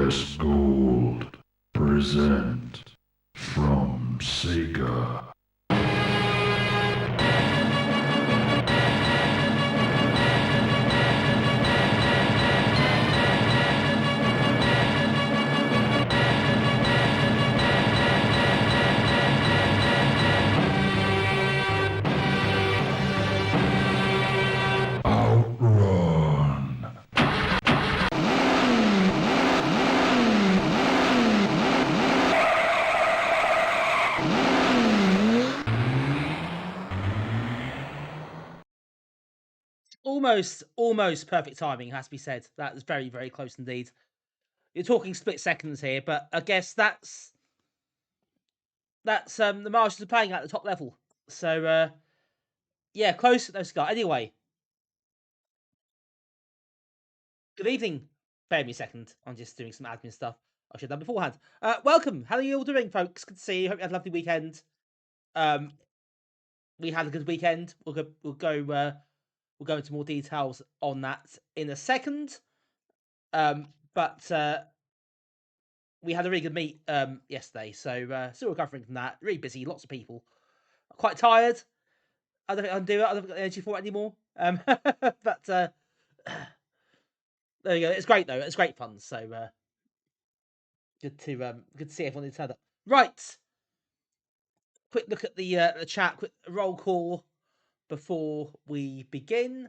Yes Gold present from Sega. Outrun. Almost perfect timing, has to be said. That was very, very close indeed. You're talking split seconds here, but I guess that's the Marshals are playing at the top level. So yeah, close to those guys. Anyway, good evening. Bear me a second. I'm just doing some admin stuff I should have done beforehand. Welcome. How are you all doing, folks? Good to see you. Hope you had a lovely weekend. We had a good weekend. We'll go into more details on that in a second. But we had a really good meet yesterday, so still recovering from that. Really busy, lots of people. Quite tired. I don't think I can do it. I don't have the energy for it anymore. But there you go. It's great though. It's great fun. So good to see everyone who turned up. Right. Quick look at the chat. Quick roll call before we begin.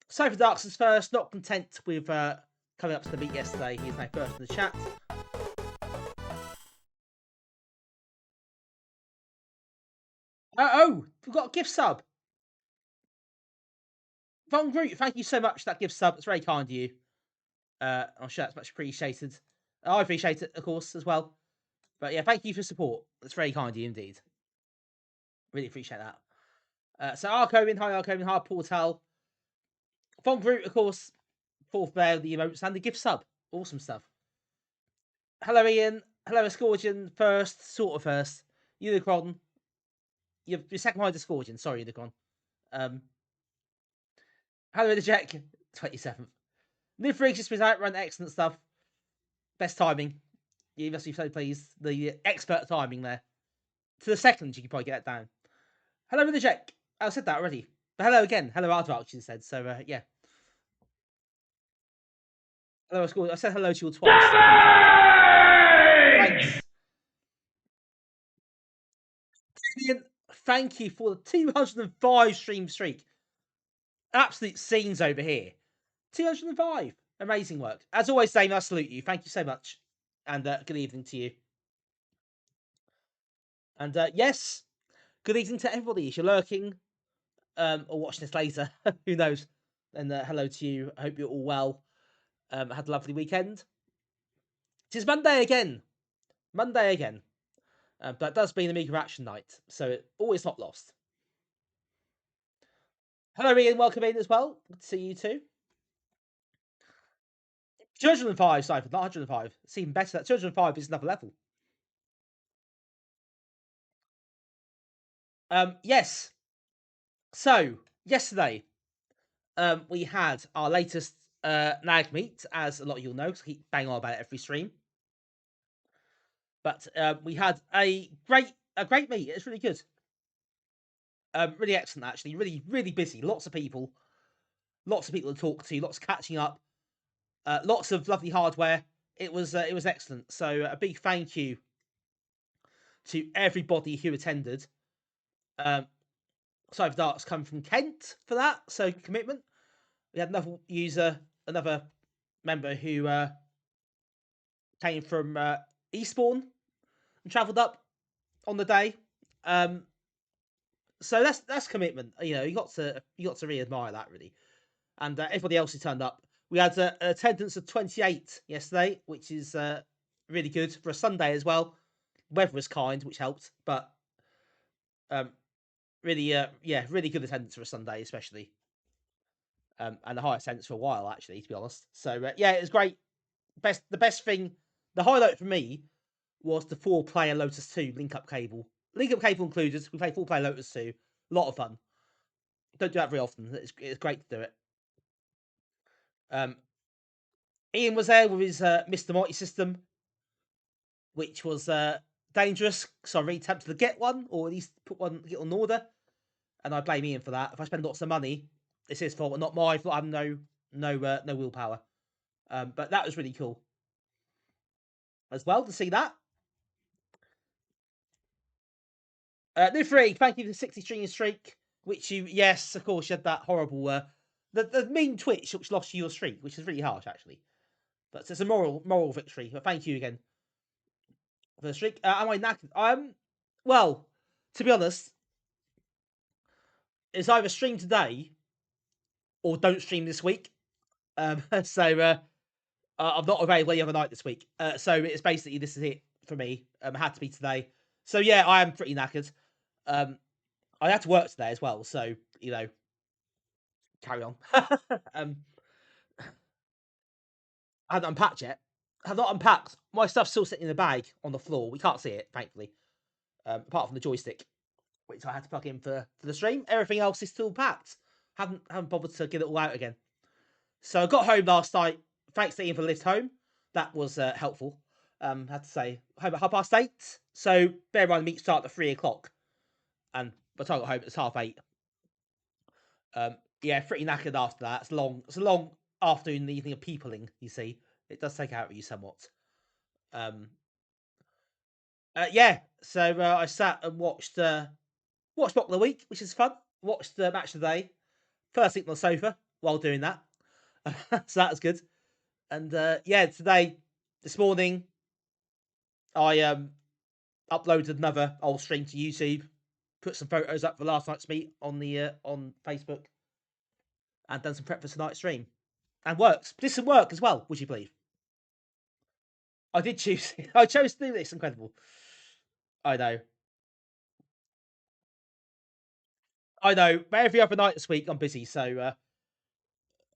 Coverdisks is first. Not content with coming up to the meet yesterday. He's now first in the chat. Oh, we've got a gift sub. Von Groot, thank you so much for that gift sub. It's very kind of you. I'm sure that's much appreciated. I appreciate it, of course, as well. But yeah, thank you for support. That's very kind of you indeed. Really appreciate that. So Arcomin, hi Arcomin, hi Portal. Von Groot, of course, fourth there, the emotes and the gift sub. Awesome stuff. Hello Ian. Hello Scourgeon. First, sort of first. Unicron. You're second behind the Scourgeon. Sorry, Unicron. Hello the Jack. 27th. New Freaks just been out, run excellent stuff. Best timing. You must be so pleased. The expert timing there. To the second, you can probably get that down. Hello, the Jack. I said that already. But hello again. Hello, Aardvark, she said. So, yeah. Hello, I said hello to you twice. Thanks. Thank you for the 205 stream streak. Absolute scenes over here. 205. Amazing work. As always, Dame, I salute you. Thank you so much. And good evening to you. And yes, good evening to everybody. If you're lurking or watching this later, who knows? And hello to you. I hope you're all well. Had a lovely weekend. It is Monday again. But it does mean Amiga Action night, so always not lost. Hello, Ian. Welcome in as well. Good to see you too. 205, Cypher, not 105. It's even better. That 205 is another level. Yes. So yesterday, we had our latest NAG meet, as a lot of you'll know, because I keep banging on about it every stream. But we had a great meet. It's really good. Really excellent, actually. Really, really busy. Lots of people to talk to. Lots catching up. Lots of lovely hardware. It was excellent. So a big thank you to everybody who attended. Cyber Darks come from Kent for that, so commitment. We had another user, another member who came from Eastbourne and travelled up on the day. So that's commitment. You know, you got to really admire that, really. And everybody else who turned up. We had an attendance of 28 yesterday, which is really good for a Sunday as well. Weather was kind, which helped, but really good attendance for a Sunday, especially. And the highest attendance for a while, actually, to be honest. So yeah, it was great. The best thing, the highlight for me was the 4-player Lotus 2 link-up cable. Link-up cable included. We played 4-player Lotus 2. A lot of fun. Don't do that very often. It's great to do it. Ian was there with his Mr. Mighty system, which was dangerous. So I really tempted to get one, or at least get on order. And I blame Ian for that. If I spend lots of money, it's his fault, and not my fault. I have no willpower. But that was really cool as well to see that. New Freak, thank you for the 60 streaming streak. Which yes, of course, you had that horrible the mean Twitch which lost you your streak, which is really harsh actually. But it's a moral victory. But thank you again for the streak. Am I knackered? Well, to be honest, it's either stream today or don't stream this week. So I'm not available the other night this week. So it's basically this is it for me. It had to be today. So yeah, I am pretty knackered. I had to work today as well, so carry on. I haven't unpacked yet. I have not unpacked. My stuff's still sitting in the bag on the floor. We can't see it, thankfully. Apart from the joystick, which I had to plug in for the stream. Everything else is still packed. Haven't bothered to get it all out again. So I got home last night. Thanks to Ian for the lift home. That was helpful. Had to say home at 8:30. So bear in mind, the meet start at 3 o'clock, and by the time I got home, it was 8:30. Yeah, pretty knackered after that. It's long. It's a long afternoon and evening of peopling. You see, it does take out of you somewhat. Yeah. So I sat and watched Block of the Week, which is fun. Watched the match of the day. First seat on the sofa while doing that. So that was good. And yeah, this morning, I uploaded another old stream to YouTube. Put some photos up for last night's meet on the on Facebook, and done some prep for tonight's stream. And worked. Did some work as well, would you believe? I did choose. I chose to do this. Incredible. I know. But every other night this week I'm busy, so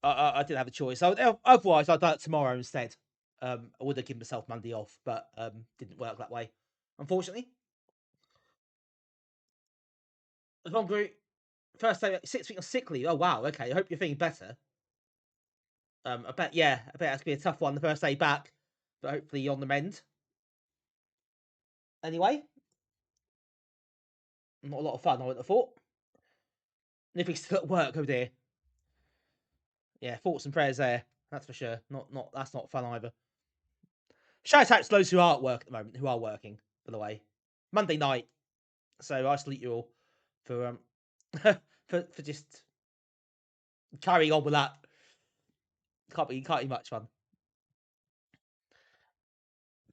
I didn't have a choice. Otherwise, I'd done it tomorrow instead. I would have given myself Monday off, but didn't work that way, unfortunately. Long group, first day, 6 weeks of sick leave. Oh wow, okay. I hope you're feeling better. I bet that's gonna be a tough one the first day back, but hopefully you're on the mend. Anyway, not a lot of fun, I would have thought. And if he's still at work, oh dear. Yeah, thoughts and prayers there. That's for sure. That's not fun either. Shout out to those who are at work at the moment, who are working, by the way. Monday night. So I salute you all for for just carrying on with that. Can't be much fun.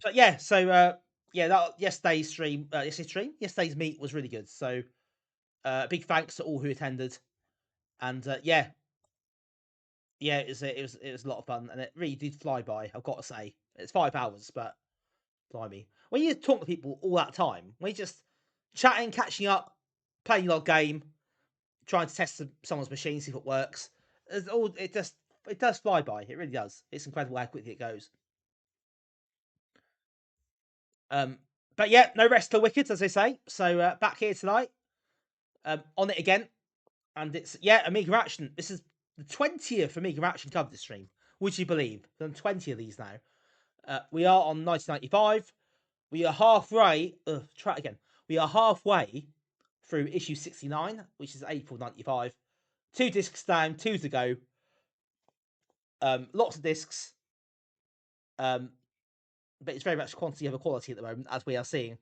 So yeah, yesterday's meet was really good. So big thanks to all who attended. And it was a lot of fun, and it really did fly by. I've got to say, it's 5 hours, but blimey, when you talk to people all that time, when you just chatting, catching up, playing your game, trying to test someone's machine, see if it works, it does fly by. It really does. It's incredible how quickly it goes. But yeah, no rest till wicked, as they say. So back here tonight, on it again, and it's Amiga Action. This is the 20th Amiga Action cover this stream. Would you believe? I've done 20 of these now. We are on 1995. We are halfway. Try it again. We are halfway through issue 69, which is April 95. 2 discs down, 2 to go. Lots of discs. But it's very much quantity over quality at the moment, as we are seeing.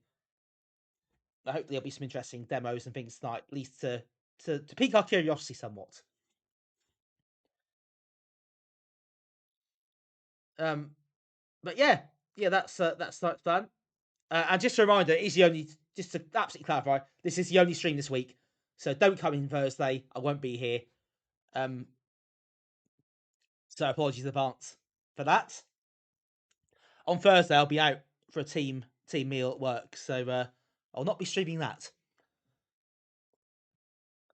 Hopefully there'll be some interesting demos and things tonight, at least to pique our curiosity somewhat. But yeah, that's fun. And just a reminder, it is the only, just to absolutely clarify, this is the only stream this week, so don't come in Thursday. I won't be here. So apologies in advance for that. On Thursday, I'll be out for a team meal at work, so I'll not be streaming that.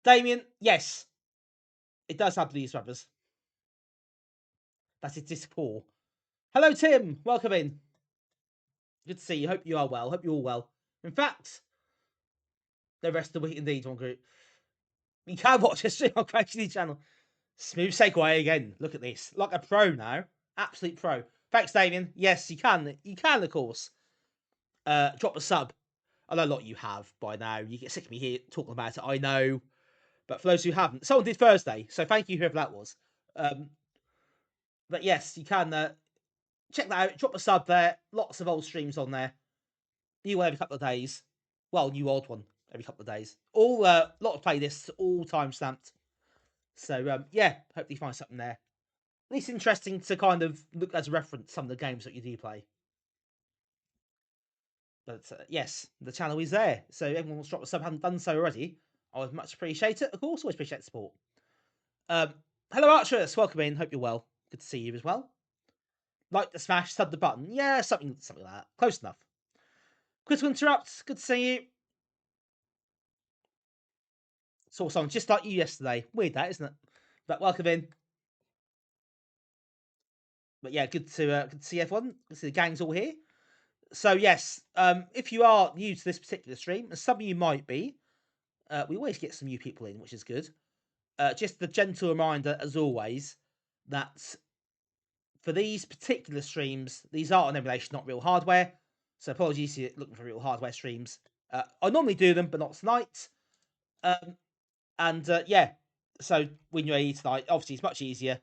Damien, yes, it does have Blues Brothers. That is dispoor. Hello, Tim. Welcome in. Good to see you. Hope you are well. Hope you're all well. In fact, the rest of the week indeed, one group. You can watch a stream on Crazy channel. Smooth segue again. Look at this. Like a pro now. Absolute pro. Thanks, Damien. Yes, you can. You can, of course. Drop a sub. I know a lot of you have by now. You get sick of me here talking about it, I know. But for those who haven't, someone did Thursday, so thank you, whoever that was. But yes, you can check that out. Drop a sub there. Lots of old streams on there. New one every couple of days. Well, new old one every couple of days. All lot of playlists, all time stamped. So yeah, hopefully you find something there. At least interesting to kind of look as a reference some of the games that you do play. But yes, the channel is there. So everyone wants to drop a sub, haven't done so already. I would much appreciate it. Of course, always appreciate the support. Hello, Archerus. Welcome in. Hope you're well. Good to see you as well. Like the smash, sub the button. Yeah, something like that. Close enough. Critical Interrupt. Good to see you. Saw someone just like you yesterday. Weird that, isn't it? But welcome in. But yeah, good to see everyone. Good to see the gang's all here. So yes, if you are new to this particular stream, and some of you might be, we always get some new people in, which is good. Just the gentle reminder, as always, that for these particular streams, these are on emulation, not real hardware. So apologies if you're looking for real hardware streams. I normally do them, but not tonight. Yeah, so when you're ready tonight, obviously it's much easier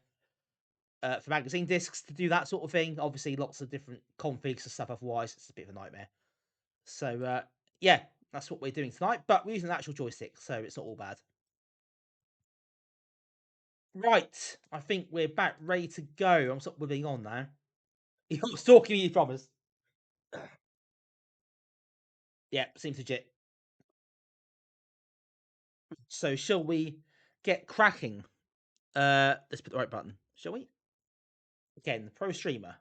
for magazine discs to do that sort of thing. Obviously, lots of different configs and stuff. Otherwise, it's a bit of a nightmare. So yeah, that's what we're doing tonight. But we're using an actual joystick, so it's not all bad. Right, I think we're back ready to go. I'm sort of moving on now. You're stalking me, you promise. Yeah, seems legit. So shall we get cracking? Let's put the right button, shall we? Again, the pro streamer.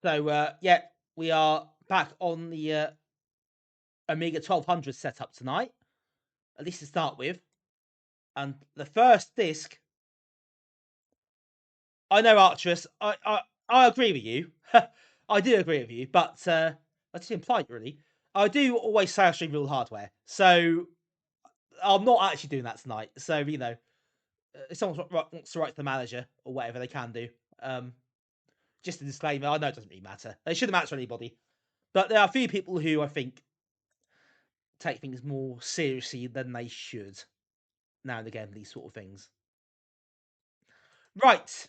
So yeah, we are back on the Amiga 1200 setup tonight, at least to start with. And the first disc, I know, Archerus, I agree with you. I do agree with you, but that's implied, really. I do always say I stream real hardware, so I'm not actually doing that tonight. So, you know, if someone wants to write to the manager or whatever, they can do. Just a disclaimer, I know it doesn't really matter. It shouldn't matter to anybody. But there are a few people who I think take things more seriously than they should now and again, these sort of things. Right.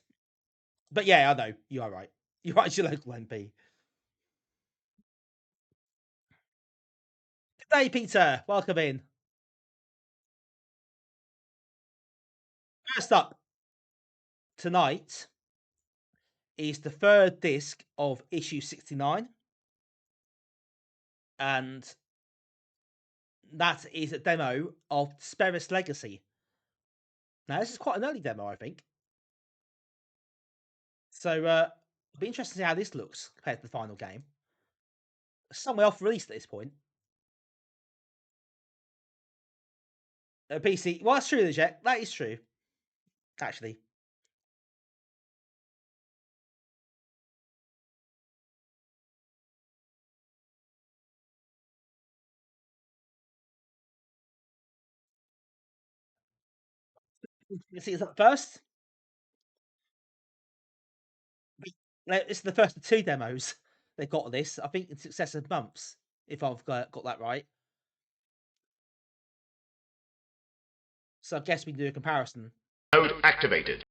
But yeah, I know. You are right. You're right, it's your local MP. Good day, Peter. Welcome in. First up tonight is the third disc of issue 69. And that is a demo of Speris Legacy. Now, this is quite an early demo, I think. So, it'll be interesting to see how this looks compared to the final game. Somewhere off release at this point. PC. Well, that's true, Legit. That is true. Actually. You see this up first. It's the first of two demos they've got of this. I think in successive months, if I've got that right. So I guess we can do a comparison. Node activated.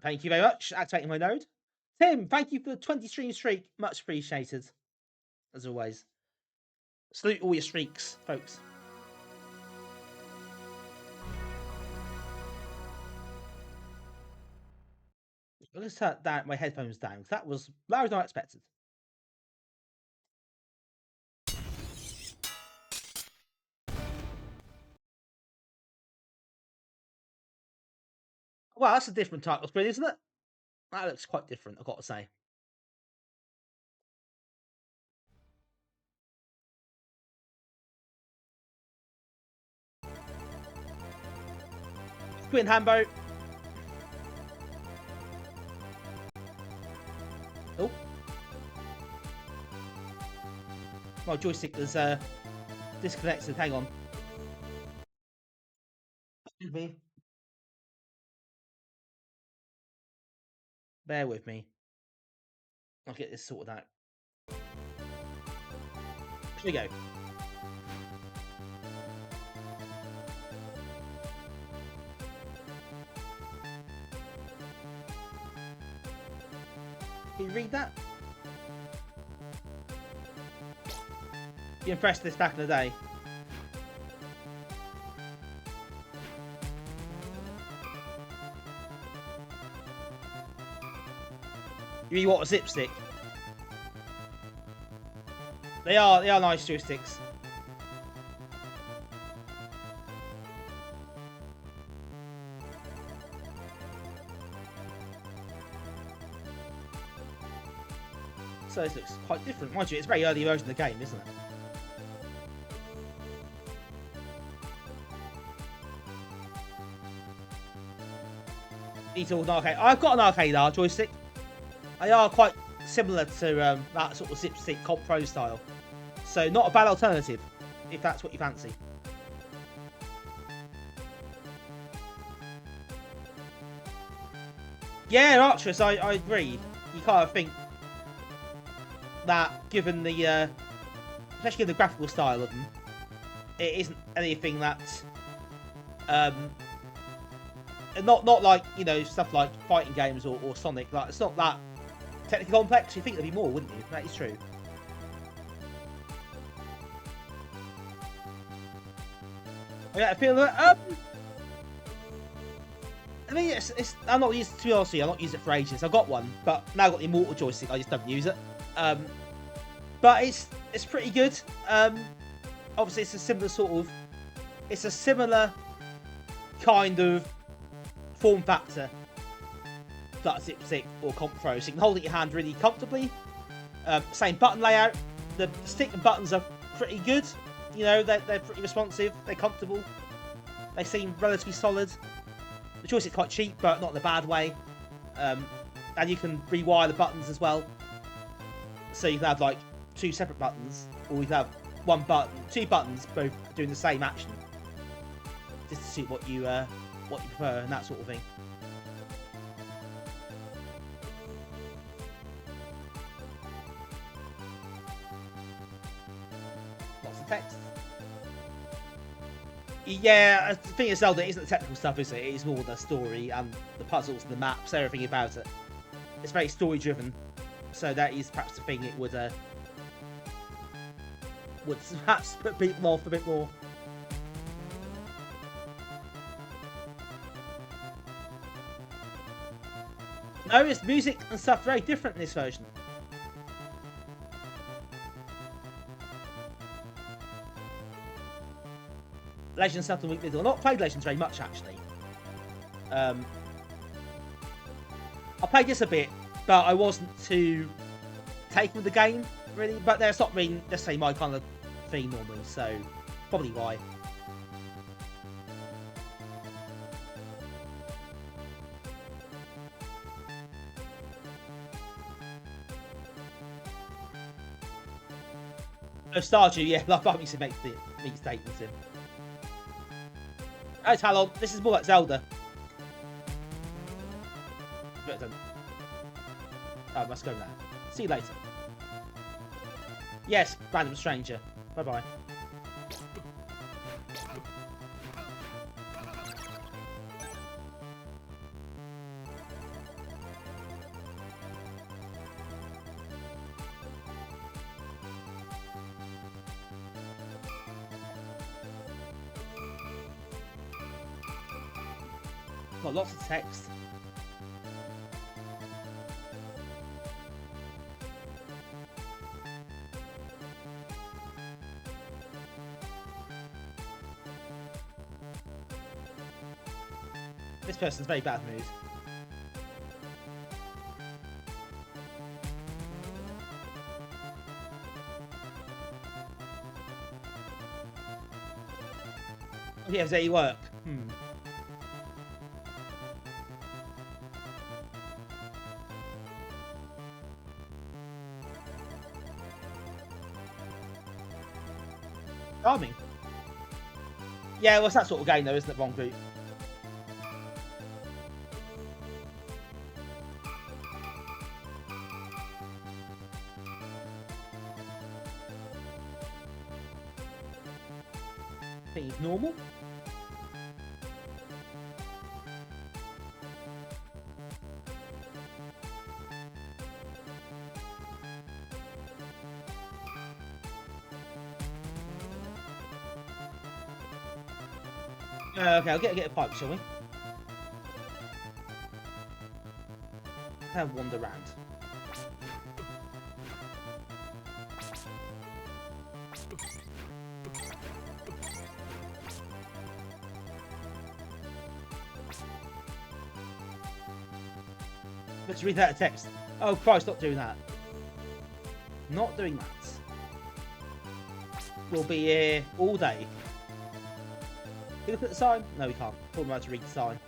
Thank you very much. Activating my node. Tim, thank you for the 20 stream streak. Much appreciated. As always. Salute all your streaks, folks. Let's turn my headphones down because that was louder than I expected. Well, that's a different title screen, isn't it? That looks quite different, I've got to say. Quinn Hambo. Oh. My joystick is disconnected. Hang on. Excuse me. Bear with me. I'll get this sorted out. Here we go. Can you read that? You impressed this back in the day. You mean what, a zip stick? They are nice joysticks. So this looks quite different. Mind you, it's a very early version of the game, isn't it? Need to an arcade. I've got an arcade joystick. They are quite similar to that sort of zip stick Comp Pro style. So not a bad alternative, if that's what you fancy. Yeah, Arcturus, I agree. You kind of think that, given the, especially given the graphical style of them, it isn't anything that, not like, you know, stuff like fighting games or Sonic. Like, it's not that technically complex. You think there'd be more, wouldn't you? That is true. Yeah, I feel that. I mean, I'm not used to be honest with you, I've not used it for ages. I've got one, but now I've got the Immortal joystick. I just don't use it. But it's pretty good. Obviously, it's a similar sort of, it's a similar kind of form factor that zip stick or Comp Pro. So you can hold it in your hand really comfortably. Same button layout. The stick and buttons are pretty good. You know, they're pretty responsive. They're comfortable. They seem relatively solid. The joystick's quite cheap, but not in a bad way. And you can rewire the buttons as well. So you can have like 2 separate buttons, or you can have 1 button, 2 buttons, both doing the same action, just to suit what you prefer and that sort of thing. Lots of text. Yeah, the thing is, Zelda isn't the technical stuff, is it? It is more the story and the puzzles and the maps, everything about it. It's very story driven, so that is perhaps the thing it would perhaps put people off a bit more. No, it's music and stuff very different in this version. Legends stuff in the week middle. I've not played Legends very much, actually. I played this a bit, but I wasn't too taken with the game, really. But that's not really, let's say, my kind of thing normally, so probably why. Oh, Stardew, yeah, like that makes statements in. Oh, Talon, this is more like Zelda. Oh, I must go now. See you later. Yes, random stranger. Bye-bye. Got lots of text. This person's very bad mood. Oh, yeah, there you work. Charming. Yeah, well, it's that sort of game, though, isn't it, Wrong Group? think it's normal. Okay, I'll get a pipe, shall we? Have a wander round. Let's read that text. Oh Christ, not doing that. Not doing that. We'll be here all day. Can you look at the sign? No, we can't. We're about to read the sign.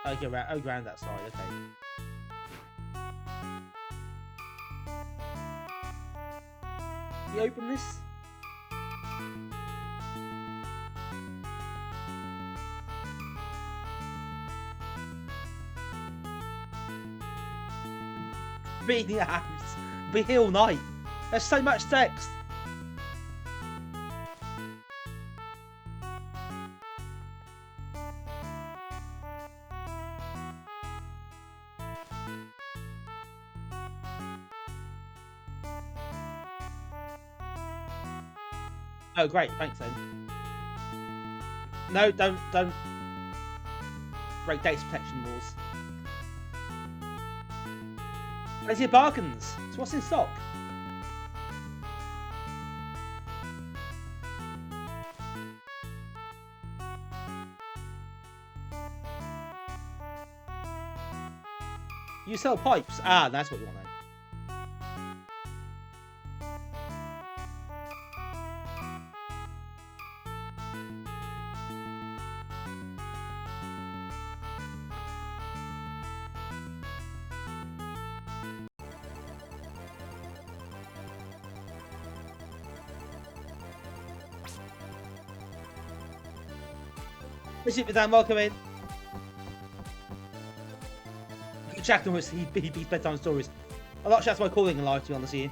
Oh, go around that side, okay. You open this? Reading the house. Be here all night. There's so much text. Oh great, thanks then. No, don't break data protection laws. Where's your bargains? So what's in stock? You sell pipes? Ah, that's what you want then. Visit with Dan, welcome in. Jackson was he beats bedtime stories. A lot of chats by calling and live, to be honest with you.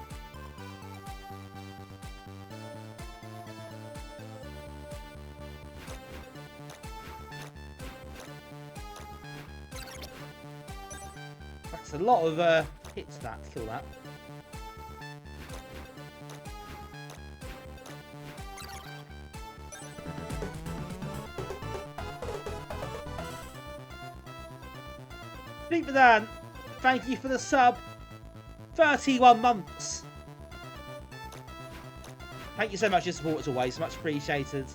That's a lot of hits that to kill that. Deep Dan, thank you for the sub. 31 months. Thank you so much for your support as always. Much appreciated.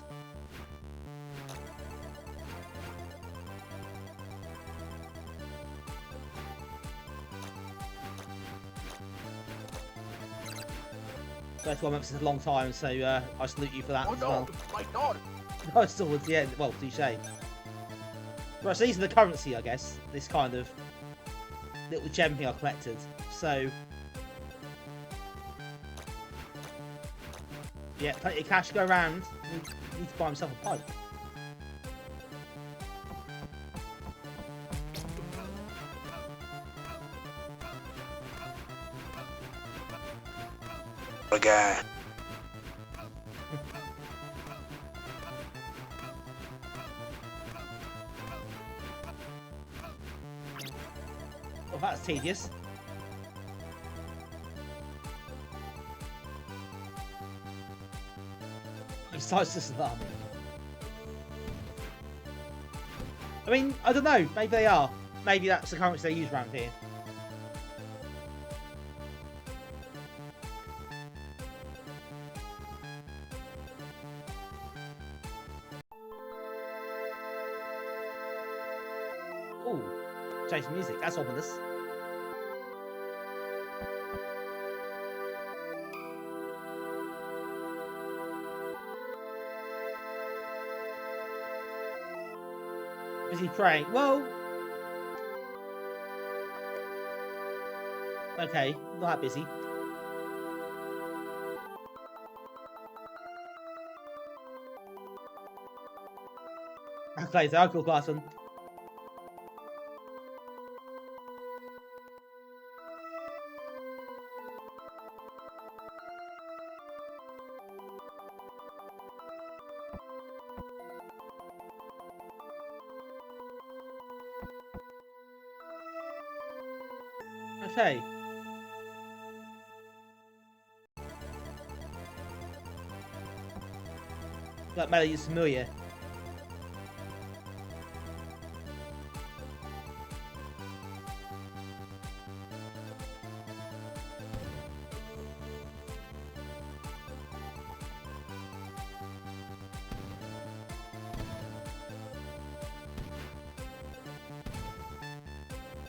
Months is a long time, so I salute you for that as well. My God. No, it's towards the end. Well, touche. Right, so these are the currency, I guess. This kind of little gem thing I collected. So, yeah, plenty of cash to go around. Need to buy himself a pipe. Okay. Well, that's tedious. Besides just that. I mean, I don't know. Maybe they are. Maybe that's the currency they use around here. Ooh, change music. That's ominous. Busy praying. Well, okay, not that busy. Okay, so I'll class one. Okay. That melody is familiar.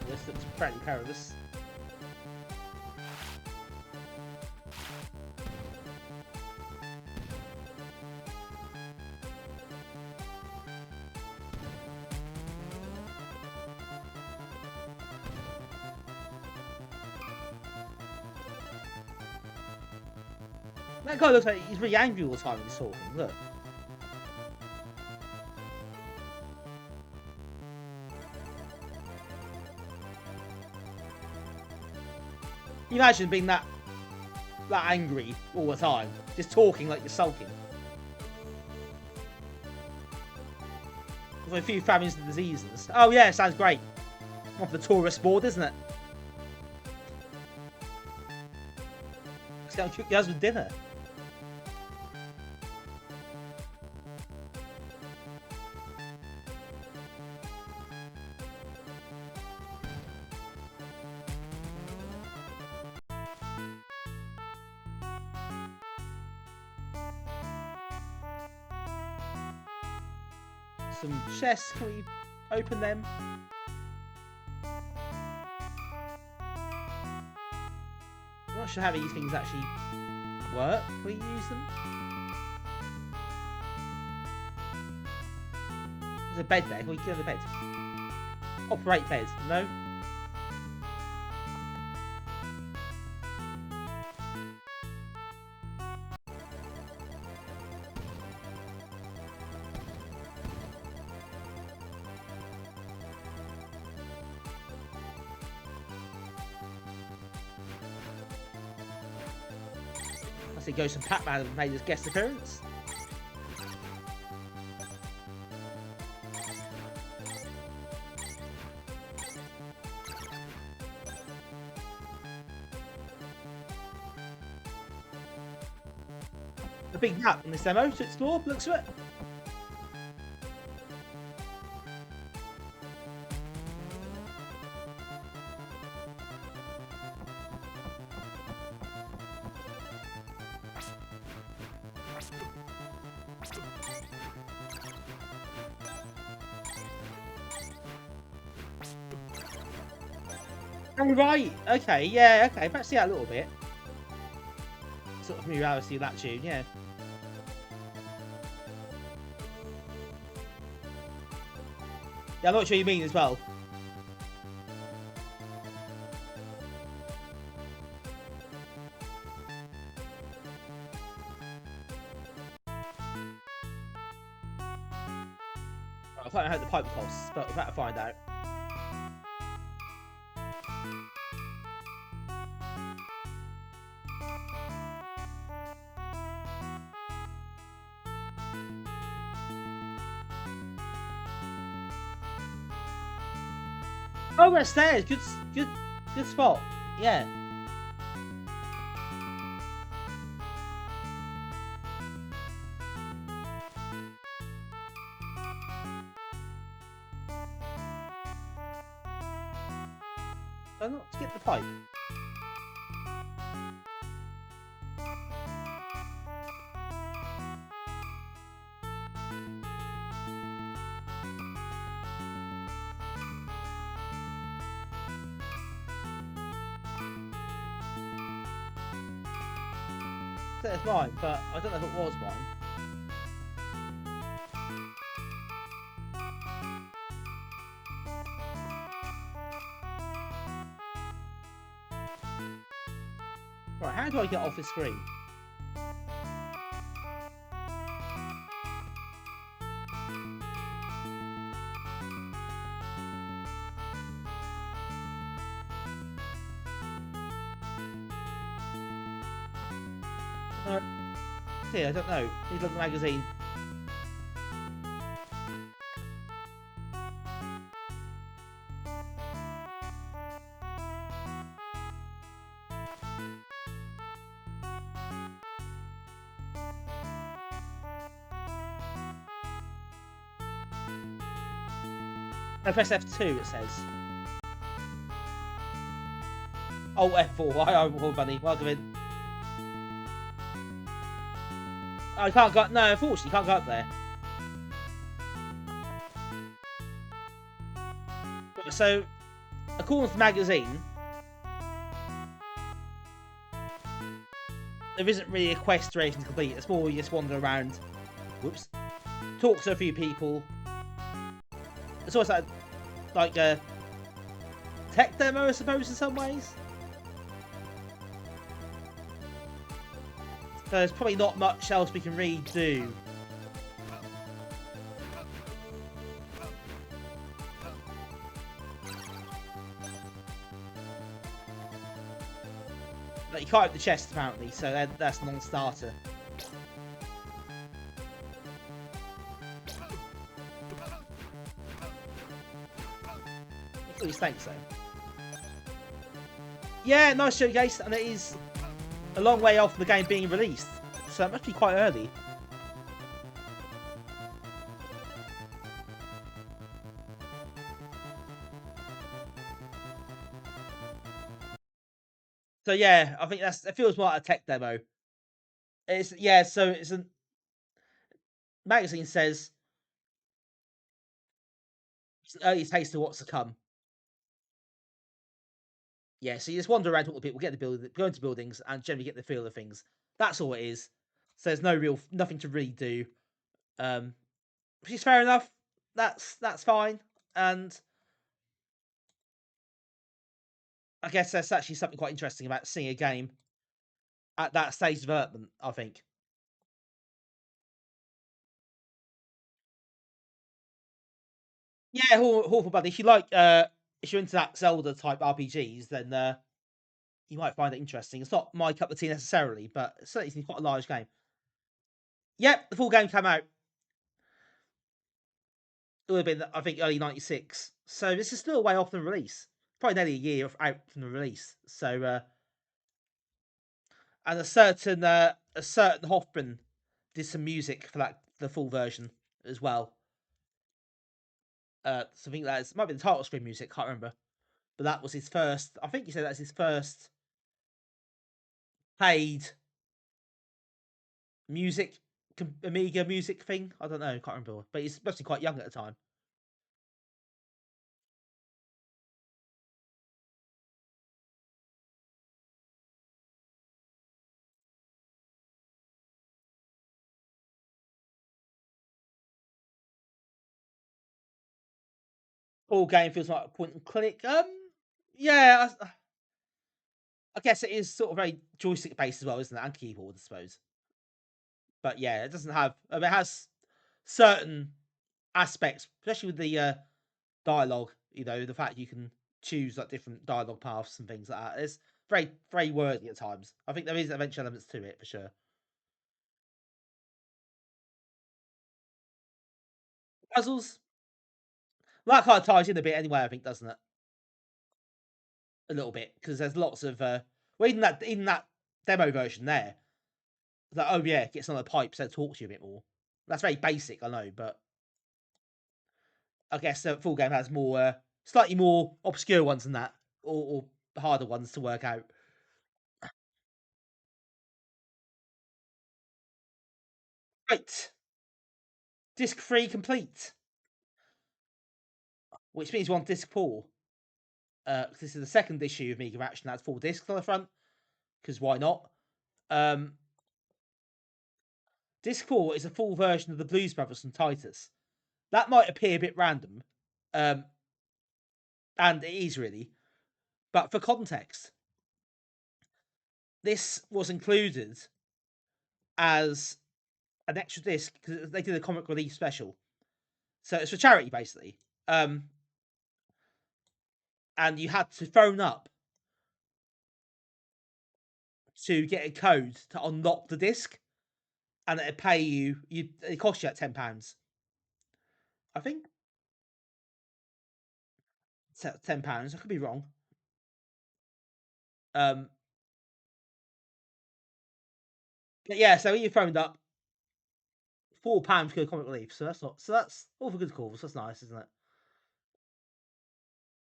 This looks pretty perilous. That guy looks like he's really angry all the time when he's talking. Look. Can you imagine being that angry all the time? Just talking like you're sulking. With a few famines and diseases. Oh yeah, sounds great. Off the tourist board, isn't it? Let's go and cook your husband dinner. Some chests, can we open them? I'm not sure how these things actually work. Can we use them? There's a bed there. Can we get on the bed? Operate bed. No? I see Ghost and Pac-Man made his guest appearance. A big map on this demo to explore, looks of it. Oh, right, okay, yeah, okay, perhaps see that a little bit. Sort of reality of that tune, yeah. Yeah, I'm not sure you mean as well. I thought I heard the pipe costs, but we'll have to find out. Oh, we're stairs. Good spot. Yeah. Oh, not to get the pipe. It's mine, but I don't know if it was mine. Right, how do I get off this screen? I don't know. Need to look at the magazine. I press F2, it says. Oh, F4. Hi, Bunny. Welcome in. Oh, you can't go. No, unfortunately, you can't go up there. So, according to the magazine, there isn't really a quest or anything to complete. It's more you just wander around. Whoops. Talk to a few people. It's almost like a tech demo, I suppose, in some ways. So there's probably not much else we can really do. Like, you can't open the chest, apparently, so that's a non-starter. I thought think so. Yeah, nice showcase, and it is a long way off the game being released, so it must be quite early. So yeah, I think it feels more like a tech demo. So it's a magazine says it's an early taste of what's to come. Yeah, so you just wander around, talk to people, go into buildings, and generally get the feel of things. That's all it is. So there's nothing to really do. Which is fair enough. That's fine, and I guess that's actually something quite interesting about seeing a game at that stage of development, I think. Yeah, Hawful Buddy. If you're into that Zelda type RPGs, then you might find it interesting. It's not my cup of tea necessarily, but it's certainly quite a large game. Yep, the full game came out. It would have been, I think, early '96. So this is still a way off the release. Probably nearly a year out from the release. So, and a certain Hoffman did some music for the full version as well. So I think might be the title screen music. Can't remember, but that was his first. I think he said that's his first paid music Amiga music thing. I don't know. Can't remember, but he's mostly quite young at the time. Full game feels like a point and click. Yeah, I guess it is sort of very joystick based as well, isn't it? And keyboard, I suppose. But yeah, it doesn't have. It has certain aspects, especially with the dialogue. You know, the fact you can choose like different dialogue paths and things like that. It's very, very wordy at times. I think there is adventure elements to it for sure. Puzzles, that kind of ties in a bit anyway. I think, doesn't it? A little bit because there's lots of well, even that demo version there. Like, oh yeah, gets on the pipes and talks to you a bit more. That's very basic, I know, but I guess the full game has more, slightly more obscure ones than that, or harder ones to work out. Right, disc 3 complete, which means you want disc 4. This is the second issue of Amiga Action that has 4 discs on the front, because why not? Um, disc 4 is a full version of the Blues Brothers from Titus. That might appear a bit random, um, and it is really, but for context, this was included as an extra disc because they did a comic relief special. So it's for charity basically. And you had to phone up to get a code to unlock the disc, and it'd pay you. It cost you like £10. I think £10. I could be wrong. Um, but yeah, so you phoned up £4 for comic relief. So that's not. So that's all for good cause. That's nice, isn't it?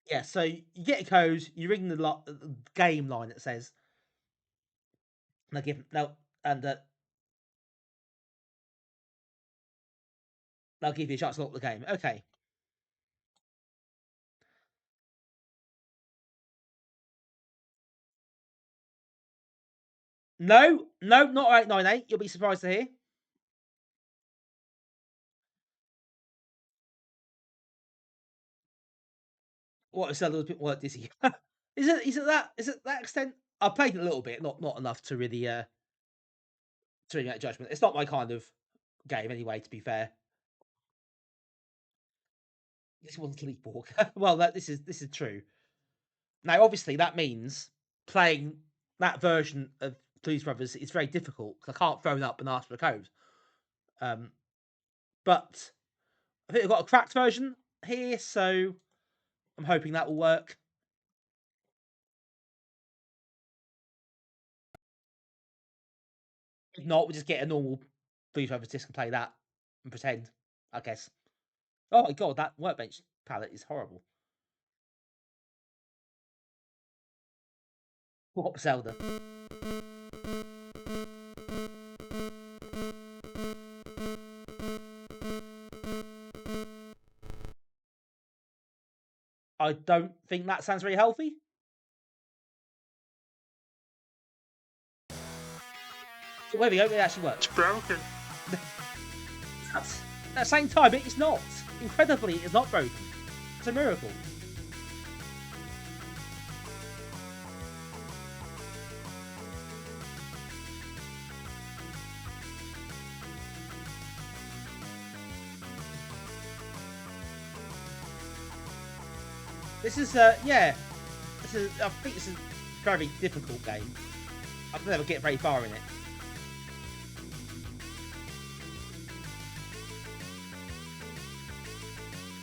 Yeah, so you get a code, you ring the game line, it says. And they'll give you a chance to lock the game. Okay. No, not 898. You'll be surprised to hear. What if Zelda was a bit more dizzy? Is it that extent? I've played it a little bit, not enough to really make a judgment. It's not my kind of game anyway, to be fair. This wasn't Sleepwalk. Well, this is true. Now, obviously, that means playing that version of Blues Brothers is very difficult because I can't phone up and ask for a code. But I think I've got a cracked version here, so I'm hoping that will work. If not, we'll just get a normal Blues Brothers disc and play that and pretend, I guess. Oh my god, that workbench palette is horrible. What Zelda? I don't think that sounds very healthy. So there we go, it actually works. It's broken. At the same time, it's not. Incredibly, it's not broken. It's a miracle. This is, yeah. I think this is a very difficult game. I've never get very far in it.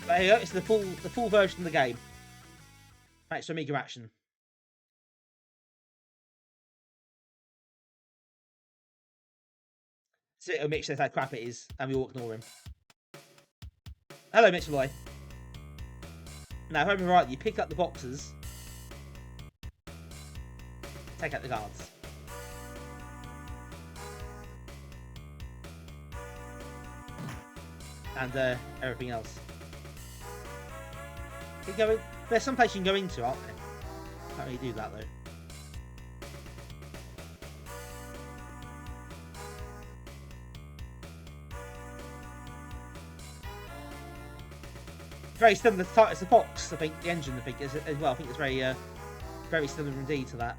But here you go, it's the full version of the game. Thanks to Amiga Action. So Mitch says how crap it is, and we all ignore him. Hello, Mitch Malloy. Now, if I remember right, you pick up the boxes, take out the guards. And everything else. There's some place you can go into, aren't there? Can't really do that though. Very similar to Titus the Fox, I think. The engine, I think, as well. I think it's very similar indeed to that.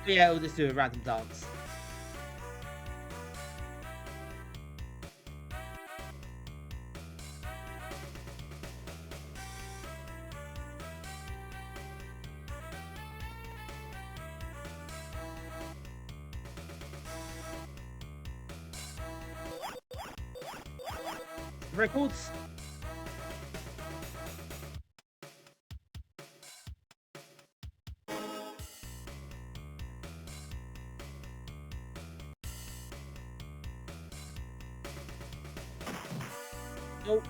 But yeah, we'll just do a random dance. Records. Nope.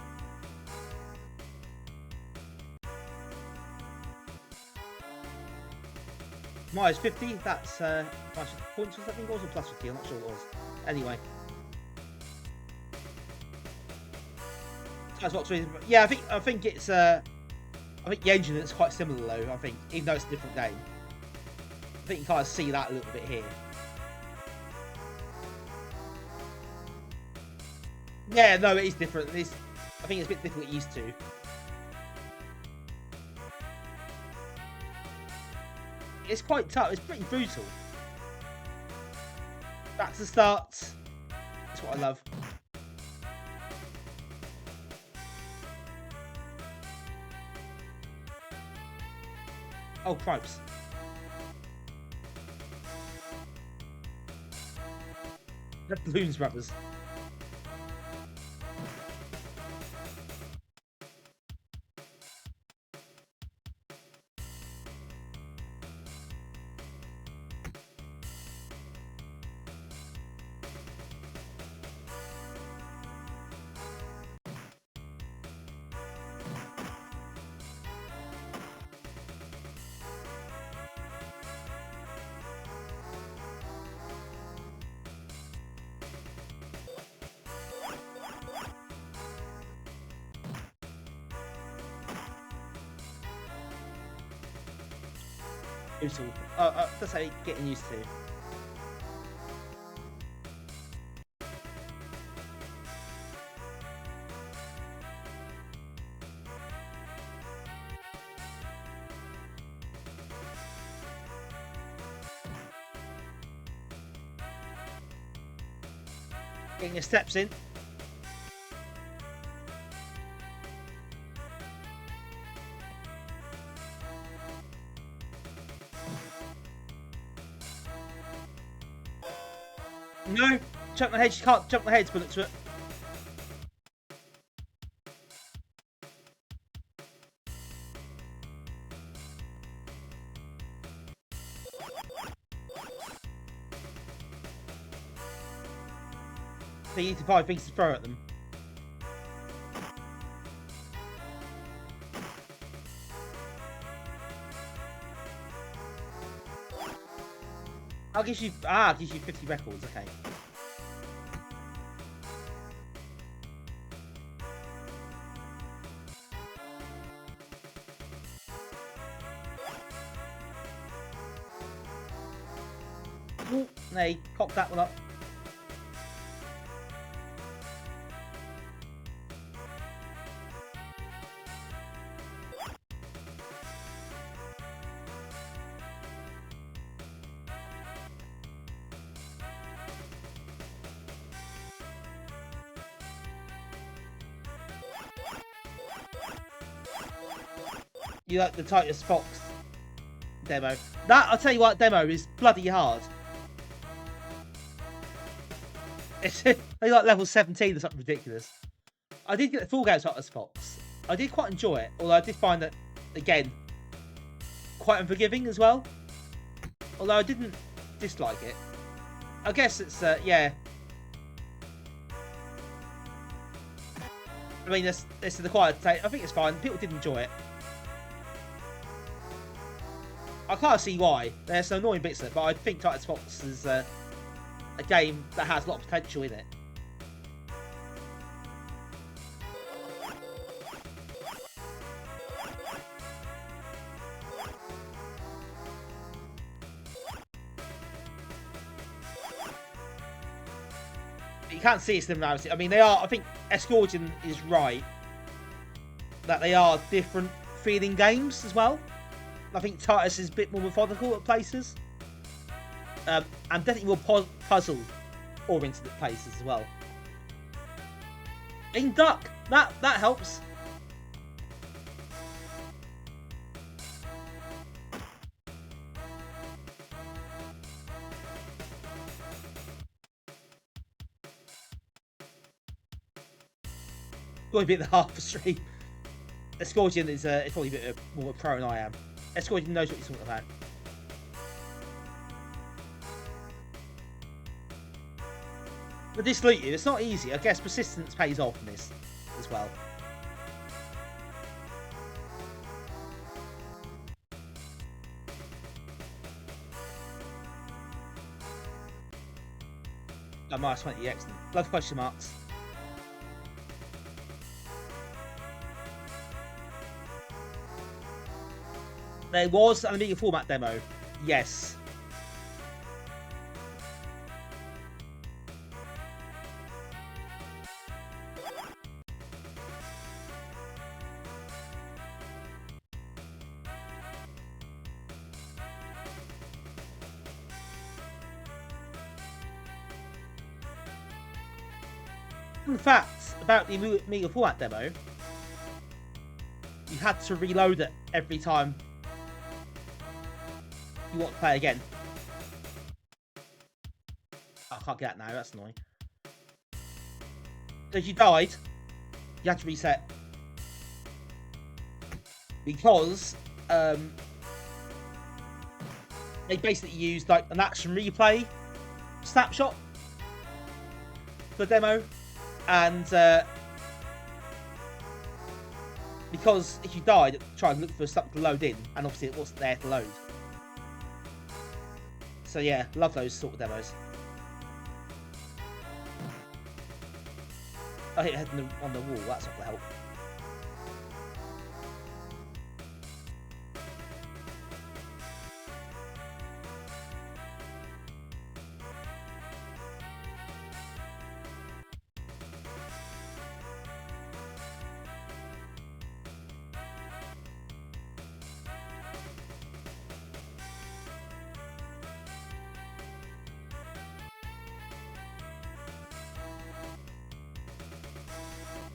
Minus 50, that's minus points or something, or plus 50, I'm not sure what it was. Anyway. Yeah, I think it's I think the engine is quite similar though, I think, even though it's a different game. I think you kind of see that a little bit here. Yeah, no, it is different. I think it's a bit different than it used to. It's quite tough, it's pretty brutal. Back to the start. That's what I love. Oh, cripes. The Blues Brothers. brutal. That's how getting used to. Getting your steps in. No! Jump the hedge, you can't jump the hedge, but look to it. So you need to find things to throw at them. I'll give you, it gives you 50 records, okay. Ooh, they cocked that one up. You like the Titus Fox demo. That, I'll tell you what, demo is bloody hard. It's they like level 17 or something ridiculous. I did get the full game Titus Fox. I did quite enjoy it, although I did find that, again, quite unforgiving as well. Although I didn't dislike it. I guess it's, yeah. I mean, this is the quiet take. I think it's fine. People did enjoy it. I can't see why. There's some annoying bits in it, but I think Titus Fox is a game that has a lot of potential in it. But you can't see similarity. I mean, they are. I think Escortion is right that they are different feeling games as well. I think Titus is a bit more methodical at places. And definitely more puzzle oriented at places as well. In duck, that helps. Got a bit of the half stream. Escortion is probably a bit more pro than I am. Escortion knows what he's talking about. But this loot you, it's not easy. I guess persistence pays off in this as well. Oh, minus 20, excellent. Love question marks. There was an Amiga format demo, yes. Fun fact about the Amiga format demo, you had to reload it every time you want to play again. I can't get that now, that's annoying. So if you died, you had to reset. Because they basically used like an action replay snapshot for the demo. And because if you died, it tried to look for something to load in, and obviously it wasn't there to load. So yeah, love those sort of demos. I hit head on the wall, that's not going to help.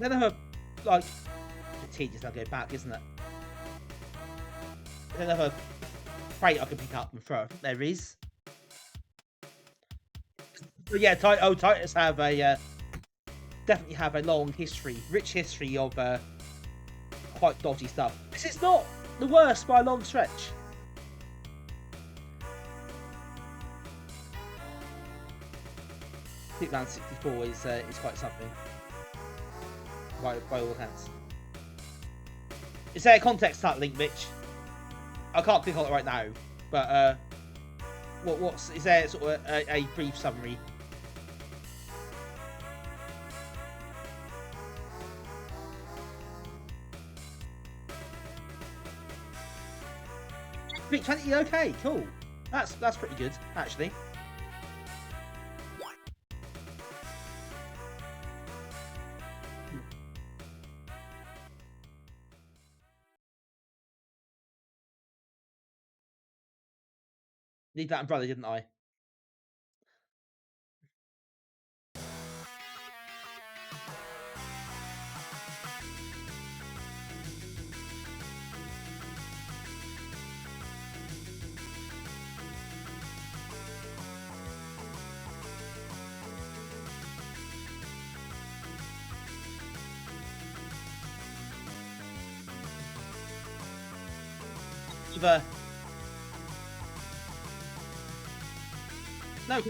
Then I have like it's tedious. I'll go back, isn't it? Then I have a crate I can pick up and throw. There is. But yeah, Titus have a definitely have a long history, rich history of quite dodgy stuff. This is not the worst by a long stretch. Hitman 64 is quite something by all accounts. Is there a context type link, Mitch? I can't click on it right now, but what's is there sort of a brief summary? Mitch, okay, cool. That's pretty good, actually. Need that umbrella, didn't I? Either. No,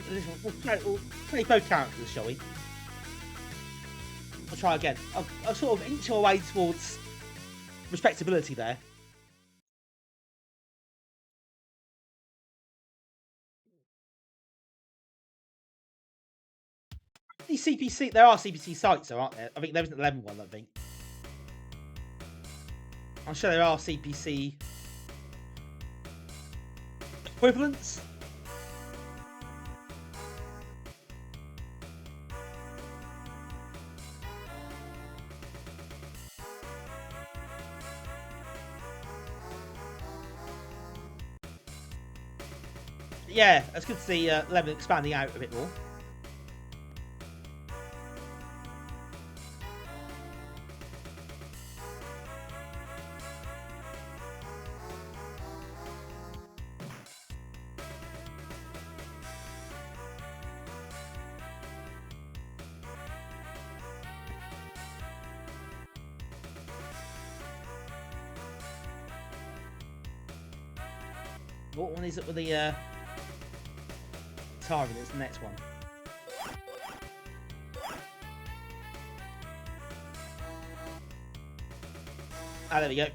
we'll play both characters, shall we? I'll try again. I'll sort of inch our way towards respectability there. These CPC, there are CPC sites, though, aren't there? I think there isn't an 11 one, I think. I'm sure there are CPC equivalents. Yeah, it's good to see 11 expanding out a bit more. What one is it with the target? It's the next one. Ah, there we go.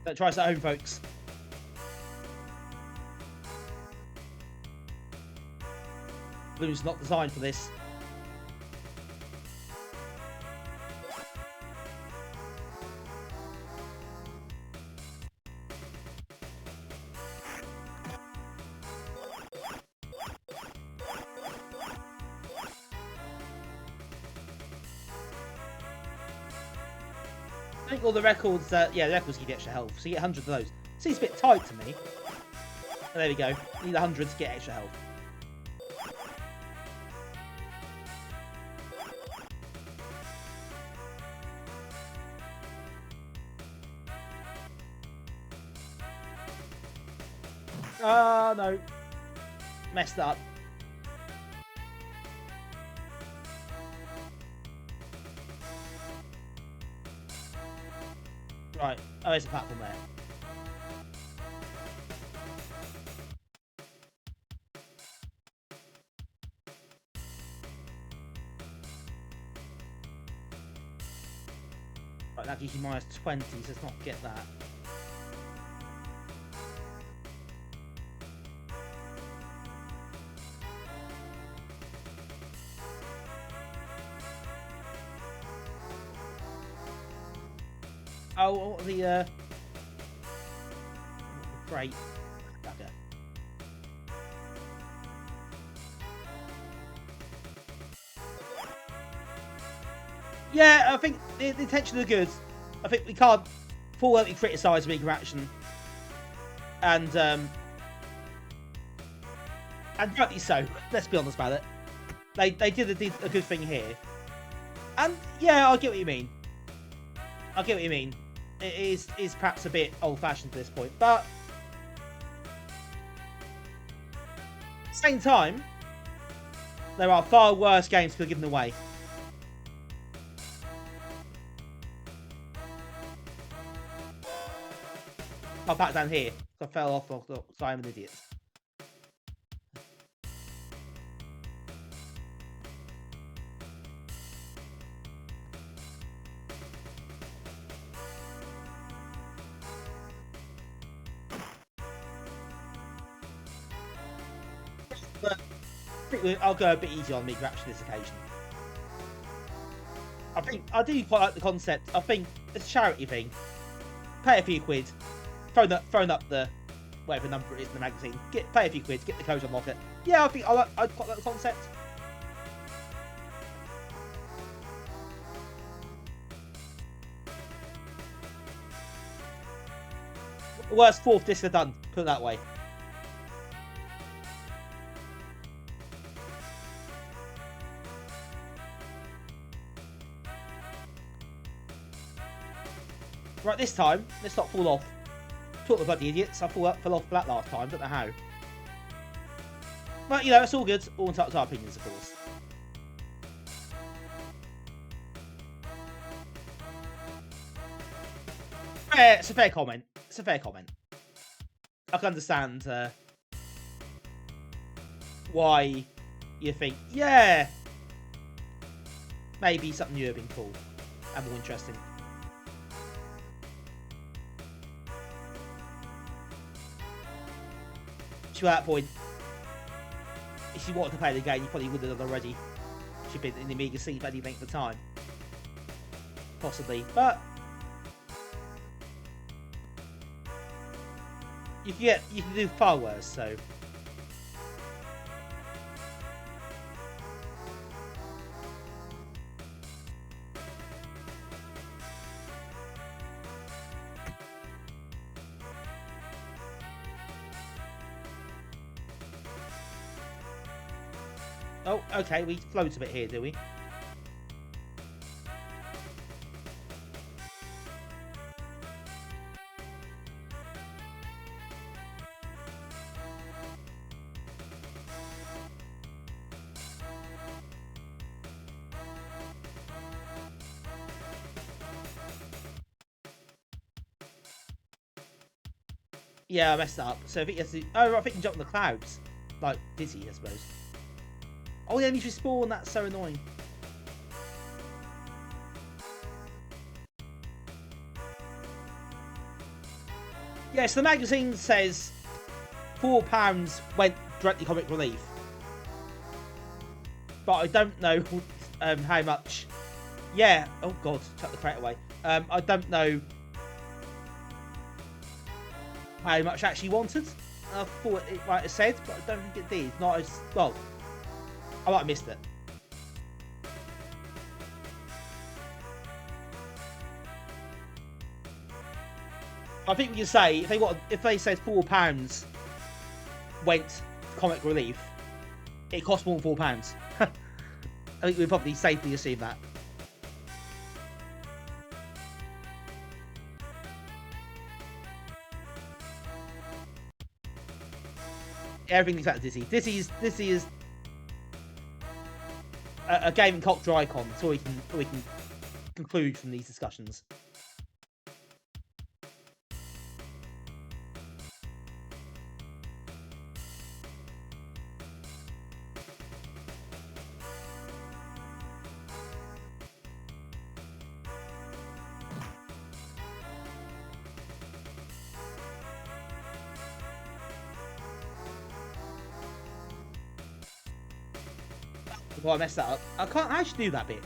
Don't try this at home, folks. Blue's not designed for this. I think all the records, yeah, the records give you extra health, so you get 100 of those. Seems a bit tight to me. And there we go. Need 100 to get extra health. Oh no. Messed up. Right. Oh, there's a platform there. Right, that gives you minus 20, so let's not get that. Oh, the great. Okay. Yeah, I think the intentions are good. I think we can't fully criticise Amiga Action. And rightly so, let's be honest about it. They did a good thing here. And yeah, I get what you mean. It is perhaps a bit old-fashioned at this point, but at the same time, there are far worse games to be given away. I'll back down here. I fell off, so I'm an idiot. But I'll go a bit easy on Amiga Action this occasion. I do quite like the concept. I think it's a charity thing. Pay a few quid, phone up the whatever number it is in the magazine. Pay a few quid, get the code, unlock it. Yeah, I'd quite like the concept. The worst fourth disc I've done, put it that way. Right, this time, let's not fall off. Talk the bloody idiots, I fell off flat last time, don't know how. But, you know, it's all good. All entitled to our opinions, of course. Yeah, it's a fair comment. I can understand why you think, yeah, maybe something new would have been cool and more interesting. To that point, if you wanted to play the game, you probably would have done already. Should have been in the Amiga scene for any length of time. Possibly, but you can do far worse, so. Oh, okay, we float a bit here, do we? Yeah, I messed that up. So I think you have to. Oh, I think you can jump in the clouds, like Dizzy, I suppose. Oh, the enemies respawn. That's so annoying. Yeah, so the magazine says £4 went directly comic relief, but I don't know how much. Yeah. Oh God, chuck the crate away. I don't know how much I actually wanted. I thought it might have said, but I don't think it did. Not as well. I might have missed it. I think we can say if they said £4 went to comic relief, it cost more than £4. I think we'd probably safely assume that. Everything's out of Dizzy. Dizzy is a gaming culture icon. That's all we can conclude from these discussions. Well, I messed that up. I can't actually do that bit.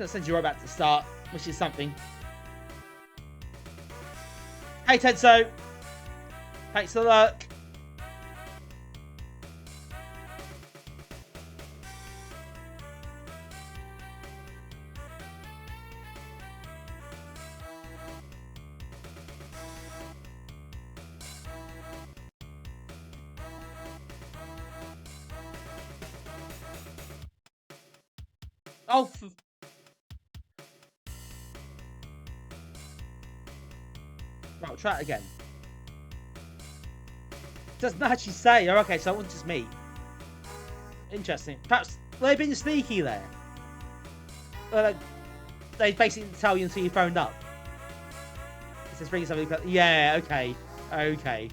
gonna send you right back to the start, which is something. Hey Tedso, thanks for the lurk. Oh, right, we'll try it again. Doesn't actually say. Oh, okay, so it wasn't just me. Interesting. Perhaps they've been sneaky there. They basically didn't tell you until you phoned up. This is bringing something. Yeah. Okay. Okay.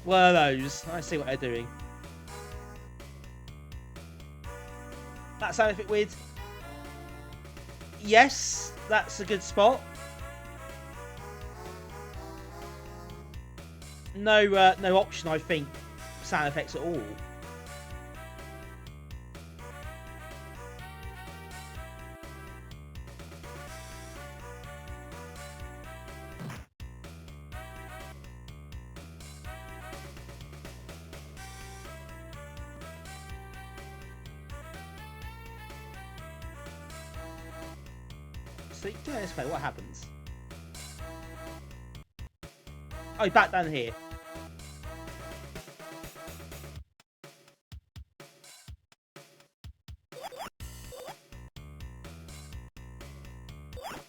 One of those. I see what they're doing. That sounded a bit weird. Yes, that's a good spot. No, no option, I think, sound effects at all. So do it this way, what happens? Oh, back down here.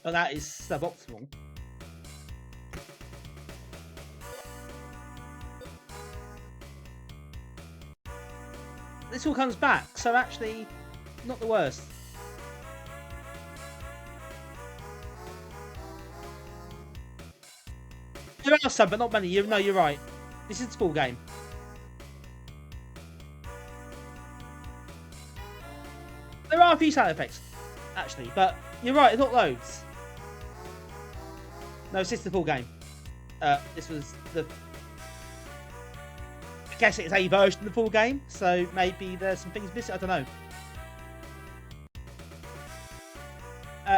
Oh, that is suboptimal. This all comes back, so actually, not the worst. There are some, but not many. No, you're right. This is the full game. There are a few sound effects, actually, but you're right, not loads. No, it's just the full game. This was the... I guess it's a version of the full game, so maybe there's some things missing, I don't know.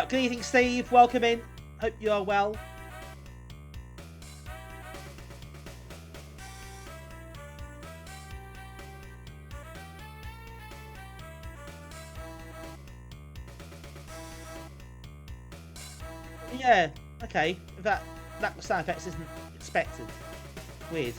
Good evening, Steve. Welcome in. Hope you are well. Yeah, okay. That sound effects isn't expected. Weird.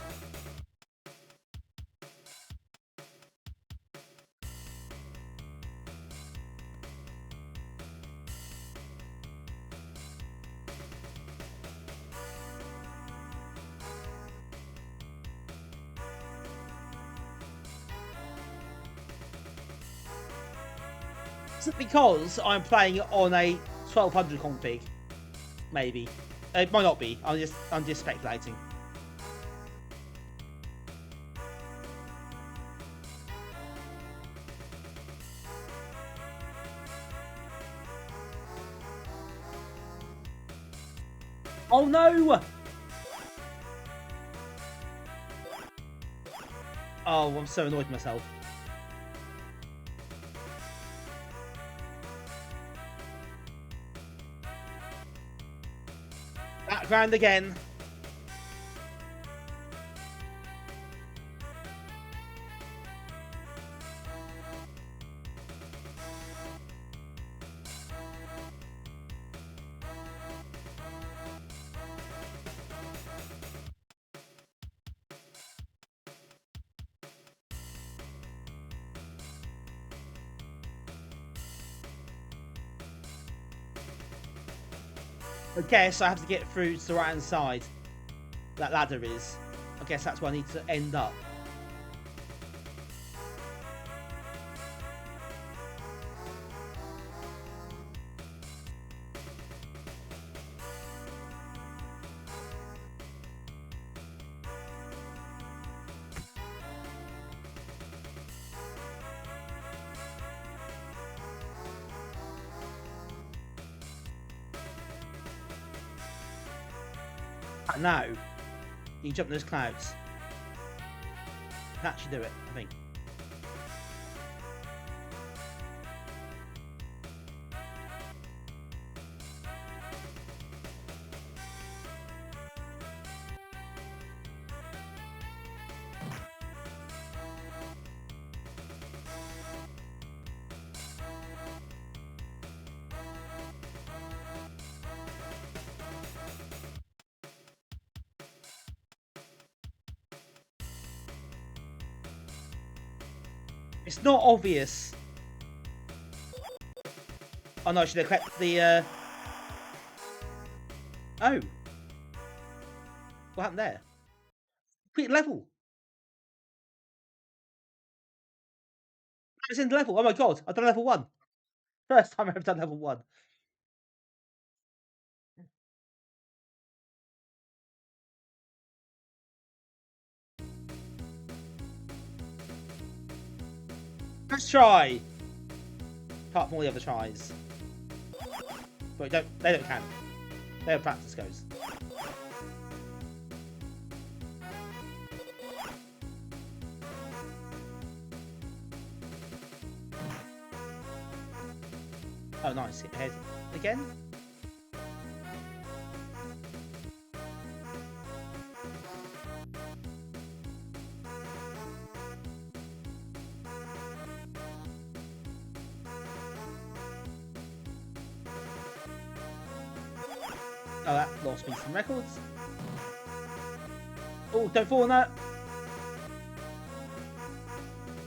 Is it because I'm playing it on a 1200 config? Maybe. It might not be. I'm just speculating. Oh no! Oh, I'm so annoyed with myself. Background again. I guess I have to get through to the right hand side. That ladder is. I guess that's where I need to end up. Now, you can jump in those clouds. You can actually do it, I think. It's not obvious. Oh no, I should have kept the. Oh. What happened there? Quick level. It's in level. Oh my god, I've done level 1. First time I've ever done level 1. Let's try. Apart from all the other tries. But they don't count. They have practice goes. Oh nice, hit head again. Oh, that lost me some records. Oh, don't fall on that.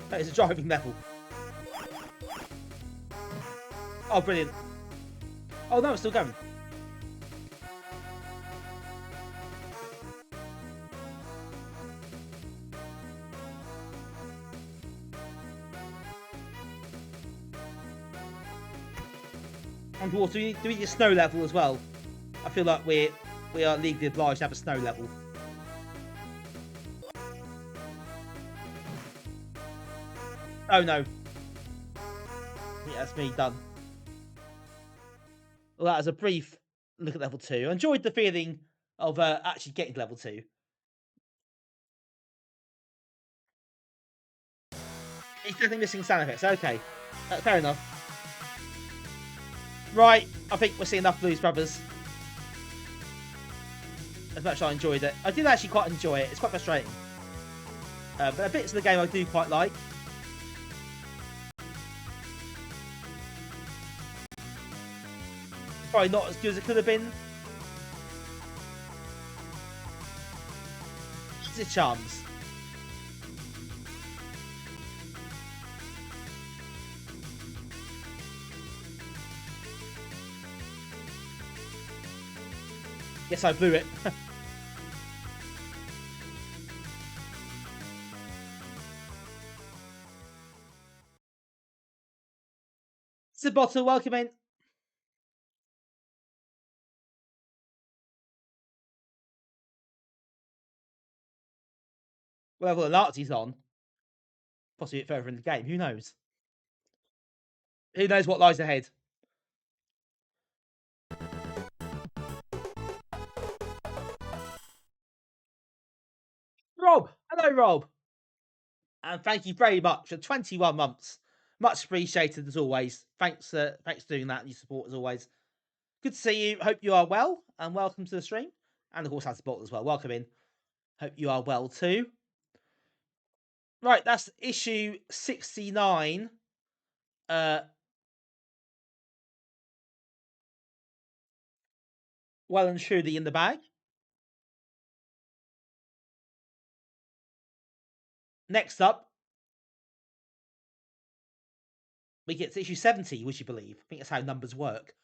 That is a driving level. Oh, brilliant. Oh, no, it's still going. Underwater, do we need a snow level as well? I feel like we are legally obliged to have a snow level. Oh no. Yeah, that's me done. Well, that was a brief look at level 2. I enjoyed the feeling of actually getting to level 2. He's definitely missing sound effects. Okay, fair enough. Right, I think we're seeing enough Blues Brothers. As much as I enjoyed it. I did actually quite enjoy it. It's quite frustrating. But there are bits of the game I do quite like. Probably not as good as it could have been. It's a chance. Yes, I blew it. It's a bottle, welcome in. Well, the Nazis on. Possibly a bit further in the game. Who knows? Who knows what lies ahead? Rob! Hello, Rob! And thank you very much for 21 months. Much appreciated as always. Thanks for doing that and your support as always. Good to see you. Hope you are well and welcome to the stream. And of course, that's the bottle as well. Welcome in. Hope you are well too. Right, that's issue 69. Well and truly in the bag. Next up, we get to issue 70, would you believe? I think that's how numbers work.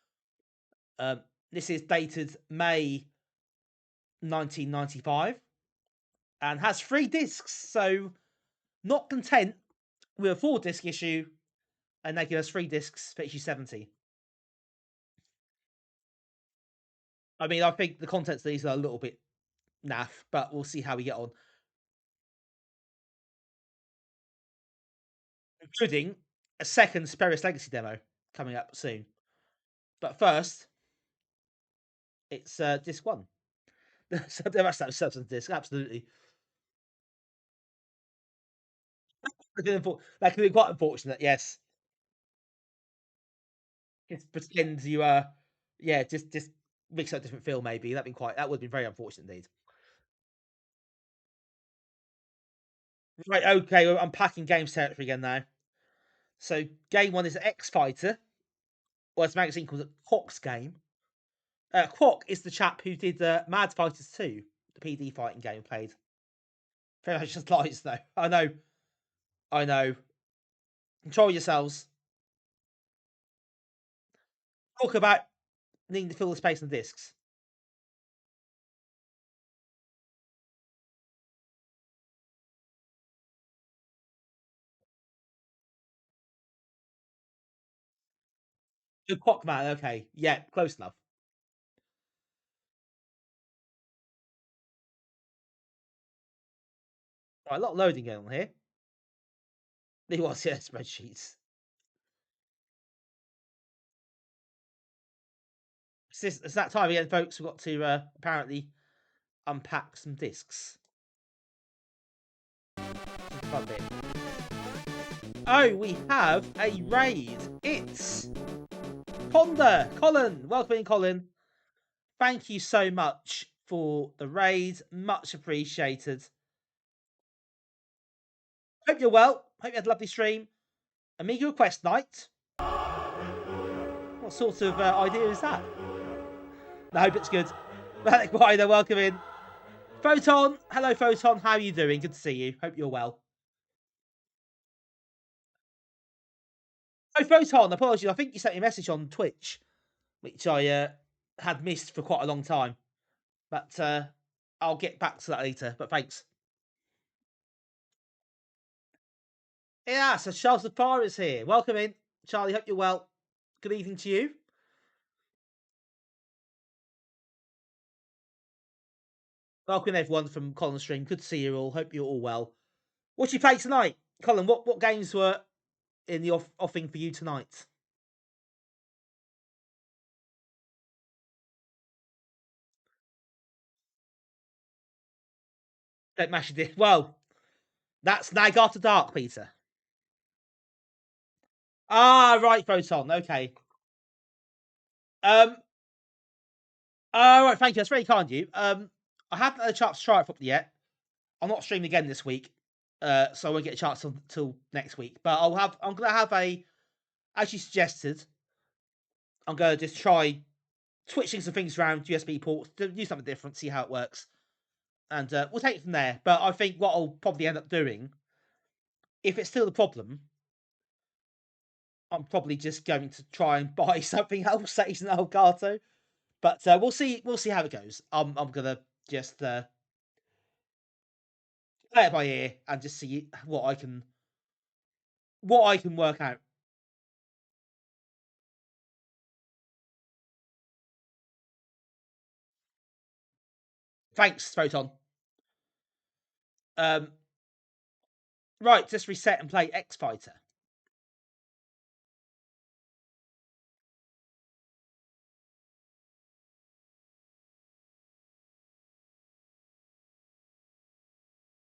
This is dated May 1995 and has 3 discs. So, not content with a 4-disc issue, and they give us 3 discs for issue 70. I mean, I think the contents of these are a little bit naff, but we'll see how we get on. Including a second Speris Legacy demo coming up soon. But first, it's disc 1. So they must have substance disc, absolutely. That could be quite unfortunate, yes. Just pretend you yeah, just mix up a different feel maybe. That would be very unfortunate indeed. Right, okay, we're unpacking games territory again now. So game 1 is X Fighter. Well, it's a magazine called the Quox game. Quock is the chap who did Mad Fighters 2, the PD fighting game played. Very much just lies though. I know. Control yourselves. Talk about needing to fill the space on the discs. Good clock man. Okay, yeah, close enough. Right, a lot of loading going on here. There was, yeah, spreadsheets. It's that time again, folks. We've got to apparently unpack some discs. Just a fun bit. Oh, we have a raid. It's Ponder, Colin. Welcome in, Colin. Thank you so much for the raid. Much appreciated. Hope you're well. Hope you had a lovely stream. Amiga Request Night. What sort of idea is that? I hope it's good. Malik Wider, welcome in. Photon, hello Photon. How are you doing? Good to see you. Hope you're well. Oh, Photon, apologies. I think you sent me a message on Twitch, which I had missed for quite a long time. But I'll get back to that later. But thanks. Yeah, so Charles the Far is here. Welcome in. Charlie, hope you're well. Good evening to you. Welcome everyone from Colin's stream. Good to see you all. Hope you're all well. What you play tonight? Colin, what games were in the offing for you tonight? Don't mash it. Well, that's Nag After Dark, Peter. Ah, right, Photon. Okay. Right, thank you. That's very kind of you. I haven't had a chance to try it properly yet. I'm not streaming again this week, so I won't get a chance until next week. But I'm gonna have a, as you suggested, I'm gonna just try switching some things around, USB ports, do something different, see how it works, and we'll take it from there. But I think what I'll probably end up doing, if it's still the problem, I'm probably just going to try and buy something else that isn't Elgato. But we'll see. We'll see how it goes. I'm gonna just play it by ear and just see what I can work out. Thanks, Photon. Right, just reset and play X Fighter.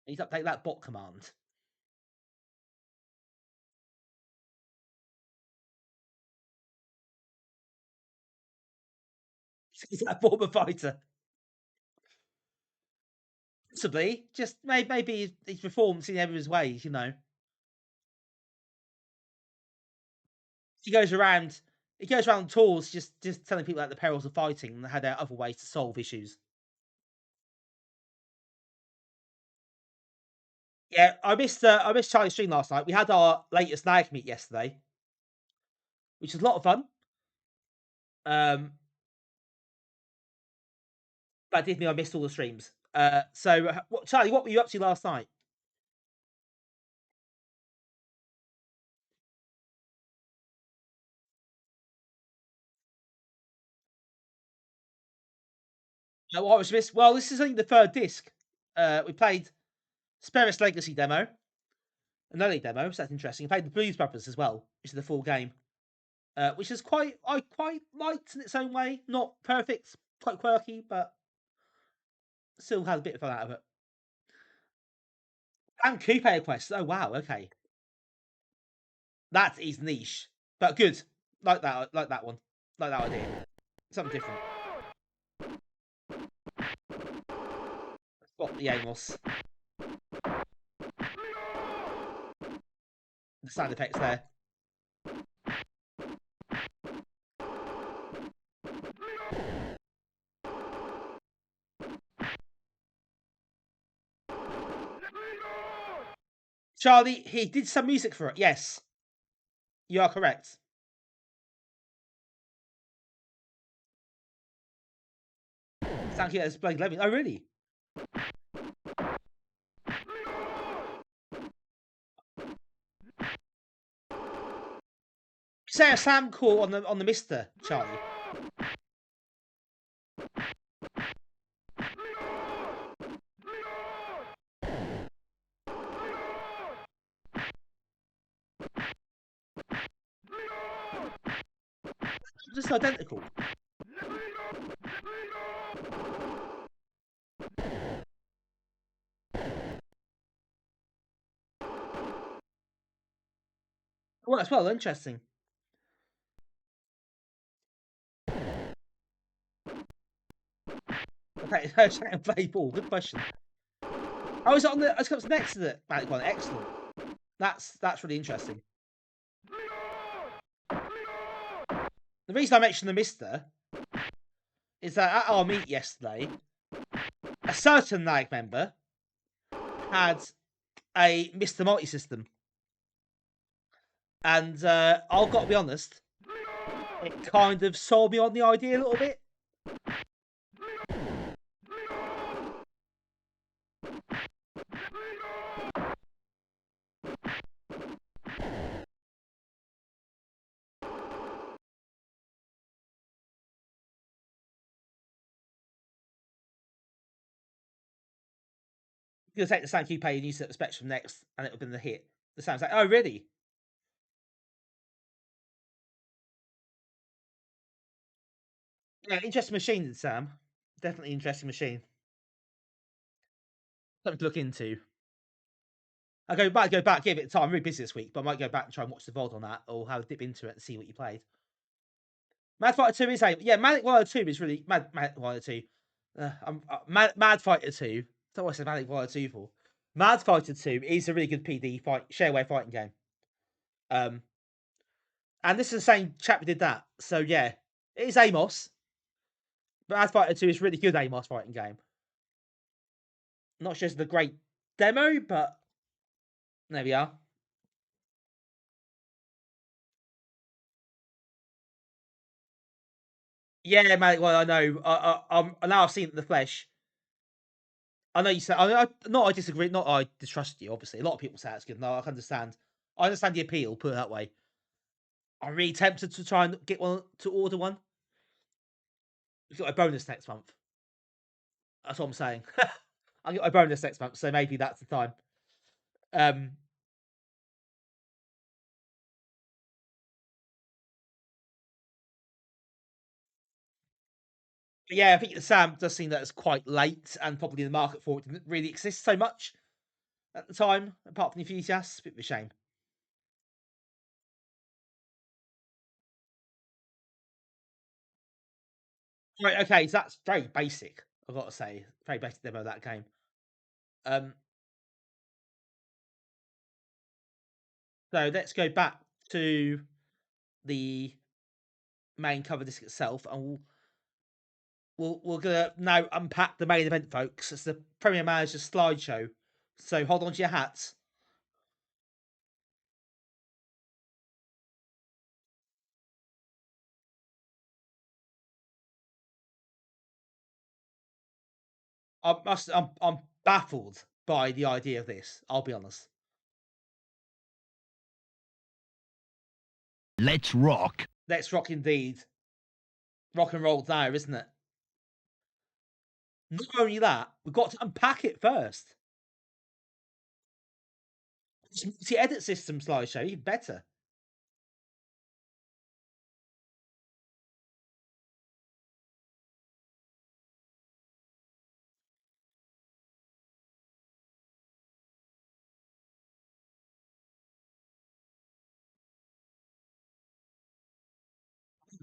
I need to update that bot command. Is that former fighter? Possibly. Just maybe he's reformed in every his ways, you know. He goes around tours just telling people about the perils of fighting and how there are other ways to solve issues. Yeah, I missed Charlie's stream last night. We had our latest NAG meet yesterday, which was a lot of fun. But I did mean I missed all the streams. So Charlie, what were you up to last night? What was missed? Well, this is only the third disc. We played Speris Legacy demo, an early demo, so that's interesting. We played the Blues Brothers as well, which is the full game, which is I quite liked in its own way. Not perfect, quite quirky, but still had a bit of fun out of it. And Coupe Quest. Oh wow, okay, that is niche, but good. Like that one. Like that idea. Something different. Spot the Amos. The sound effects there. Charlie, he did some music for it. Yes, You are correct. Thank you, as Blake Levin. Oh, really? Say a Sam call on the Mister Charlie. Just identical. Well, that's well interesting. Okay, and play ball. Good question. Oh, is it on the? It's comes next to the Magic one. Excellent. That's really interesting. The reason I mentioned the Mister is that at our meet yesterday, a certain lag member had a Mister Multi system, and I've got to be honest, it kind of sold me on the idea a little bit. You're gonna take the same keypad and use it at the Spectrum next, and it would have been the hit. The sounds like, oh really? Yeah, interesting machine, Sam. Definitely interesting machine. Something to look into. I might go back, give it time. I'm really busy this week, but I might go back and try and watch the VOD on that, or have a dip into it and see what you played. Mad Fighter 2 is Manic Warrior 2 is really Mad Warrior 2. Mad Fighter 2. That's what I said Manic Warrior 2 for. Mad Fighter 2 is a really good PD shareware fighting game. And this is the same chap who did that. So yeah, it is Amos. But Mad Fighter 2 is really good Amos fighting game. Not just the great demo, but there we are. Yeah, mate. Well, I know. Now I've seen it in the flesh. I know you say. I disagree. Not I distrust you. Obviously, a lot of people say it's good. No, I can understand. I understand the appeal. Put it that way. I'm really tempted to try and get one to order one. We've got a bonus next month. That's what I'm saying. I'll get my bonus next month, so maybe that's the time. Um, but yeah, I think Sam does seem that it's quite late, and probably the market for it didn't really exist so much at the time, apart from the enthusiasts. Bit of a shame. Right, okay, so that's very basic. I've got to say, very basic demo of that game. Um, so let's go back to the main cover disc itself, and we're gonna now unpack the main event, folks. It's the Premier Manager slideshow. So hold on to your hats. I'm baffled by the idea of this. I'll be honest. Let's rock. Let's rock indeed. Rock and roll now, isn't it? Not only that, we've got to unpack it first. It's multi-edit system slideshow, even better.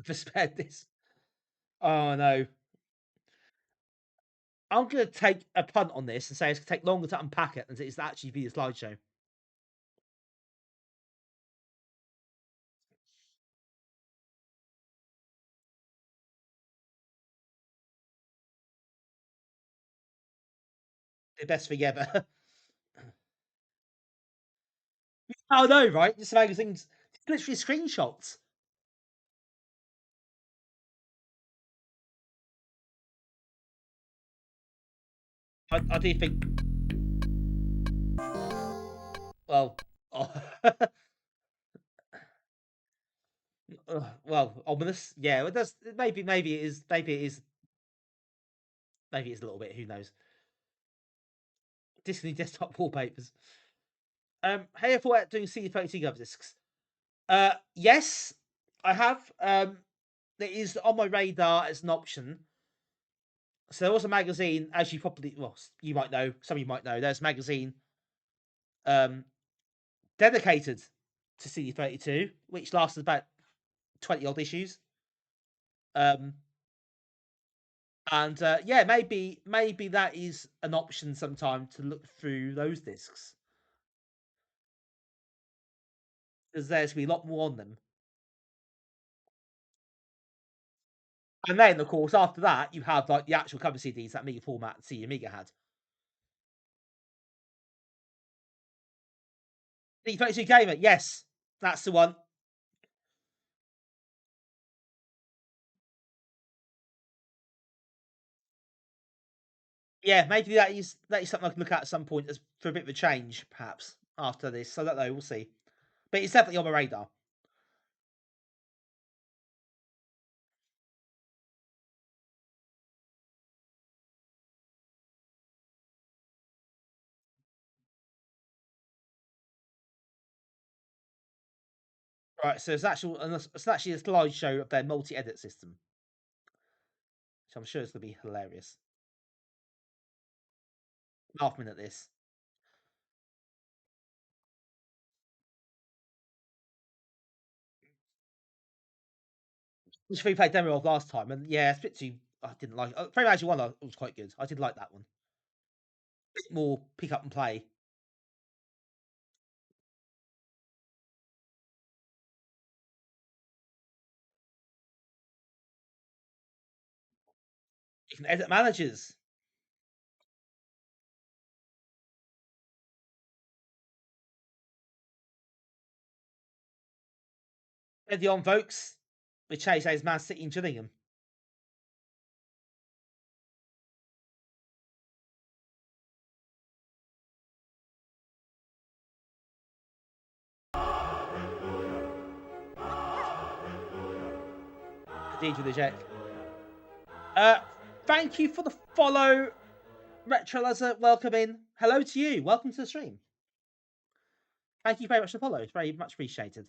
For spare this. Oh no. I'm gonna take a punt on this and say it's gonna take longer to unpack it than it is to actually be a slideshow. The best thing ever. Oh no, right? Just amazing things. literally screenshots. I do think. Well, well, ominous. Yeah, it does. Maybe it is. Maybe it is. Maybe it's a little bit. Who knows? Disney desktop wallpapers. Hey, I thought doing CD32 Coverdisks. Yes, I have. It is on my radar as an option. So there was a magazine, as you probably, well, you might know, some of you might know. There's a magazine um, dedicated to CD32, which lasted about 20 odd issues. And yeah, maybe that is an option sometime to look through those discs, because there's going to be a lot more on them. And then, of course, after that, you have like the actual cover CDs that Amiga format CD Amiga had. D32 Gamer, yes, that's the one. Yeah, maybe that is something I can look at some point as for a bit of a change, perhaps after this. I don't know. We'll see. But it's definitely on my radar. Right. So it's actually a slideshow of their multi-edit system, which I'm sure is going to be hilarious. Laughing at this. Which we played demo of last time, and yeah, it's a bit too. I didn't like. Frame Agent One was quite good. I did like that one. Bit more pick up and play. You can edit managers. Eddie on folks. With Chase as Man City and Gillingham. Indeed with the Jack. Thank you for the follow, Retro Lazar. Welcome in. Hello to you. Welcome to the stream. Thank you very much for the follow. It's very much appreciated.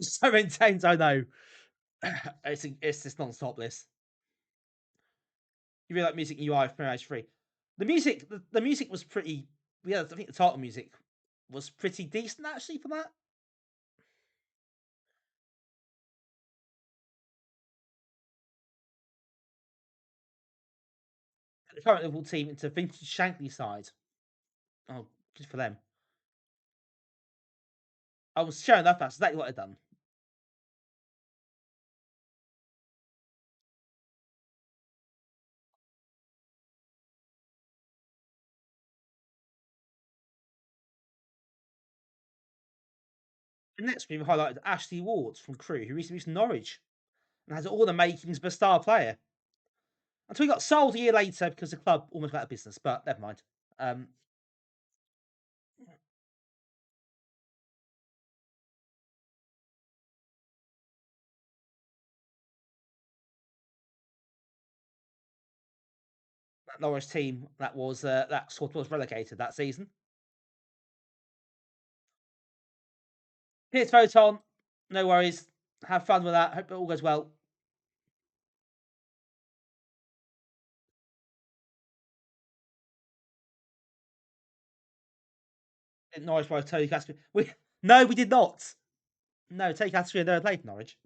So intense, I know. It's just non-stop this. You really like music UI for Mirage 3. The music was pretty. Yeah, I think the title music was pretty decent actually for that. The current Liverpool team into vintage Shankly side. Oh, good for them. I was showing enough. That's exactly what I'd done. The next we highlighted Ashley Ward from Crew, who recently moved to Norwich and has all the makings of a star player. Until he got sold a year later because the club almost went out of business, but never mind. That Norwich team that sort was relegated that season. Here's Photon. No worries. Have fun with that. Hope it all goes well. Norwich by Tony Casper. No, we did not. No, Tony Casper never played Norwich.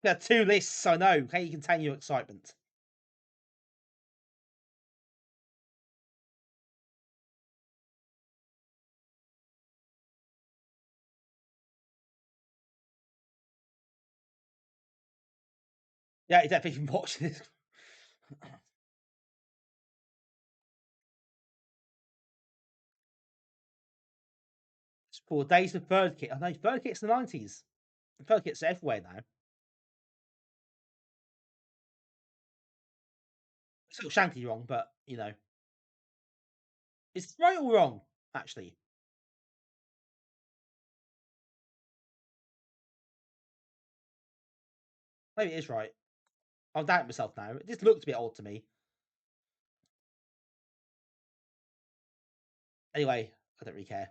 We had two lists, I know. Can you contain your excitement? Yeah, you definitely can watch this. It's for days of bird kit. I know bird kit's the 90s. Bird kits are everywhere now. It's still shanty wrong, but you know. It's right or wrong, actually. Maybe it is right. I'm doubting myself now. It just looked a bit odd to me. Anyway, I don't really care.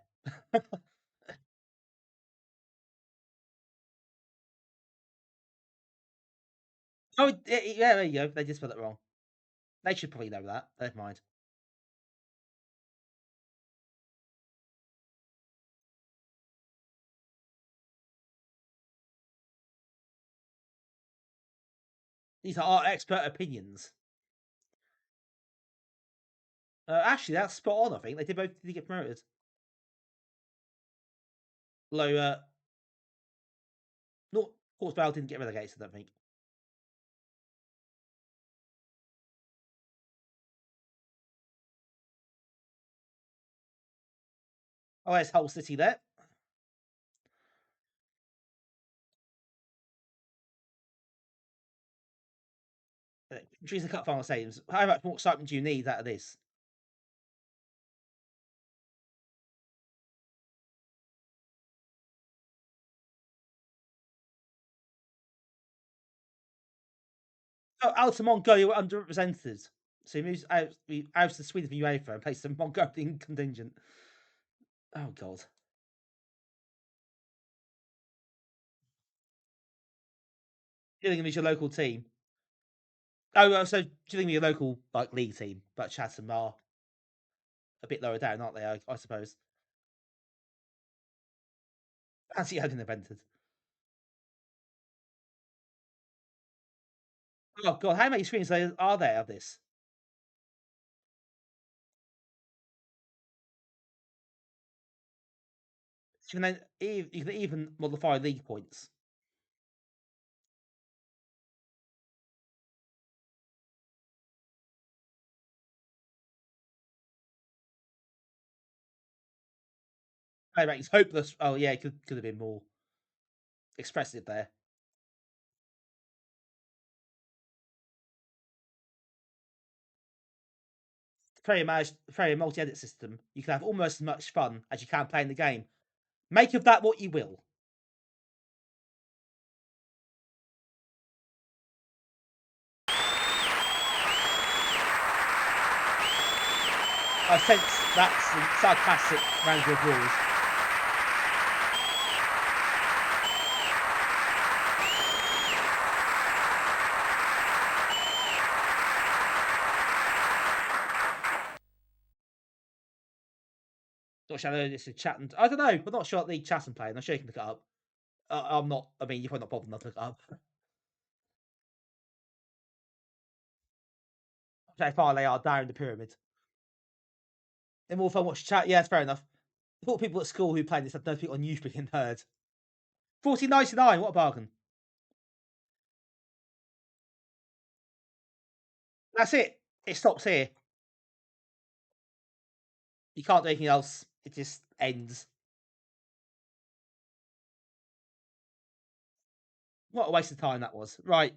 Oh, yeah, there you go. They just spelled it wrong. They should probably know that. Never mind. These are our expert opinions. Actually, that's spot on. I think they did both did get promoted. Although, not Portsmouth didn't get relegated. I don't think. Oh, there's Hull City there. Choose the cup final saves. How much more excitement do you need out of this? Oh, out of Mongolia were underrepresented. So he moves out to Sweden from UEFA and plays the Mongolian contingent. Oh god. Gillingham is your local team. Oh, so Gillingham is your local like league team, but Chatham are a bit lower down, aren't they? I suppose. Fancy having invented. Oh god, how many screens are there of this? You can even modify league points. Anyway, it's hopeless. Oh yeah, it could have been more expressive there. Very multi-edit system. You can have almost as much fun as you can playing the game. Make of that what you will. I sense that's the sarcastic round of applause. Not sure this is chatting. I don't know. I'm not sure what the chatting playing. I'm sure you can look it up. I'm not. I mean, you're probably not bothered enough to look it up. How far they are down the pyramid. They're more fun watch chat. Yeah, it's fair enough. I thought people at school who played this had no people on youth being heard. 14.99. What a bargain. That's it. It stops here. You can't do anything else. It just ends. What a waste of time that was. Right.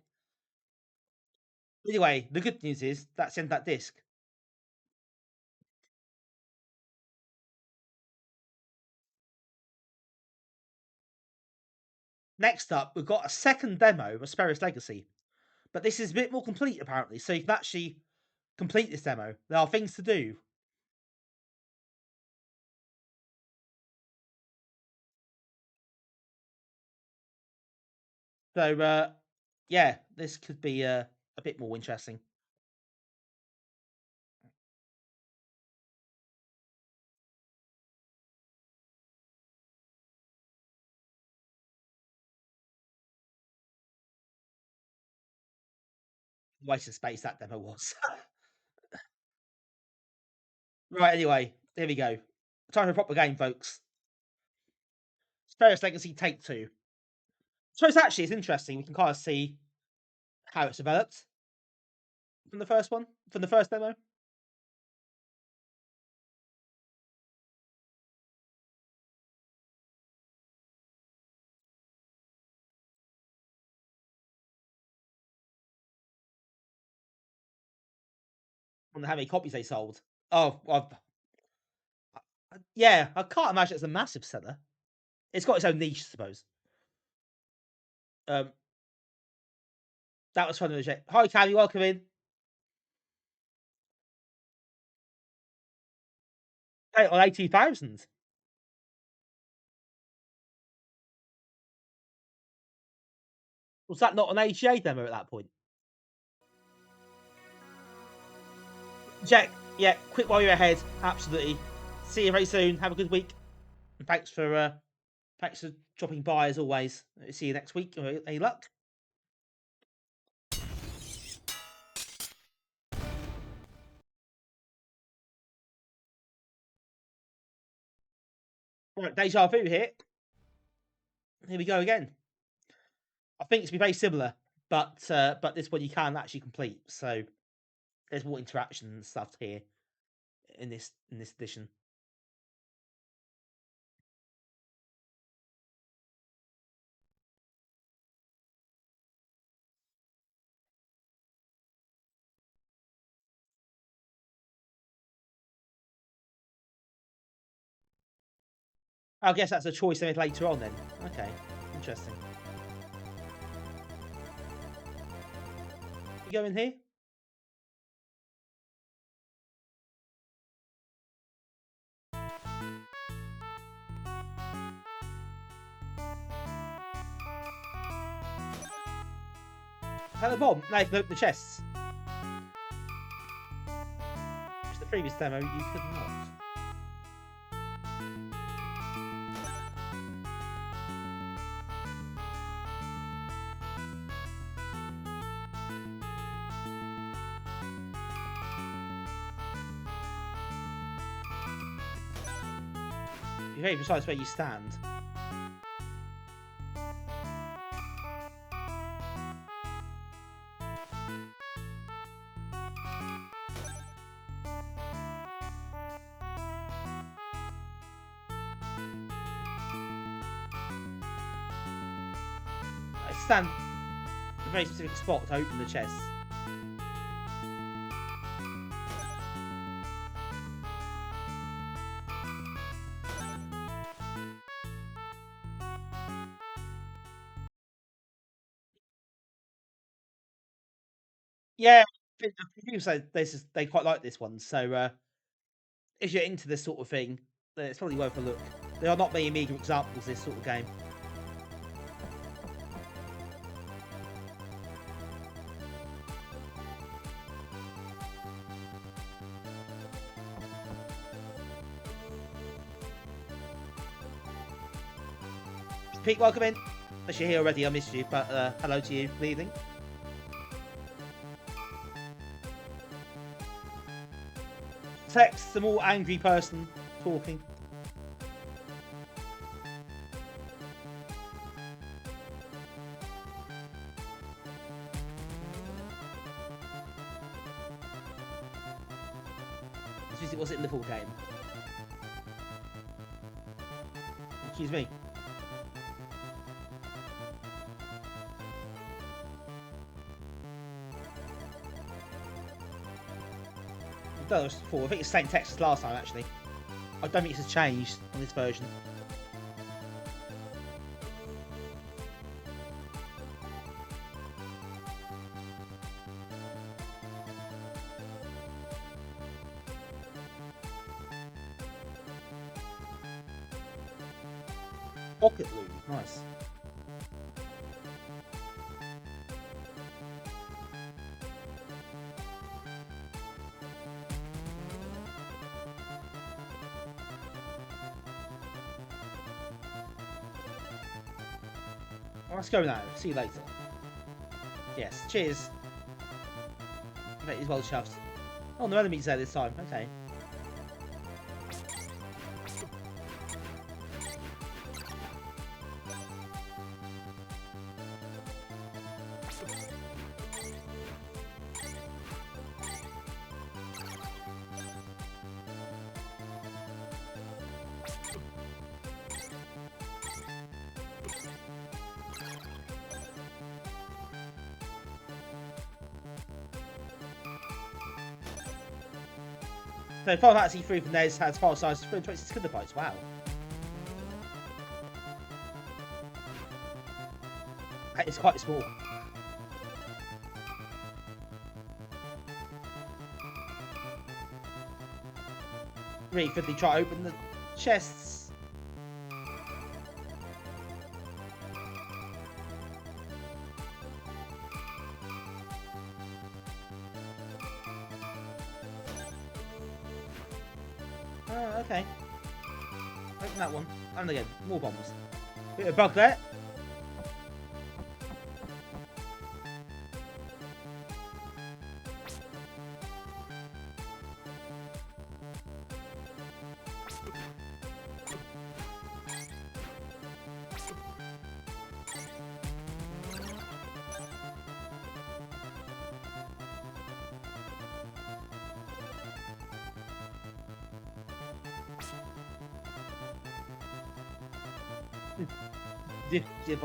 Anyway, the good news is that's the end of that disc. Next up, we've got a second demo of Speris Legacy, but this is a bit more complete apparently, so you can actually complete this demo. There are things to do. So, yeah, this could be a bit more interesting. Waste of space that demo was. Right, anyway, here we go. Time for a proper game, folks. Speris Legacy Take 2. So it's interesting. We can kind of see how it's developed from the first one, from the first demo. And how many copies they sold. Oh, well, yeah, I can't imagine it's a massive seller. It's got its own niche, I suppose. That was fun to check. Hi, Cammy, welcome in. Hey, on 80,000. Was that not an AGA demo at that point? Jack, yeah, quick while you're ahead. Absolutely. See you very soon. Have a good week. And thanks for dropping by as always. See you next week. Any luck? Right, deja vu here. Here we go again. I think it's be very similar, but this one you can actually complete. So there's more interaction and stuff here in this edition. I guess that's a choice they made later on then. Okay, interesting. You go in here? Hello, Bob. No, the chests. It's the previous demo, you could not. Be very precise where you stand. Stand in a very specific spot to open the chest. Yeah, people say they quite like this one. So if you're into this sort of thing, then it's probably worth a look. There are not many Amiga examples of this sort of game. Pete, welcome in. Unless you're here already, I missed you, but hello to you. Good evening. Text, the more angry person talking. Was it in the full game? Excuse me. That was before. I think it's the same text as last time, actually. I don't think this has changed on this version. Pocket loom, nice. Let's go now. See you later. Yes, cheers. I bet he's well chuffed. Oh, no enemies there this time. Okay. So Final Fantasy 3 for NES has file size of 26 kilobytes. Wow. That is quite small. Really quickly try to open the chests. Oh, okay. Open that one. And again, more bombs. Bit of bug there.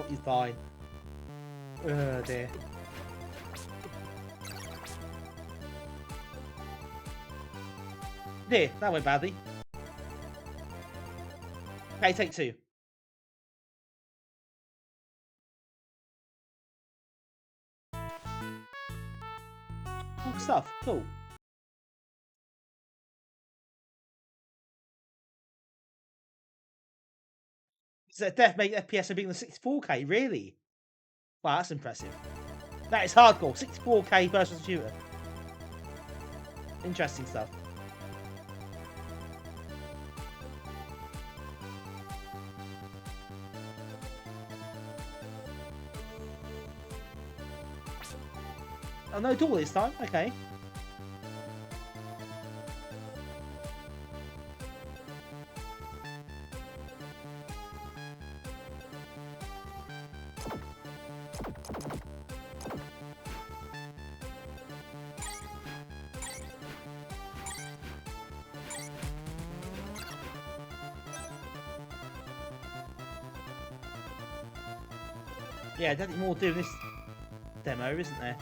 He's fine. Oh dear. Dear, that went badly. Okay, take two. Cool stuff. Cool. So Death made FPS of being the 64K, really? Wow, that's impressive. That is hardcore. 64K versus shooter. Interesting stuff. Oh, no duel this time. Okay. Yeah, definitely more doing this demo, isn't there?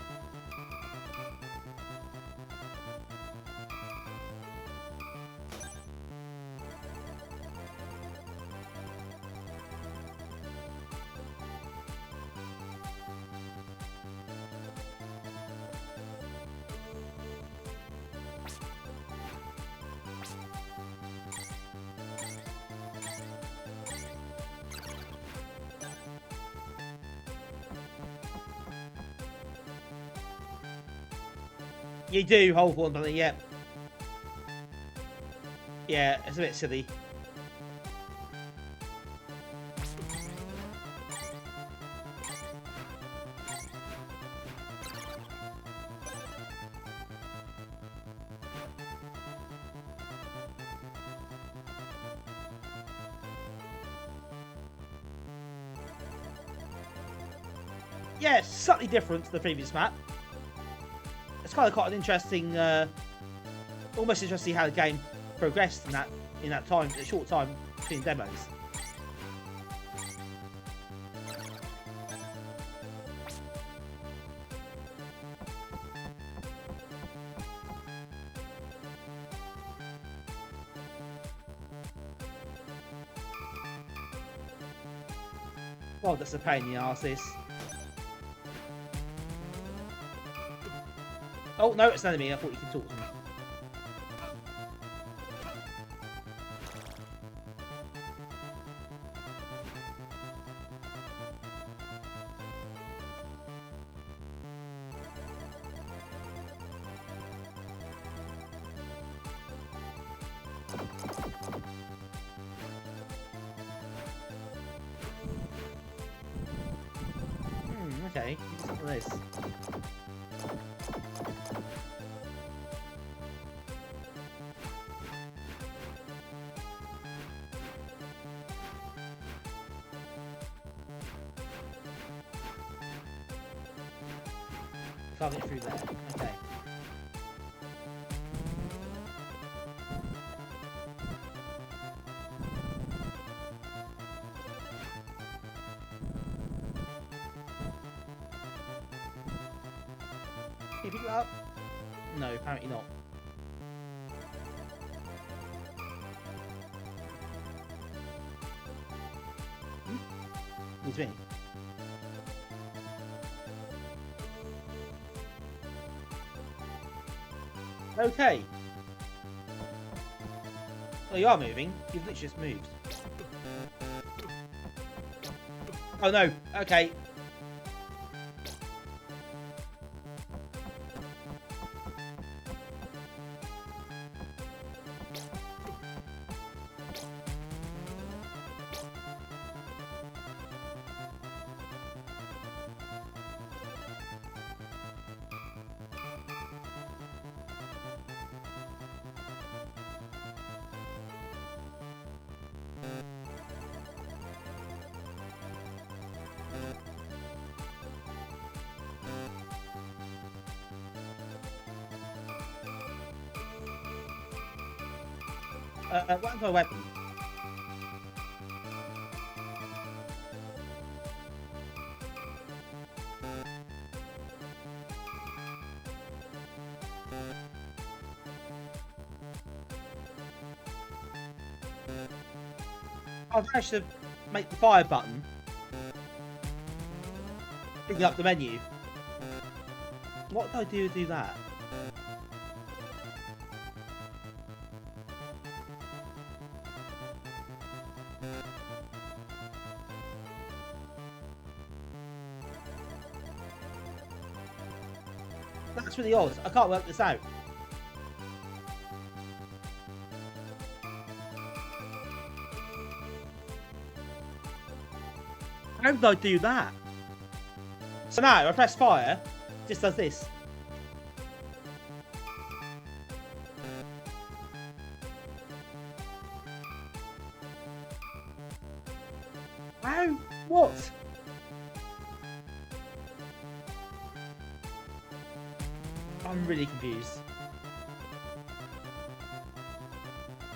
You do hold one, but yeah. Yeah, it's a bit silly. Yeah, it's slightly different to the previous map. It's kind of quite an interesting, almost interesting how the game progressed in that time, a short time between demos. Oh, that's a pain in the arse, this. Oh, no, it's an enemy. I thought you could talk to me. Okay, do something like this. Can't get through there. Okay. Can you pick it up? No, apparently not. With me. Okay. Oh, you are moving. You've literally just moved. Oh no. Okay. What's my weapon? I've managed to make the fire button. Bring up the menu. What did I do to do that? That's really odd. I can't work this out. How did I do that? So now I press fire, it just does this. How? What? I'm really confused.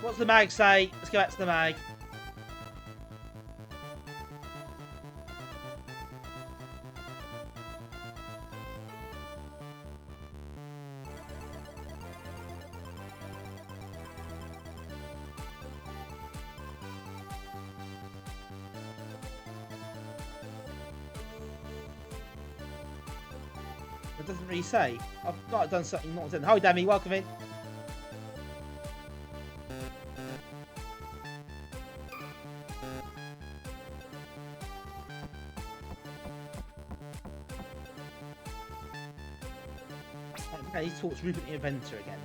What's the mag say? Let's go back to the mag. It doesn't really say. I've might have done something not done. Hi, Demi, welcome in. Okay, he's talked to Rupert the Inventor again.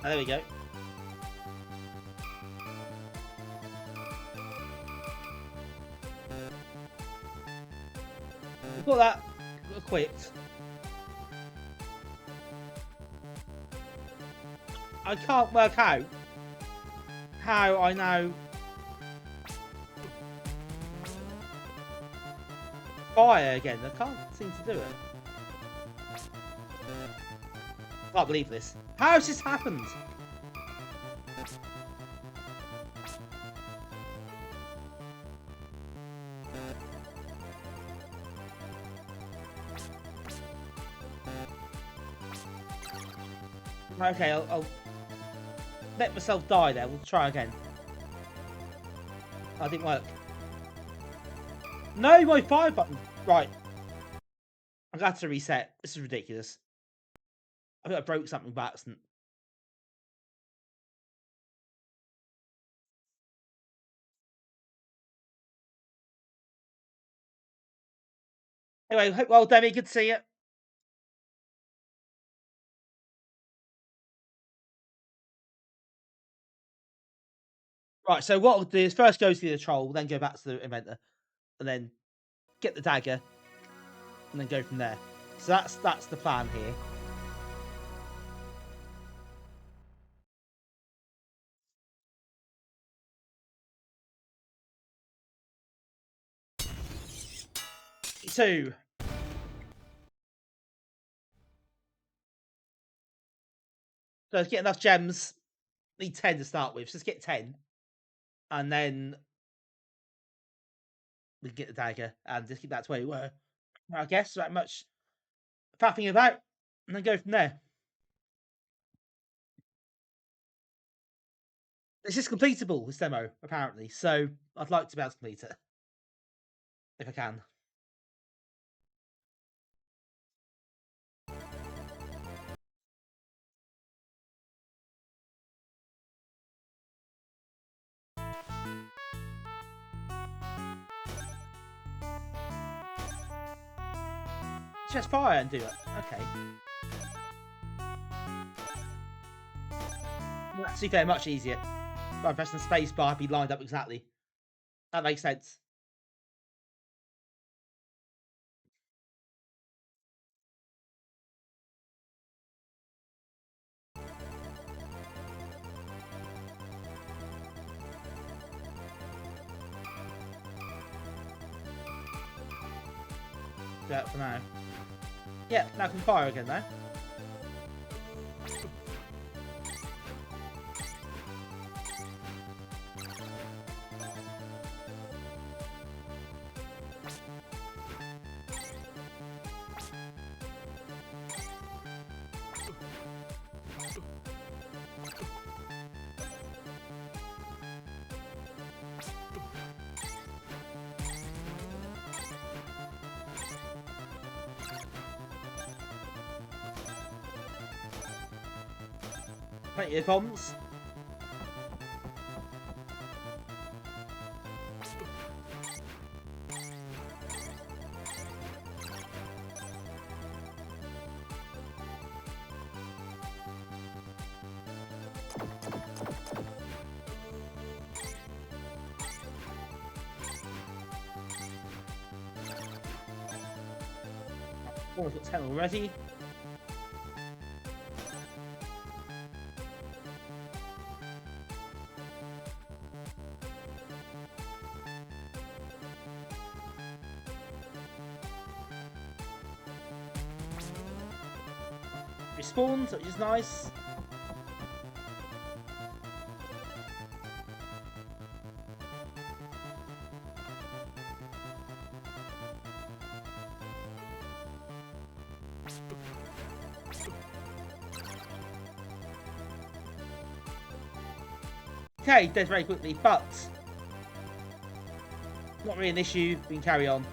Oh, there we go. We've got that equipped. I can't work out how I now fire again. I can't seem to do it. I can't believe this. How has this happened? Okay, I'll let myself die there. We'll try again. That didn't work. No, my fire button. Right. I've got to reset. This is ridiculous. I think I broke something by accident. Anyway, well, Demi, good to see you. Right, so what I'll do is first go to the troll, then go back to the inventor, and then get the dagger, and then go from there. So that's the plan here. 2. So let's get enough gems. Need 10 to start with. So let's get 10. And then we can get the dagger and just keep that to where we were. I guess that much faffing about. And then go from there. This is completable, this demo, apparently. So I'd like to be able to complete it. If I can. Just fire and do it. Okay. That's to be fair, much easier. By pressing the space bar, be lined up exactly. That makes sense. Do that for now. Yeah, now I can fire again now. Plenty of bombs. Oh, we've got 10 already. Respawned, which is nice. Okay, dead very quickly, but not really an issue. We can carry on.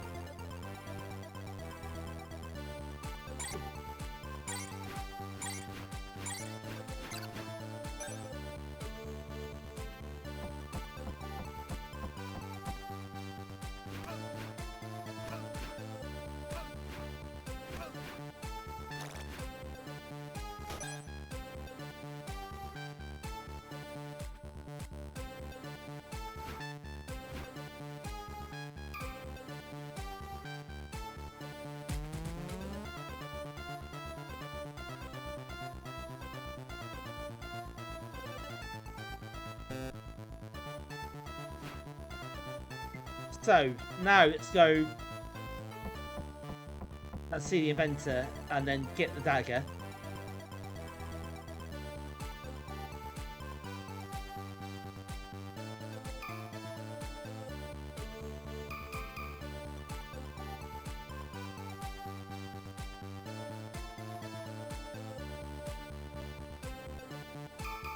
So, now let's go and see the inventor and then get the dagger.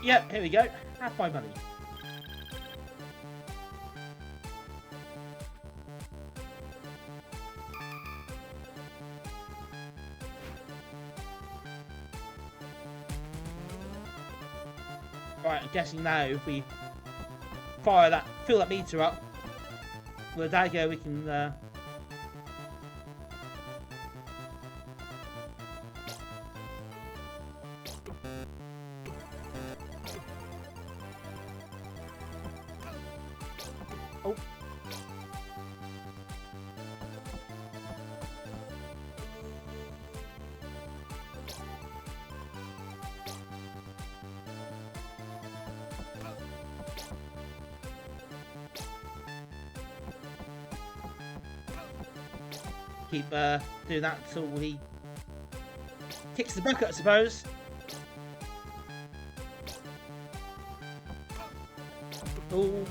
Yep, here we go. Have my money. Right, I'm guessing now if we fire that, fill that meter up with a dagger, we can oh. keep doing that until he kicks the bucket, I suppose. Oh.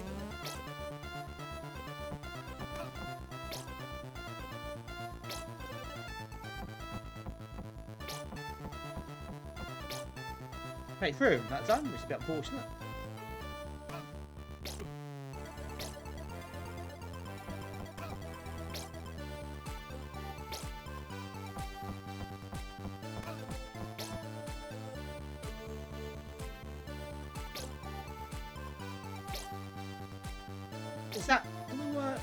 Straight through that time, which is a bit unfortunate. Is that gonna work?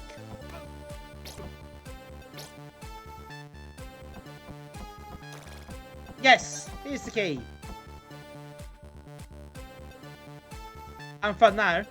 Yes! Here's the key. I'm fun now.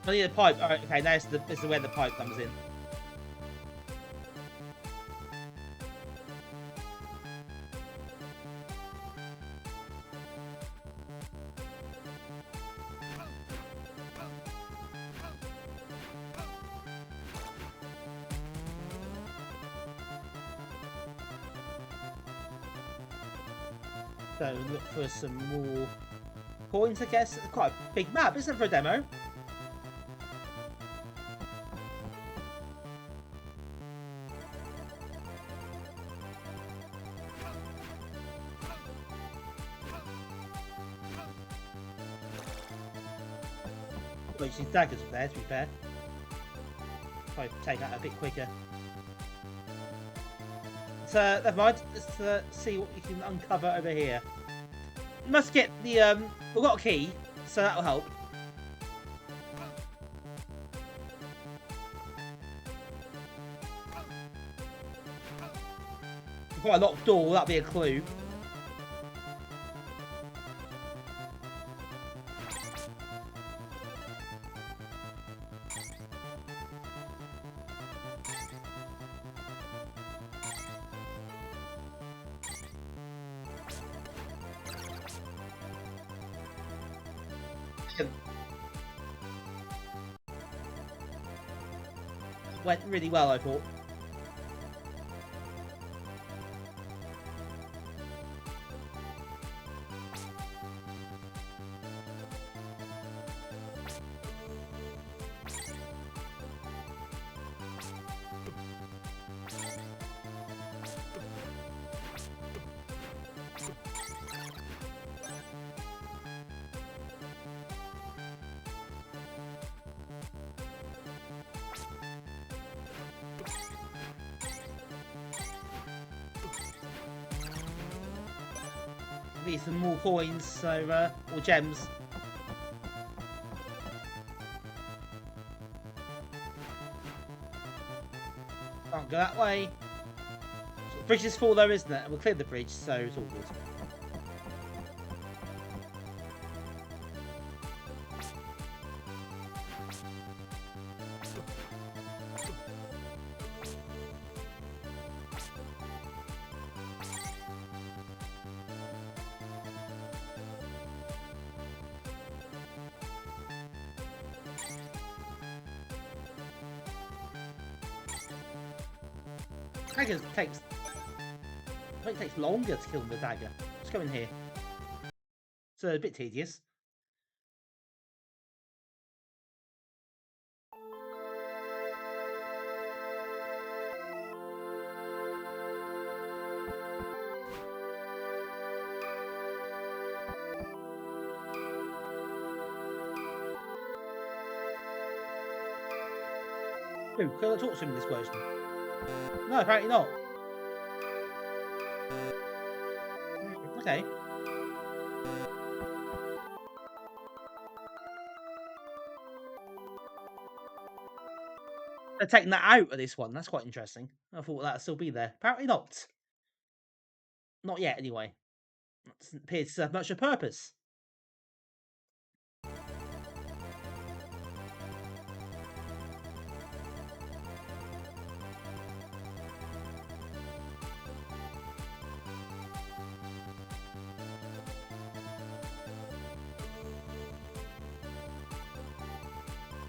I need a pipe. Alright, okay, now this is where the pipe comes in. So look for some more coins, I guess. It's quite a big map, isn't it, for a demo? Well, she's daggers up there, to be fair. Probably take that a bit quicker. So, never mind. Let's see what you can uncover over here. You must get the, we've got a key, so that'll help. Quite a locked door, that'll be a clue. Went really well, I thought. Need some more coins, so or gems. Can't go that way. So the bridge is full though, isn't it? And we'll clear the bridge, so it's all good. Dagger takes. I think it takes longer to kill the dagger. Let's go in here. So a bit tedious. Ooh, can I talk to him in this version? No, apparently not. Okay. They're taking that out of this one. That's quite interesting. I thought that'd still be there. Apparently not. Not yet, anyway. That doesn't appear to have much of a purpose.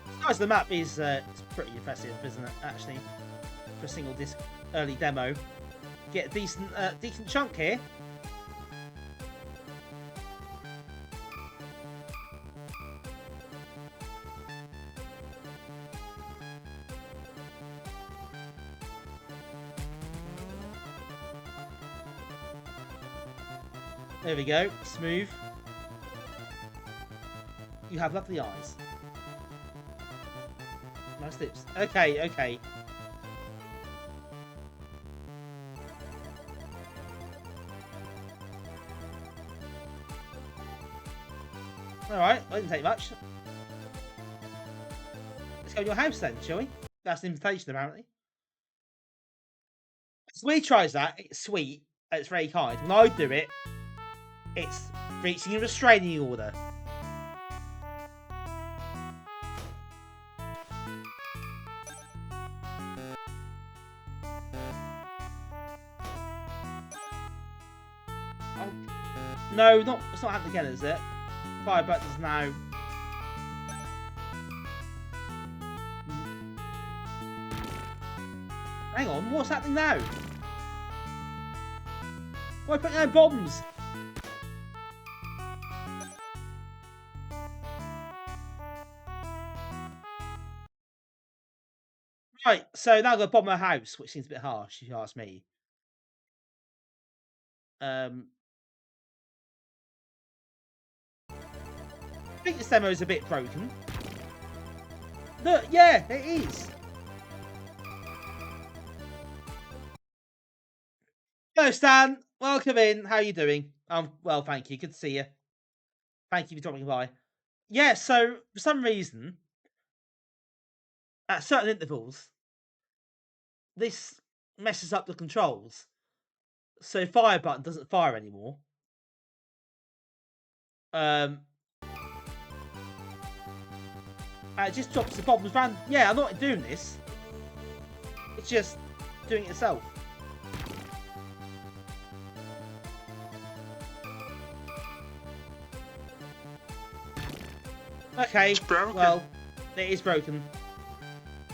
The size of the map is it's pretty impressive, isn't it? Actually, for a single disc early demo, get a decent chunk here. There we go, smooth. You have lovely eyes. Nice lips. Okay, okay. Alright, I didn't take much. Let's go to your house then, shall we? That's an invitation, apparently. So we tries that, it's sweet, and it's very kind. When I do it, it's reaching a restraining order. Oh, no, it's not happening again, is it? Fire buttons now. Hang on, what's happening now? Why are you putting down bombs? Right, so now I've got to bomb her house, which seems a bit harsh, if you ask me. I think this demo is a bit broken. Look, yeah, it is. Hello, Stan. Welcome in. How are you doing? Well, thank you. Good to see you. Thank you for dropping by. Yeah, so for some reason, at certain intervals, this messes up the controls. So fire button doesn't fire anymore. It just drops the bombs around. Yeah, I'm not doing this. It's just doing it itself. Okay, well, it is broken.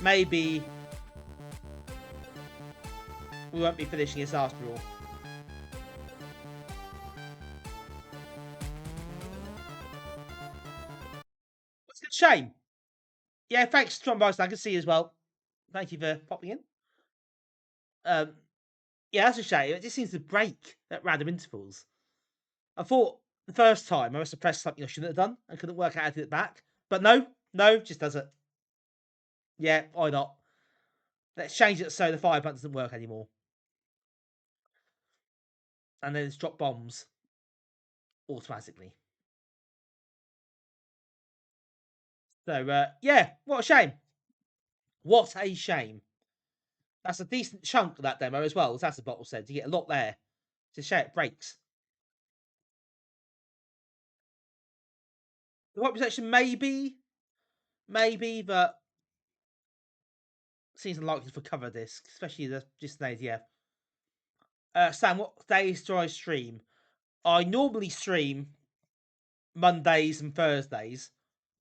Maybe we won't be finishing this after all. It's a shame. Yeah, thanks, John Bryson. I can see you as well. Thank you for popping in. Yeah, that's a shame. It just seems to break at random intervals. I thought the first time I must have pressed something I shouldn't have done and couldn't work out how to do it back. But no, just does it. Yeah, why not? Let's change it so the fire button doesn't work anymore. And then it's drop bombs automatically. So, yeah, what a shame. What a shame. That's a decent chunk of that demo as well, as the bottle said. You get a lot there. It's a shame it breaks. The white protection, maybe, but seems unlikely for Coverdisks, especially the just an ADF. Sam, what days do I stream? I normally stream Mondays and Thursdays,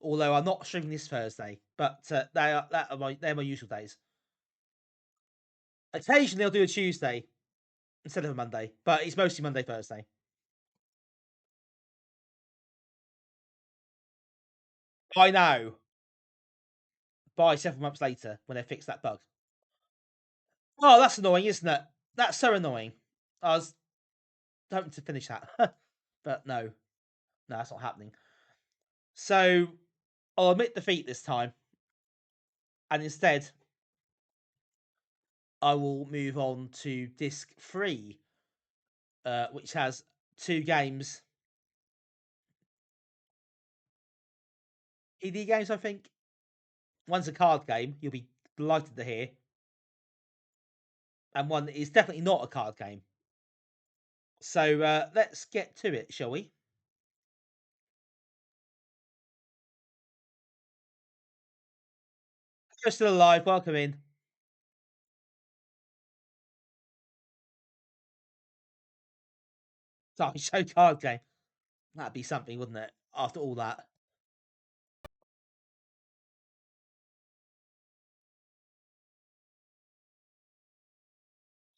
although I'm not streaming this Thursday. But they're my usual days. Occasionally, I'll do a Tuesday instead of a Monday, but it's mostly Monday, Thursday. I know. By 7 months later, when they fix that bug. Oh, that's annoying, isn't it? That's so annoying. I was hoping to finish that, but no, that's not happening. So I'll admit defeat this time, and instead I will move on to disc 3, which has 2 games. ED games, I think. One's a card game. You'll be delighted to hear. And one that is definitely not a card game. So let's get to it, shall we? You're still alive. Welcome in. Show card game. That'd be something, wouldn't it? After all that.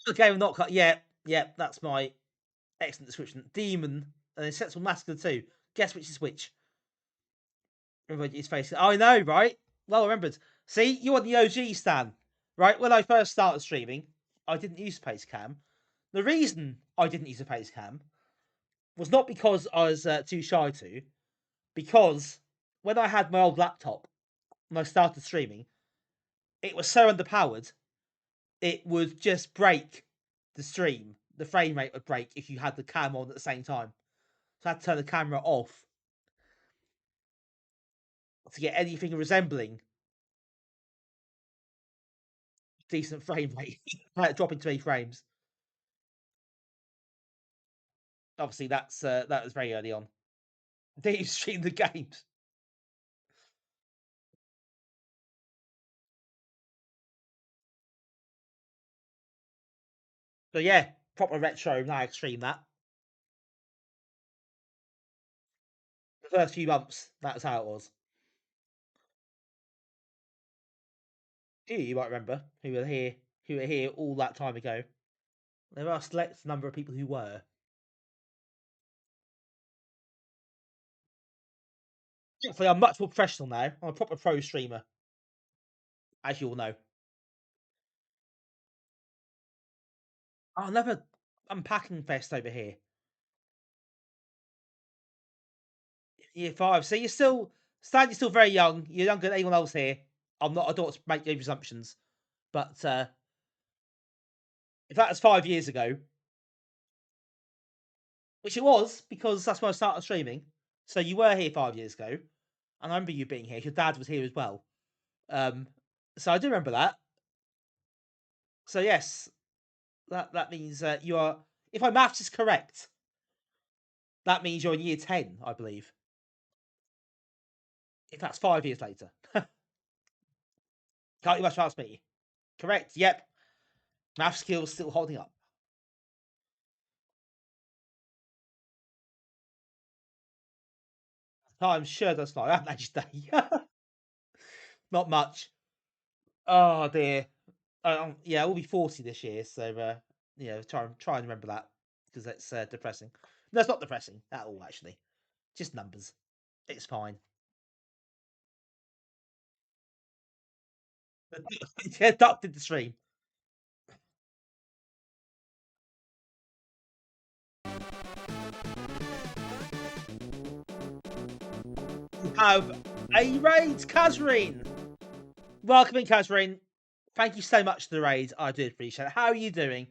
Okay, I'm not cut. Yeah, that's my excellent description. Demon and then Sensible Massacre 2. Guess which is which? Everybody is facing. I know, right? Well remembered. See, you're the OG Stan. Right? When I first started streaming, I didn't use Pace Cam. The reason I didn't use a Pace Cam was not because I was too shy to, because when I had my old laptop, when I started streaming, it was so underpowered, it would just break the stream. The frame rate would break if you had the cam on at the same time. So I had to turn the camera off to get anything resembling decent frame rate. Dropping 3 frames. Obviously, that was very early on. Didn't even stream the games. So yeah, proper retro. Now I stream that. The first few months, that's how it was. You might remember who were here all that time ago. There are a select number of people who were. Thankfully, I'm much more professional now. I'm a proper pro streamer, as you all know. Oh, another unpacking fest over here. Year 5. So you're still, Stan, you're still very young. You're younger than anyone else here. I'm not. I don't want to make any presumptions, but if that was 5 years ago, which it was because that's when I started streaming. So you were here 5 years ago, and I remember you being here. Your dad was here as well. Um, so I do remember that. So yes, that means you are. If my maths is correct, that means you're in year 10, I believe. If that's 5 years later, can't you much past me? Correct. Yep. Math skills still holding up. Time sure does fly. Average day. Not much. Oh dear. Yeah, we'll be 40 this year, so try and remember that because it's depressing. No, it's not depressing at all. Actually, just numbers. It's fine. Yeah, ducked in the stream. We have a raid, Kazrin. Welcome in, Kazrin. Thank you so much for the raid. I do appreciate it. How are you doing?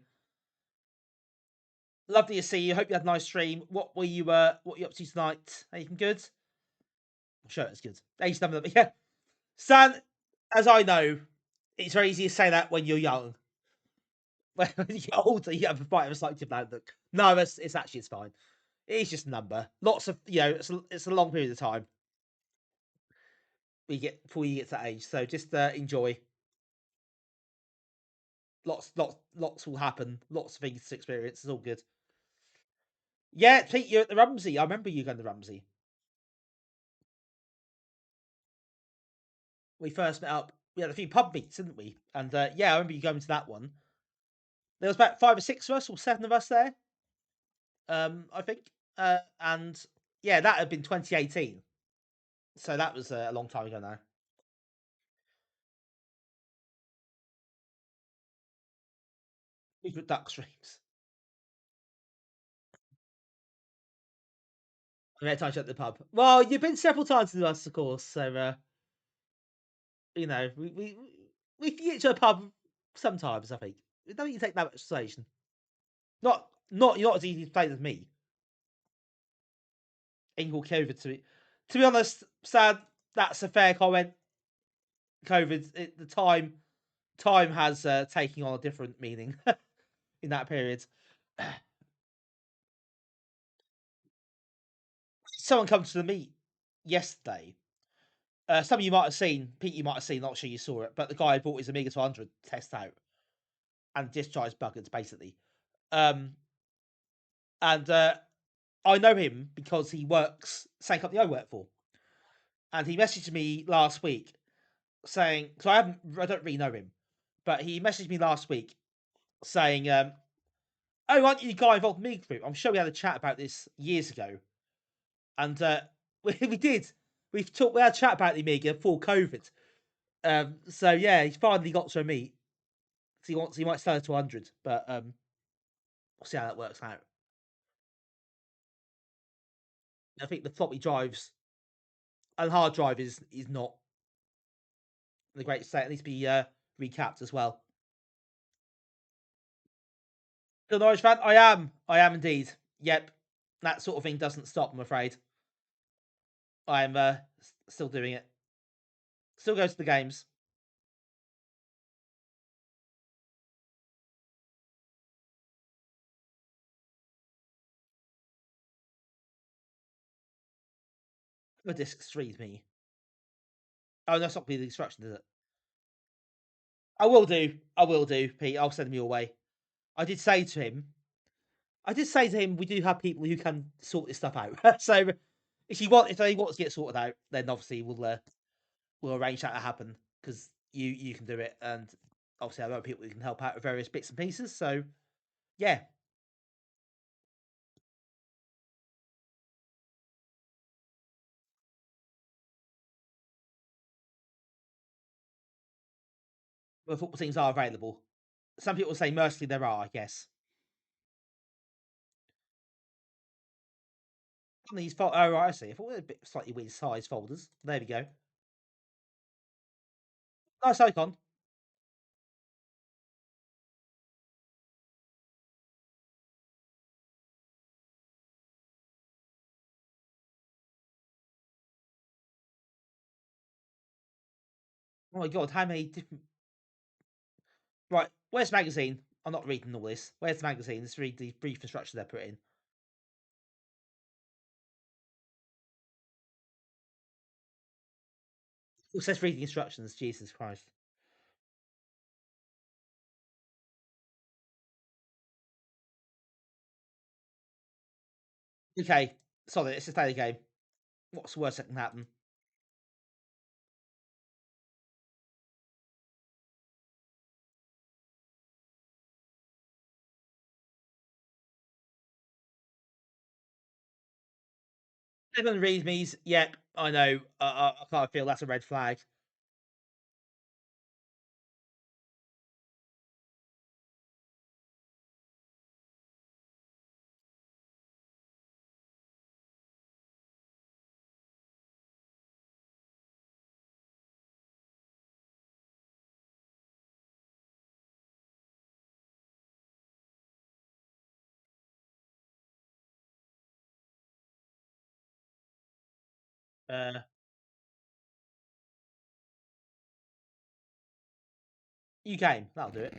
Lovely to see you. Hope you had a nice stream. What were you up to tonight? Anything good? I'm sure it's good. Age number, yeah. Stan, as I know, it's very easy to say that when you're young. When you get older, you have a bit of a slightly different outlook. No, it's actually it's fine. It's just a number. Lots of it's a long period of time we get before you get to that age. So just enjoy. Lots will happen. Lots of things to experience. It's all good. Yeah, Pete, you're at the Rumsey. I remember you going to Rumsey. We first met up. We had a few pub meets, didn't we? And yeah, I remember you going to that one. There was about 5 or 6 of us, or 7 of us there. I think. And yeah, that had been 2018. So that was a long time ago now. Secret duck streams. I met times at the pub. Well, you've been several times with us, of course. So we can get to a pub sometimes. I think it doesn't take that much persuasion. Not you're not as easy to play as me. And you walk over to it. To be honest, sad. That's a fair comment. COVID at the time. time has taken on a different meaning in that period. Someone come to the meet yesterday. Some of you might have seen, Pete, you might have seen, not sure you saw it, but the guy bought his Amiga 200 to test out and discharged buggers, basically. And I know him because he works same company I work for. And he messaged me last week saying, because I don't really know him, but he messaged me last week saying, "Oh, aren't you the guy involved in the Amiga group? I'm sure we had a chat about this years ago." And we did. We had a chat about the Amiga before COVID. So yeah, he's finally got to a meet. So he might sell it to 100, but we'll see how that works out. I think the floppy drives and hard drive is not in the great state. It needs to be recapped as well. Still Norwich fan? I am. I am indeed. Yep. That sort of thing doesn't stop, I'm afraid. I'm still doing it. Still goes to the games. Coverdisks 3 me. Oh, that's not be the instruction, is it? I will do. I will do, Pete. I'll send them your way. I did say to him, we do have people who can sort this stuff out. So if they want to get sorted out, then obviously we'll arrange that to happen because you can do it, and obviously I know people who can help out with various bits and pieces. So yeah, well, football teams are available. Some people say mostly there are, I guess. These oh right, I see. I thought they were a bit slightly weird size folders. There we go. Nice icon. Oh my god, how many different. Right, where's the magazine? I'm not reading all this. Where's the magazine? Let's read the brief instructions they're put in. It says read the instructions. Jesus Christ. Okay, solid. It's a daily game. What's the worst that can happen? Everyone reads me's. Yep, I know. I can't feel that's a red flag. Uh, you game. That'll do it.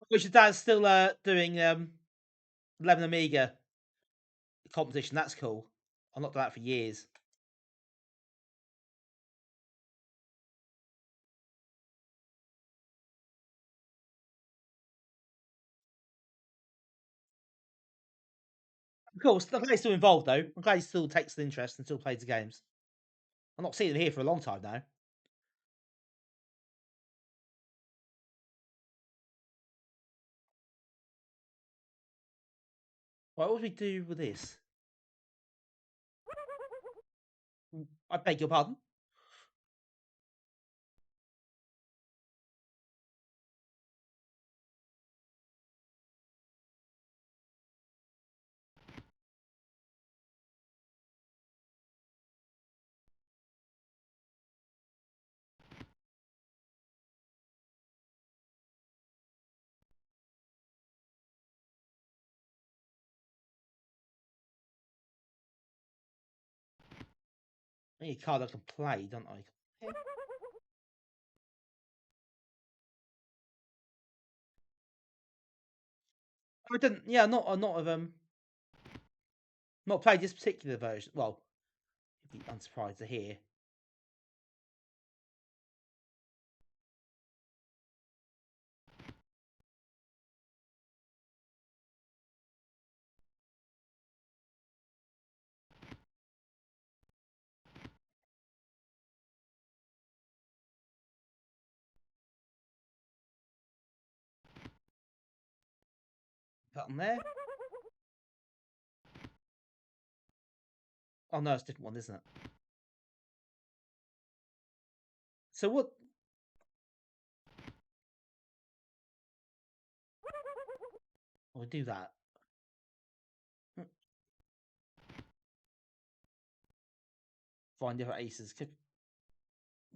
Which your dad's still doing 11 Amiga competition. That's cool. I've not done that for years. Of course, I'm glad he's still involved though. I'm glad he still takes an interest and still plays the games. I'm not seeing him here for a long time now. What would we do with this? I beg your pardon. I need a card I can play, don't I? Yeah. I didn't. Yeah, not played this particular version. Well, you'd be unsurprised to hear. Button there. Oh no, it's a different one, isn't it? So what? We'll do that. Find different aces.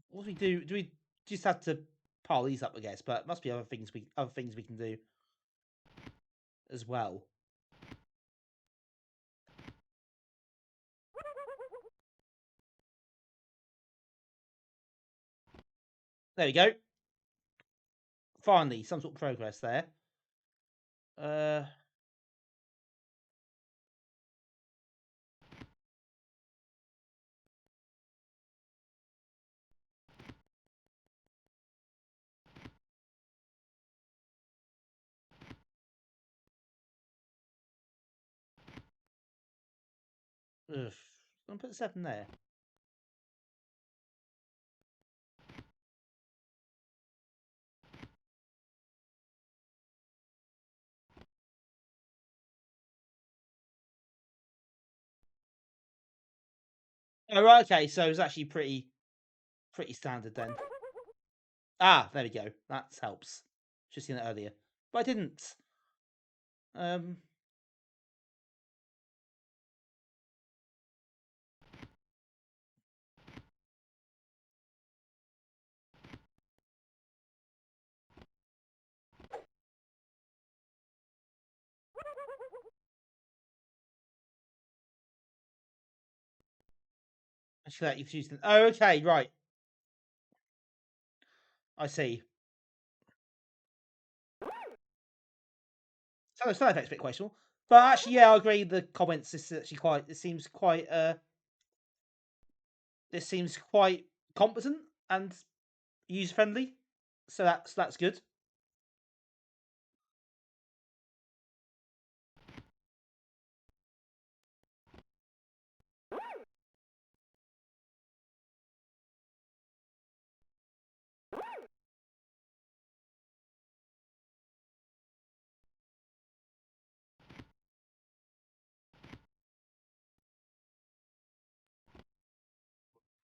What do we do? Do we just have to pile these up? I guess, but it must be other things we can do as well. There we go. Finally, some sort of progress there. I'm gonna put 7 there. Oh right, okay. So it's actually pretty standard then. Ah, there we go. That helps. Just seen it earlier, but I didn't. Actually, that you've used. Oh, okay, right. I see. So the side effects a bit questionable, but actually, yeah, I agree. The comments is actually quite. It seems quite. This seems quite competent and user friendly. So that's good.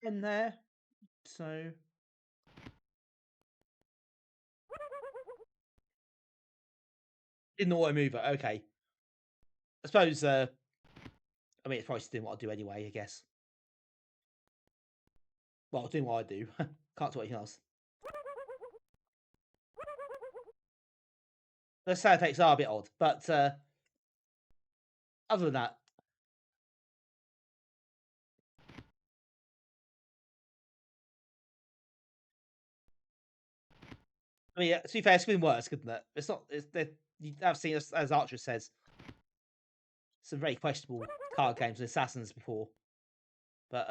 In there, so in the auto mover. Okay, I suppose. I mean, it's probably doing what I do anyway. I guess. Well, doing what I do. Can't do anything else. The sound effects are a bit odd, but other than that, I mean, to be fair, it's been worse, couldn't it? It's not. I've seen, as Archer says, some very questionable card games and assassins before, but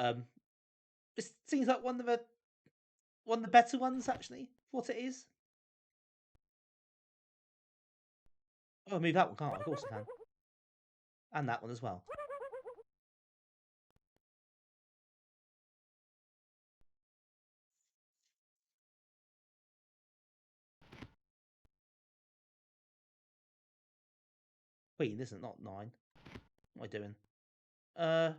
it seems like one of the better ones actually. For what it is. Oh, move that one, can't I? Of course I can, and that one as well. Queen, isn't it? Not 9. What am I doing? Uh.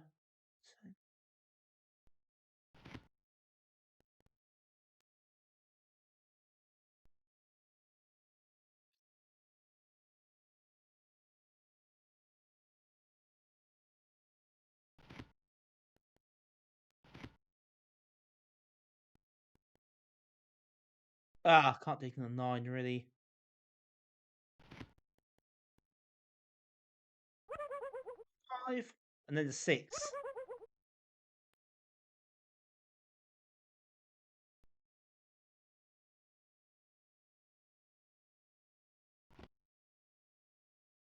Can't take the 9 really. 5, and then the 6.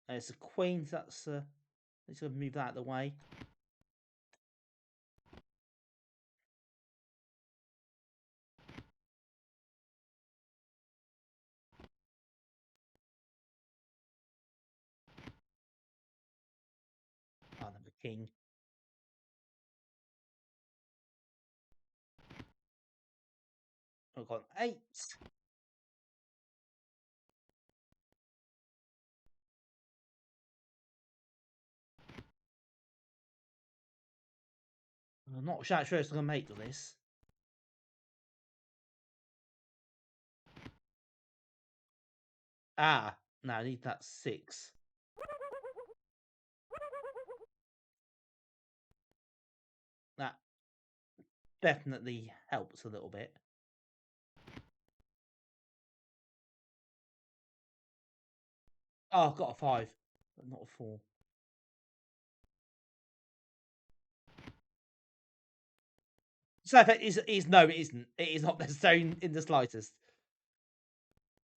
There's a queen. That's let's go move that out of the way. Oh, number king. I've got 8. I'm not sure it's going to make this. Ah, no, I need that 6. That definitely helps a little bit. Oh, I've got a 5, but not a 4. So that is no, it isn't. It is not necessary in the slightest.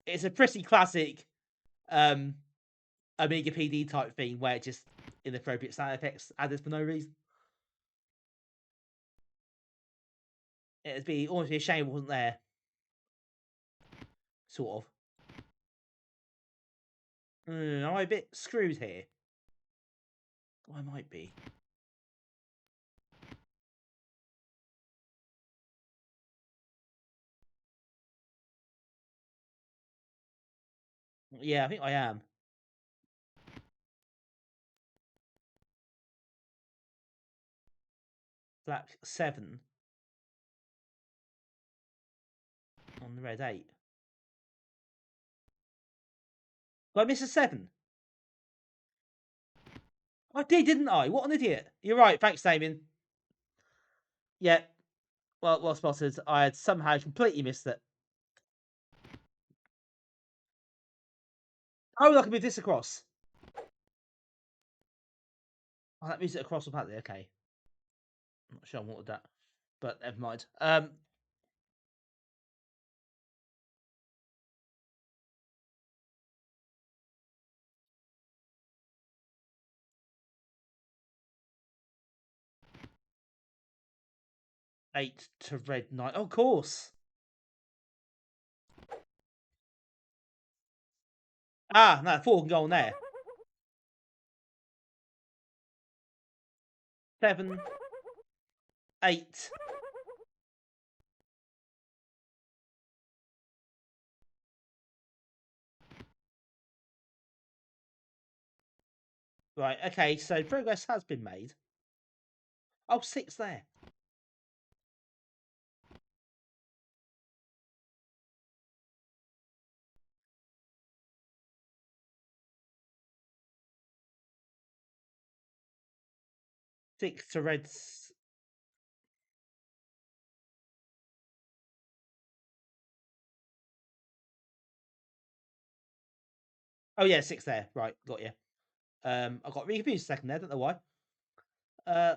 It's a pretty classic Amiga PD type thing where just inappropriate sound effects added for no reason. It'd be almost be a shame it wasn't there. Sort of. Am I a bit screwed here? I might be. Yeah, I think I am. Black 7 on the red 8. Did I miss a 7? I did, didn't I? What an idiot. You're right. Thanks, Damien. Yeah. Well spotted. I had somehow completely missed it. Oh, I can move this across. Oh, that moves it across automatically. Okay. I'm not sure I wanted that, but never mind. 8 to red 9. Oh, of course. Ah, no, 4 can go on there. 7, 8. Right, okay, so progress has been made. Oh, 6 there. Six to reds. Oh yeah, 6 there. Right, got you. I got really confused a second there. Don't know why.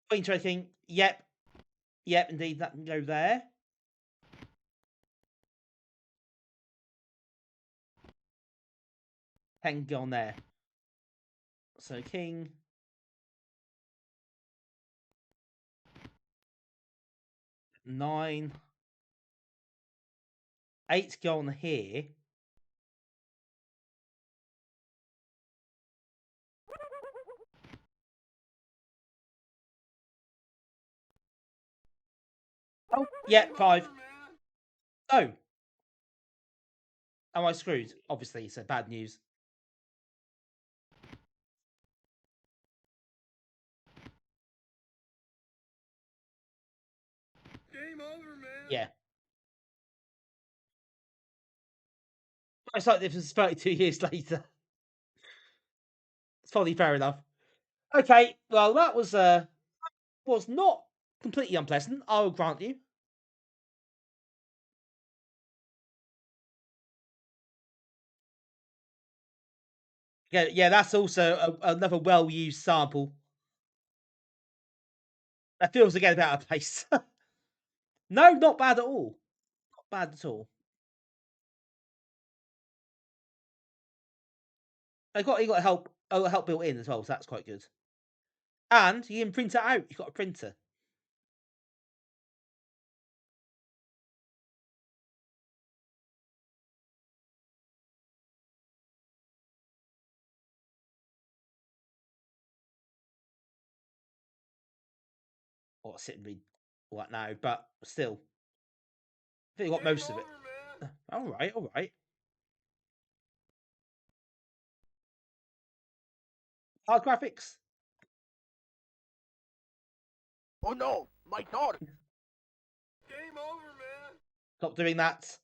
Queen choking. Yep, yep, indeed, that can go there. Can go on there. So king. 9. 8 go on here. Oh, yeah, 5. Oh. Am I screwed? Obviously, so bad news. Game over, man. Yeah. It's like this was 32 years later. It's probably fair enough. Okay, well, that was not completely unpleasant, I will grant you. Yeah, that's also another well-used sample. That feels again about a place. No, not bad at all. Not bad at all. You got help built in as well, so that's quite good. And you can print it out. You've got a printer. Or sit and read all that now, but still, I think you got most of it. Man. All right, all right. Hard graphics. Oh no, my daughter! Game over, man. Stop doing that.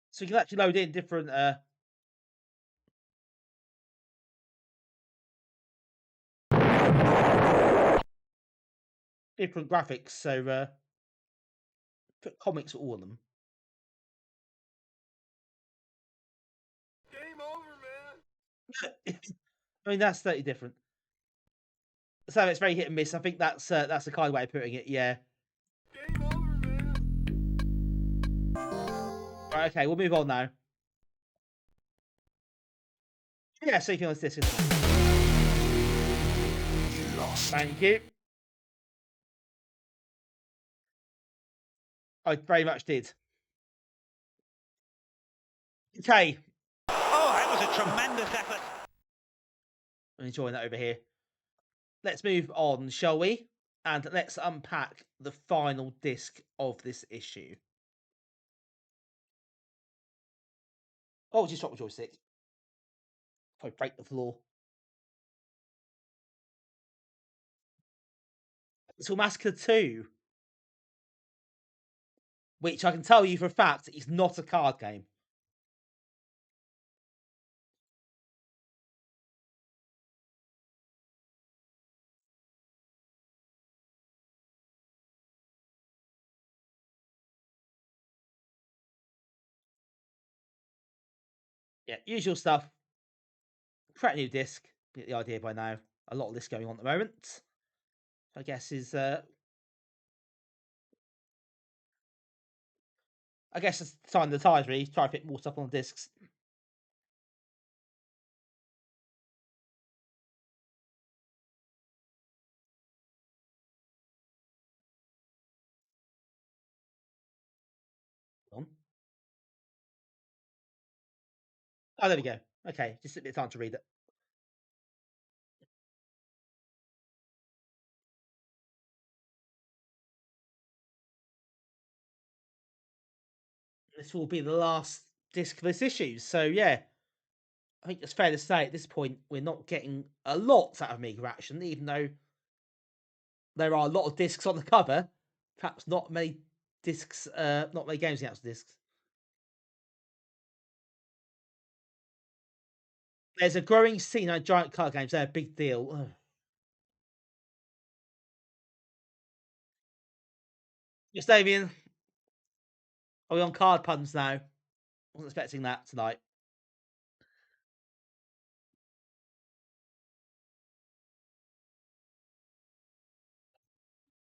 So you can actually load in different graphics. So put comics for all of them. Game over, man. I mean, that's totally different. So it's very hit and miss. I think that's the kind of way of putting it. Yeah. Game over, man. Right. Okay. We'll move on now. Yeah. So you can on this. Thank you. I very much did. Okay. Oh, that was a tremendous effort. I'm enjoying that over here. Let's move on, shall we? And let's unpack the final disc of this issue. Oh, just drop the joystick. Probably break the floor. It's Massacre 2. Which I can tell you for a fact is not a card game. Yeah, usual stuff. Create a new disc. Get the idea by now. A lot of this going on at the moment. I guess is I guess it's time the tides really. Try to fit more stuff on the discs. On. Oh, there we go. Okay, just a bit of time to read it. This will be the last disc for this issue. So yeah, I think it's fair to say at this point we're not getting a lot out of Amiga Action, even though there are a lot of discs on the cover. Perhaps not many discs, not many games out of discs. There's a growing scene on giant card games. They're a big deal. Ugh. Yes, Damien. Are we on card puns now? Wasn't expecting that tonight.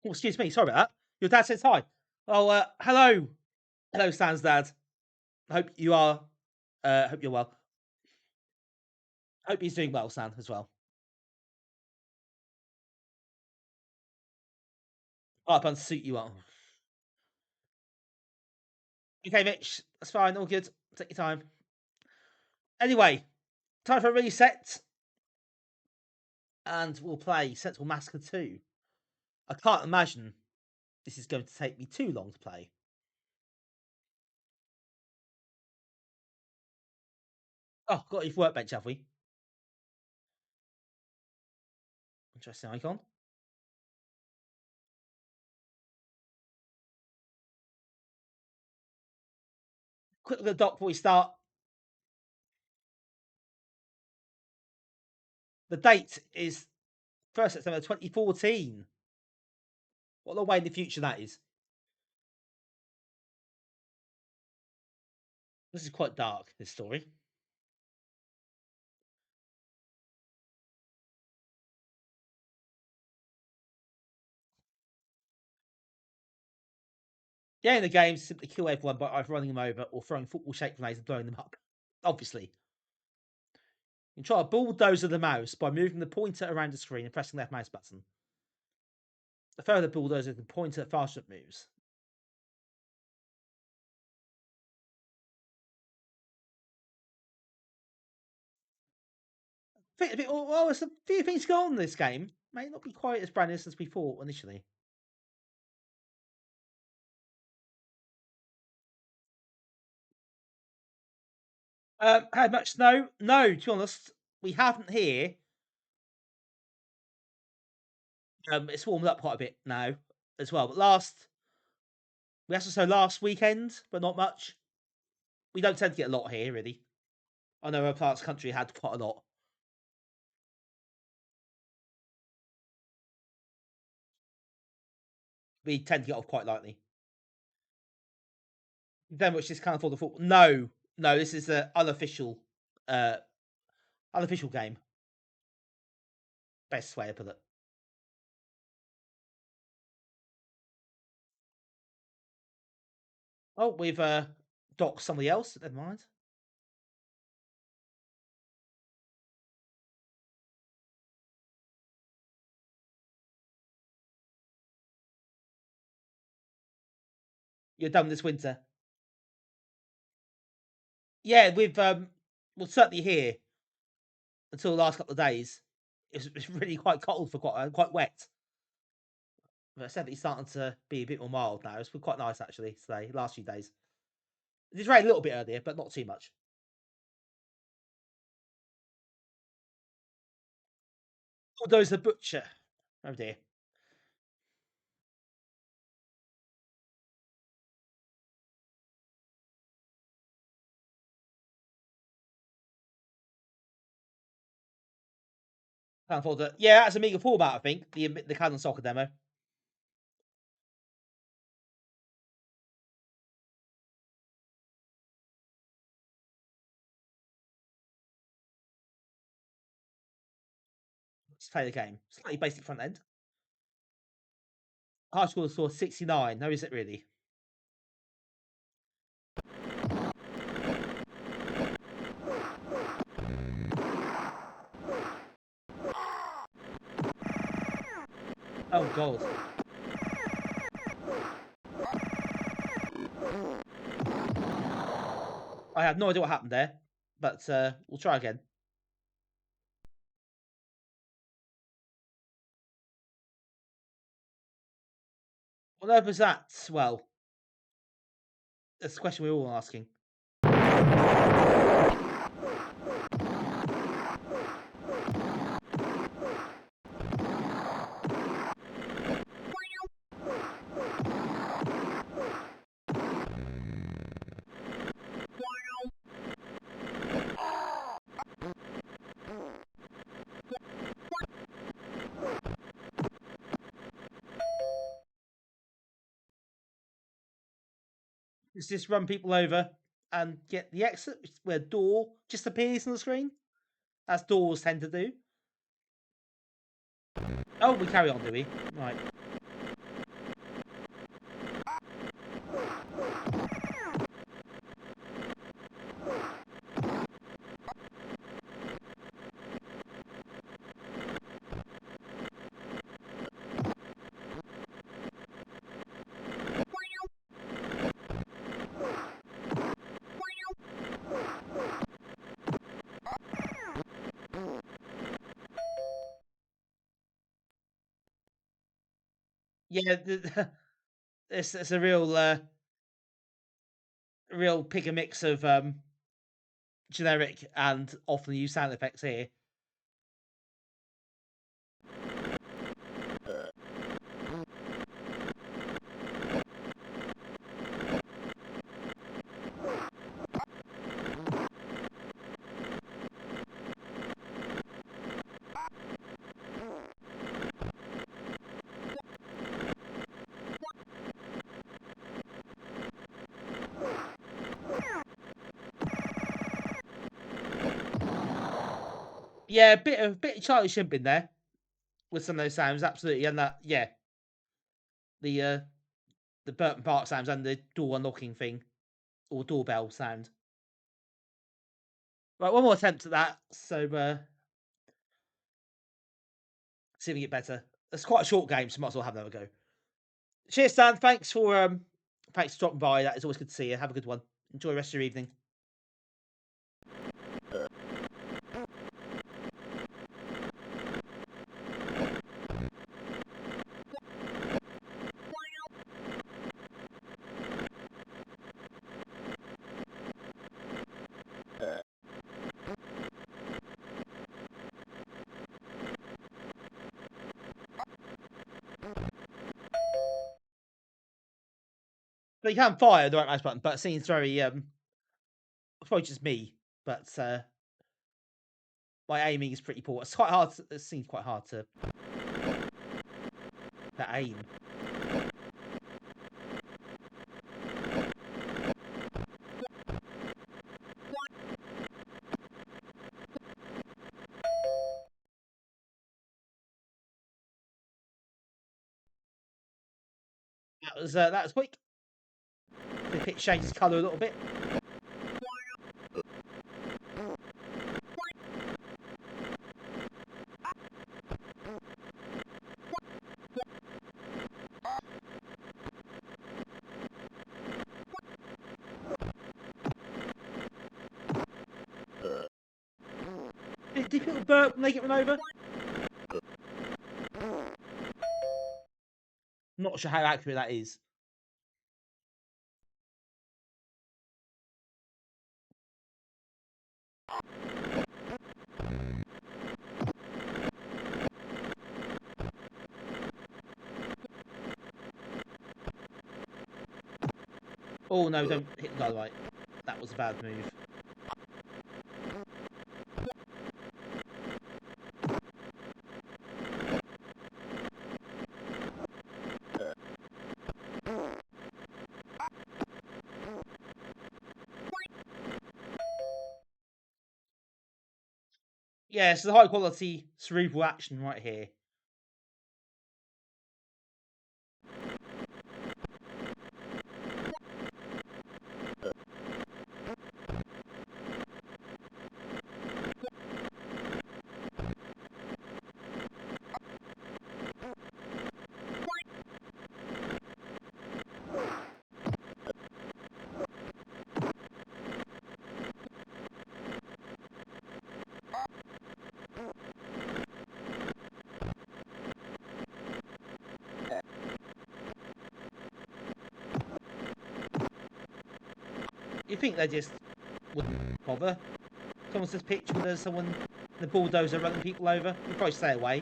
Oh, excuse me. Sorry about that. Your dad says hi. Oh, hello. Hello, Stan's dad. Hope you are. Hope you're well. Hope he's doing well, Stan, as well. Card puns suit you well. Okay, Mitch. That's fine. All good. Take your time. Anyway, time for a reset. And we'll play Sensible Massacre 2. I can't imagine this is going to take me too long to play. Oh, got your workbench, have we? Interesting icon. Quick look at the doc before we start. The date is 1st September 2014. What a way in the future that is. This is quite dark, this story. The aim of the game is simply kill everyone by either running them over or throwing football-shaped grenades and blowing them up. Obviously. You can try to bulldozer the mouse by moving the pointer around the screen and pressing the left mouse button. The further bulldozer, the pointer faster it moves. Well, there's a few things going on in this game. May not be quite as brand new as we thought initially. Had much snow? No, to be honest, we haven't here. It's warmed up quite a bit now as well. But we had to snow last weekend, but not much. We don't tend to get a lot here, really. I know other parts of the country had quite a lot. We tend to get off quite lightly. Then which is kind of for the football. No, this is the unofficial game. Best way to put it. Oh, we've docked somebody else. Never mind. You're done this winter. Yeah, we've well certainly here until the last couple of days. It's really quite cold for quite wet. But it's definitely starting to be a bit more mild now. It's been quite nice actually today, last few days. It did rain a little bit earlier, but not too much. Bulldozer the Butcher. Oh dear. Can't afford it. Yeah, that's Amiga format, I think. The Canon Soccer demo. Let's play the game. Slightly basic front end. High score score 69. No, is it really? Oh god. I have no idea what happened there, but we'll try again. What on earth was that? Well, that's the question we're all asking. Is just run people over and get the exit where door just appears on the screen, as doors tend to do. Oh, we carry on, do we? Right. Yeah, it's a real pick a mix of generic and often used sound effects here. Yeah, a bit of Charlie Shimp in there with some of those sounds, absolutely, and that the the Burton Park sounds and the door unlocking thing or doorbell sound. Right, one more attempt at that. So see if we get better. It's quite a short game, so might as well have another go. Cheers, Stan. Thanks for dropping by. That is always good to see you. Have a good one. Enjoy the rest of your evening. So you can fire the right mouse button, but it seems very probably just me, but my aiming is pretty poor. It's quite hard. It seems quite hard to aim. That was quick. The pitch changes colour a little bit. Did people burp when they get run over? Not sure how accurate that is. Oh no, don't hit the dynamite. That was a bad move. Yeah, it's the high quality cerebral action right here. You think they just wouldn't bother? Someone says pitch when there's someone, the bulldozer running people over. You'd probably stay away.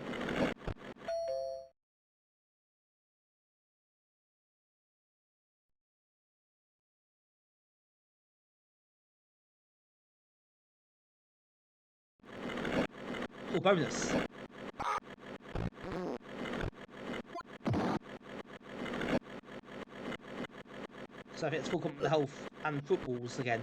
Oh, bonus. So I think it's full complement health and footballs again.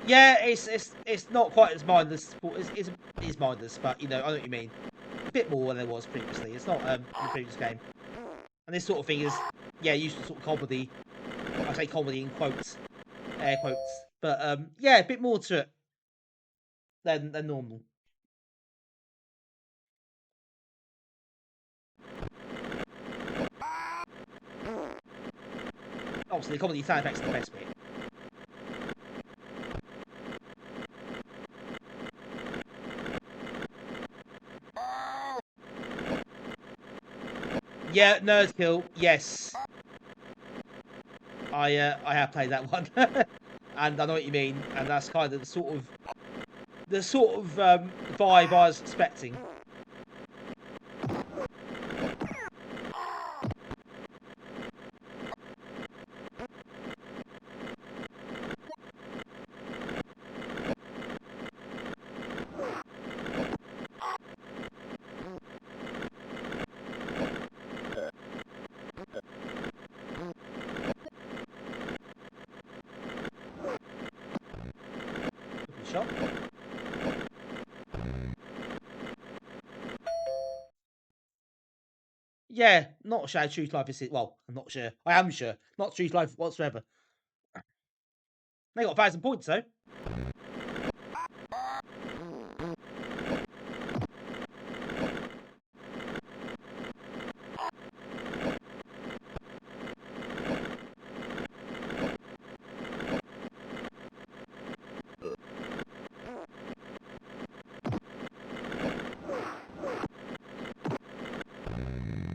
Yeah, it's not quite as mindless. It's mindless, but you know, I know what you mean. A bit more than there was previously. It's not in the previous game. And this sort of thing is, yeah, used to sort of comedy. I say comedy in quotes, air quotes. But yeah, a bit more to it than normal. Obviously, the comedy sound effects are the best bit. Yeah, nerd kill. Yes, I have played that one, and I know what you mean. And that's kind of the sort of vibe I was expecting. Shot. Yeah, not sure how true to life is. Well, I'm not sure. I am sure. Not true to life whatsoever. They got 1,000 points though.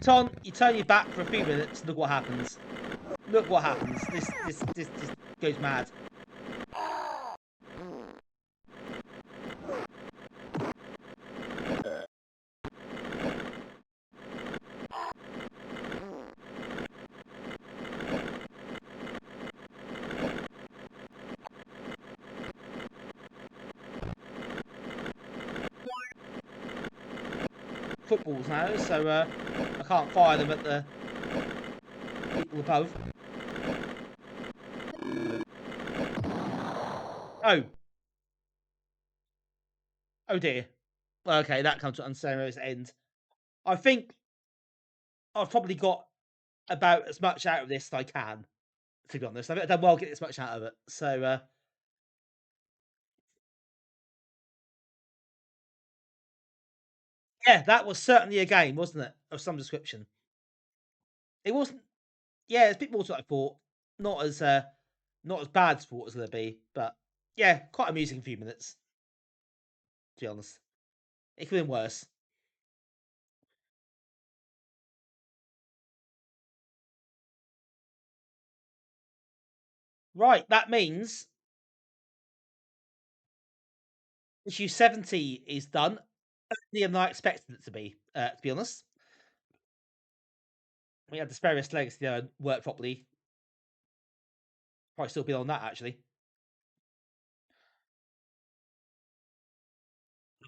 Ton, you turn your back for a few minutes. Look what happens. Look what happens. This goes mad. Footballs now, so I can't fire them at the people above. Oh. Oh dear. Okay, that comes to an unceremonious end. I think I've probably got about as much out of this as I can, to be honest. I've done well getting as much out of it. So, yeah, that was certainly a game, wasn't it? Of some description. It wasn't. Yeah, it's a bit more to what I thought. Not as bad sport as it'll be, but yeah, quite amusing few minutes. To be honest, it could have been worse. Right, that means issue 70 is done earlier than I expected it to be honest. We had the Speris Legacy work properly. Probably still be on that actually.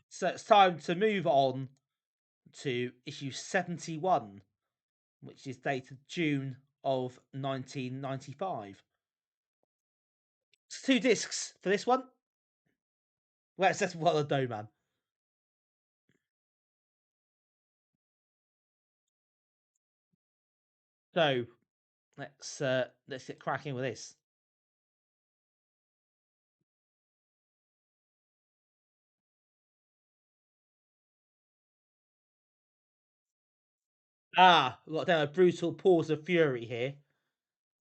So it's time to move on to issue 71, which is dated June of 1995. It's 2 discs for this one. Well, it's just well done, man. So let's get cracking with this. We've got down a brutal Paws of Fury here,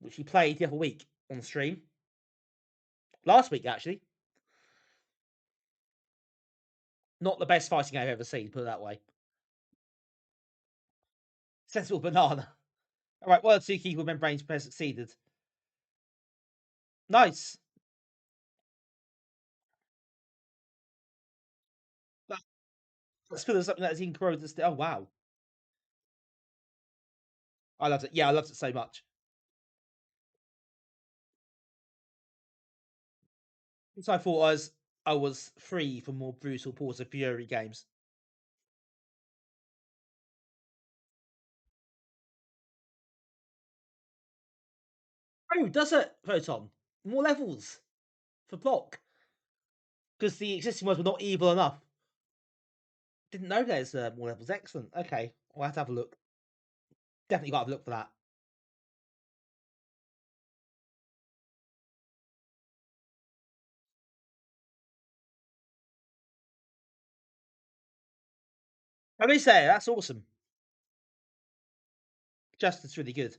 which we played the other week on the stream. Last week, actually. Not the best fighting I've ever seen, put it that way. Sensible banana. Alright, one or two keyboard membranes press succeeded. Nice. Let's feel something that's even corroded. Oh, wow. I loved it. Yeah, I loved it so much. So I thought I was free for more brutal Paws of Fury games. Oh, does it, Photon? More levels for block. Because the existing ones were not evil enough. Didn't know there's more levels. Excellent. Okay, I'll have to have a look. Definitely got to have a look for that. I may say that's awesome. Justin's really good.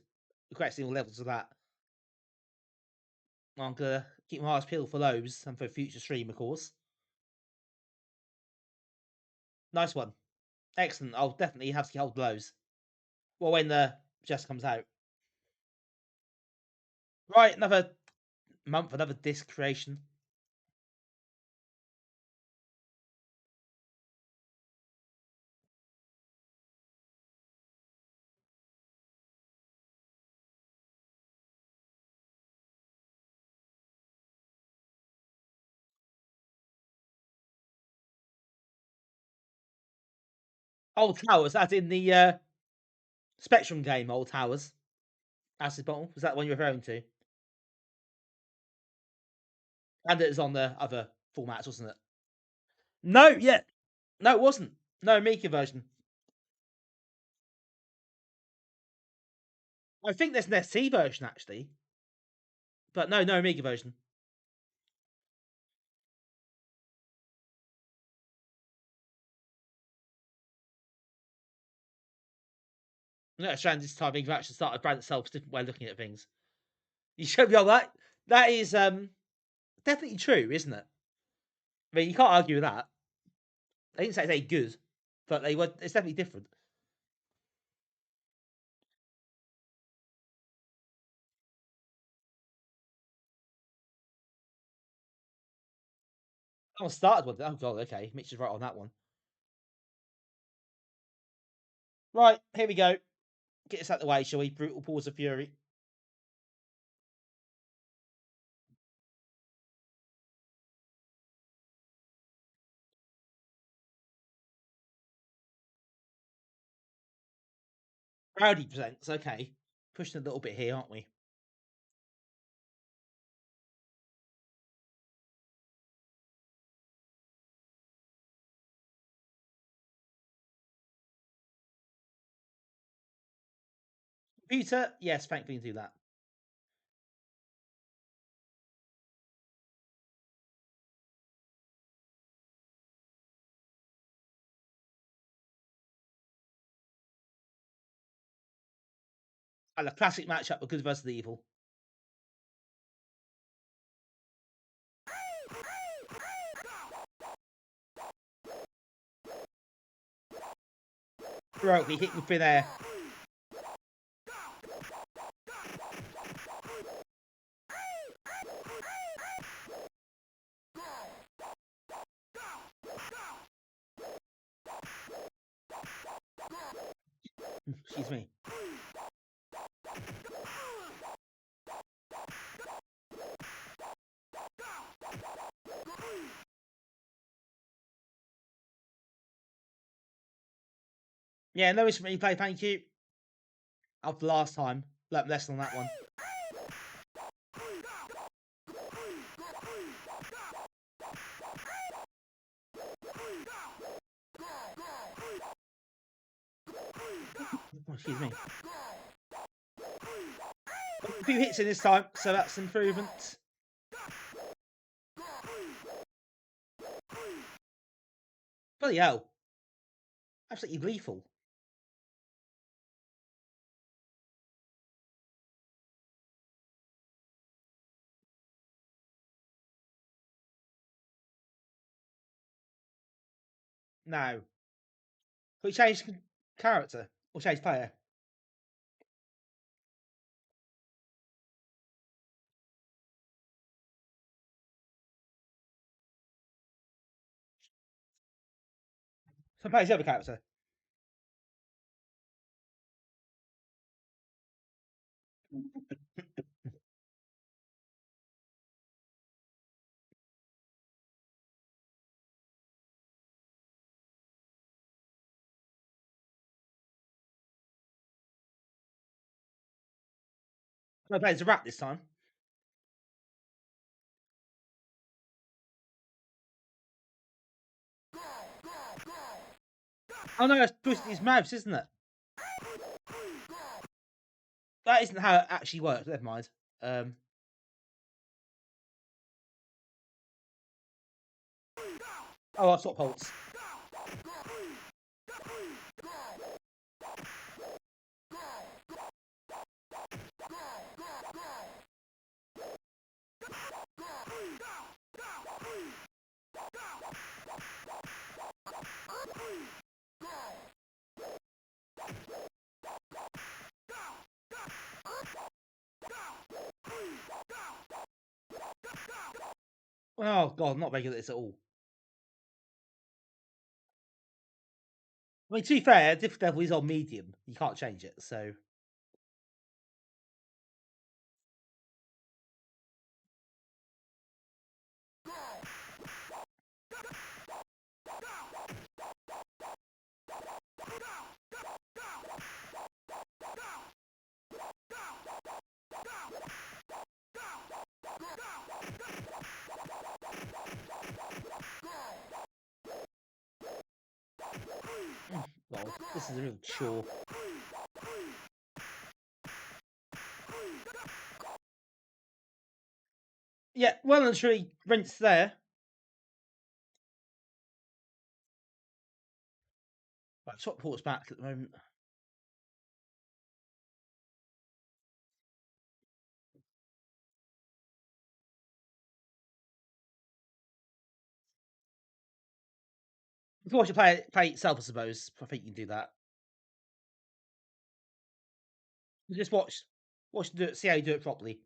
Requesting all levels of that. I'm gonna keep my eyes peeled for those and for future stream, of course. Nice one. Excellent. I'll definitely have to get hold of those. Well, when the Just comes out. Right, another month, another disc creation. Old Towers, as in the Spectrum game, Old Towers. Acid Bottle, was that one you're referring to? And it was on the other formats, wasn't it? No, yeah. No, it wasn't. No, Amiga version. I think there's an ST version actually, but no Amiga version. No, it's around this time Amiga Action started brand itself, a different way of looking at things. You showed me all that. That is definitely true, isn't it? I mean, you can't argue with that. I didn't say they good, but they were. It's definitely different. I started with. Oh god, okay, Mitch is right on that one. Right, here we go. Get this out of the way, shall we? Brutal Paws of Fury. Rowdy presents. Okay, pushing a little bit here, aren't we? Computer, yes, thankfully do that. And a classic matchup of good versus evil. Heroically hitting thin air. Excuse me. Yeah, no instant replay, thank you. After last time, learnt less on that one. Oh, excuse me. A few hits in this time, so that's improvement. Bloody hell. Absolutely lethal. No. Could we change character? Or change player? So play the other character. So play as a rat this time. Oh no, that's twisting his mouth, isn't it? That isn't how it actually works, never mind. Oh, I'll swap holds. Oh god, I'm not very good at this at all. I mean, to be fair, Diff Devil is on medium. You can't change it, so. Well, this is a real chore. Yeah, well and truly rinsed there. Right, swap ports back at the moment. If you watch it play it itself, I suppose. I think you can do that. You just watch do it, see how you do it properly.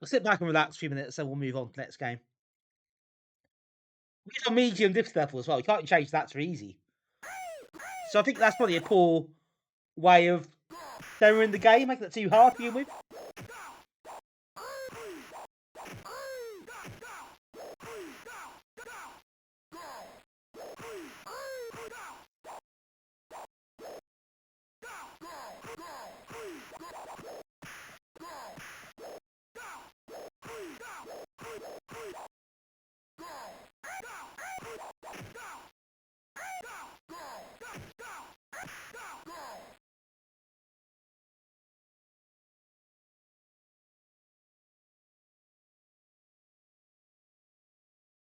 I'll sit back and relax a few minutes, and we'll move on to the next game. We have medium difficulty level as well. You can't change that too easy. So I think that's probably a poor way of demoing the game, making it too hard for you with.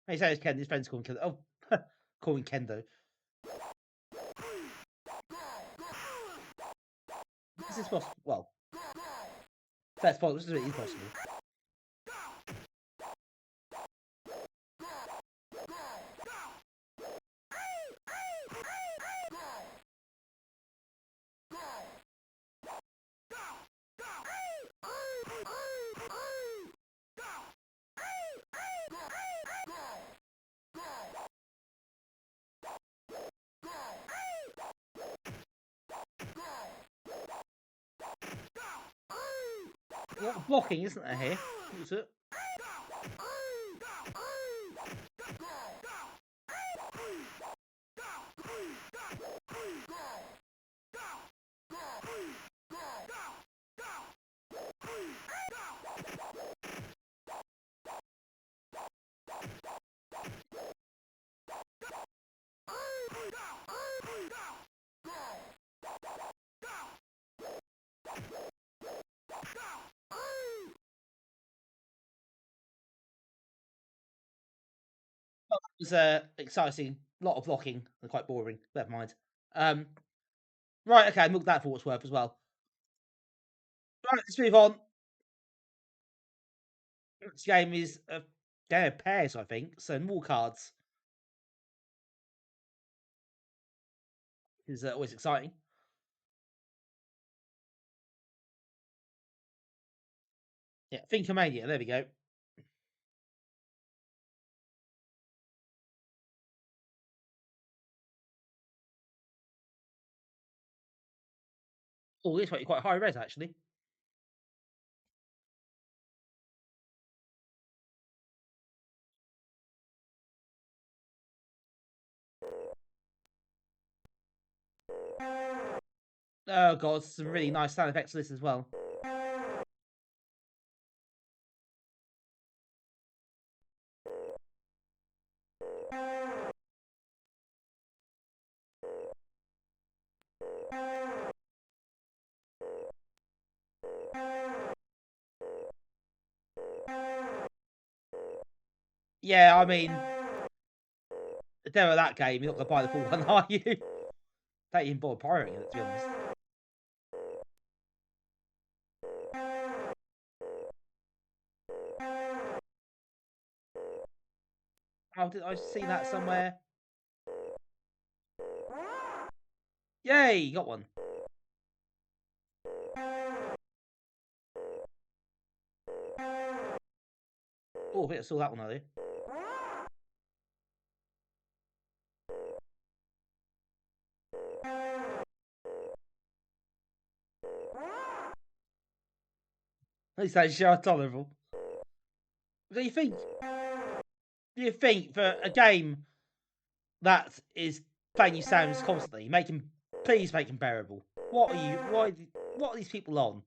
He says Ken, his friends call him Kendo. Oh, call him Kendo. This is possible. Well, that's possible. This is really possible. A lot of blocking, isn't there here? What's it? It was exciting, a lot of blocking, and quite boring. Never mind. Right, okay, look that for what's worth as well. Right, let's move on. This game is a game of pairs, I think. So more cards is always exciting. Yeah, Thinkamania. There we go. Oh, this might be quite high res actually. Oh god, some really nice sound effects to this as well. Yeah, I mean, the demo of that game, you're not gonna buy the full one, are you? Don't even bother pirating it, to be honest. Oh, did I see that somewhere? Yay, got one. Oh, I think I saw that one earlier. At least that's tolerable. Do you think? Do you think for a game that is playing you sounds constantly, please make him bearable? What are you? What are these people on?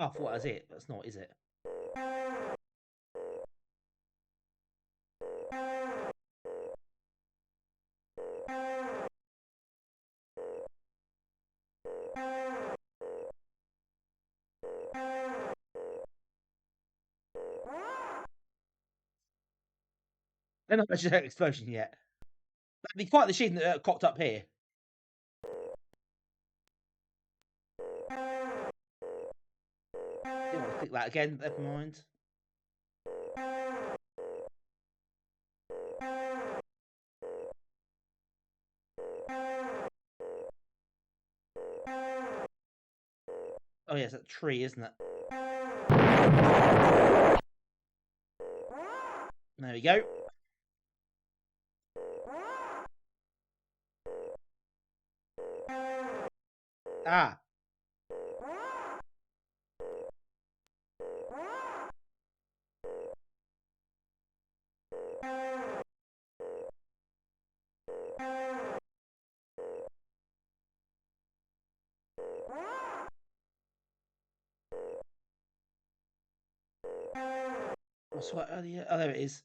Oh, what is it? That's not, is it? They're not mentioned an explosion yet. That'd be quite the achievement that cocked up here. Didn't want to click that again, never mind. Oh yes, that tree, isn't it? There we go. Ah. What's what earlier? Oh, there it is.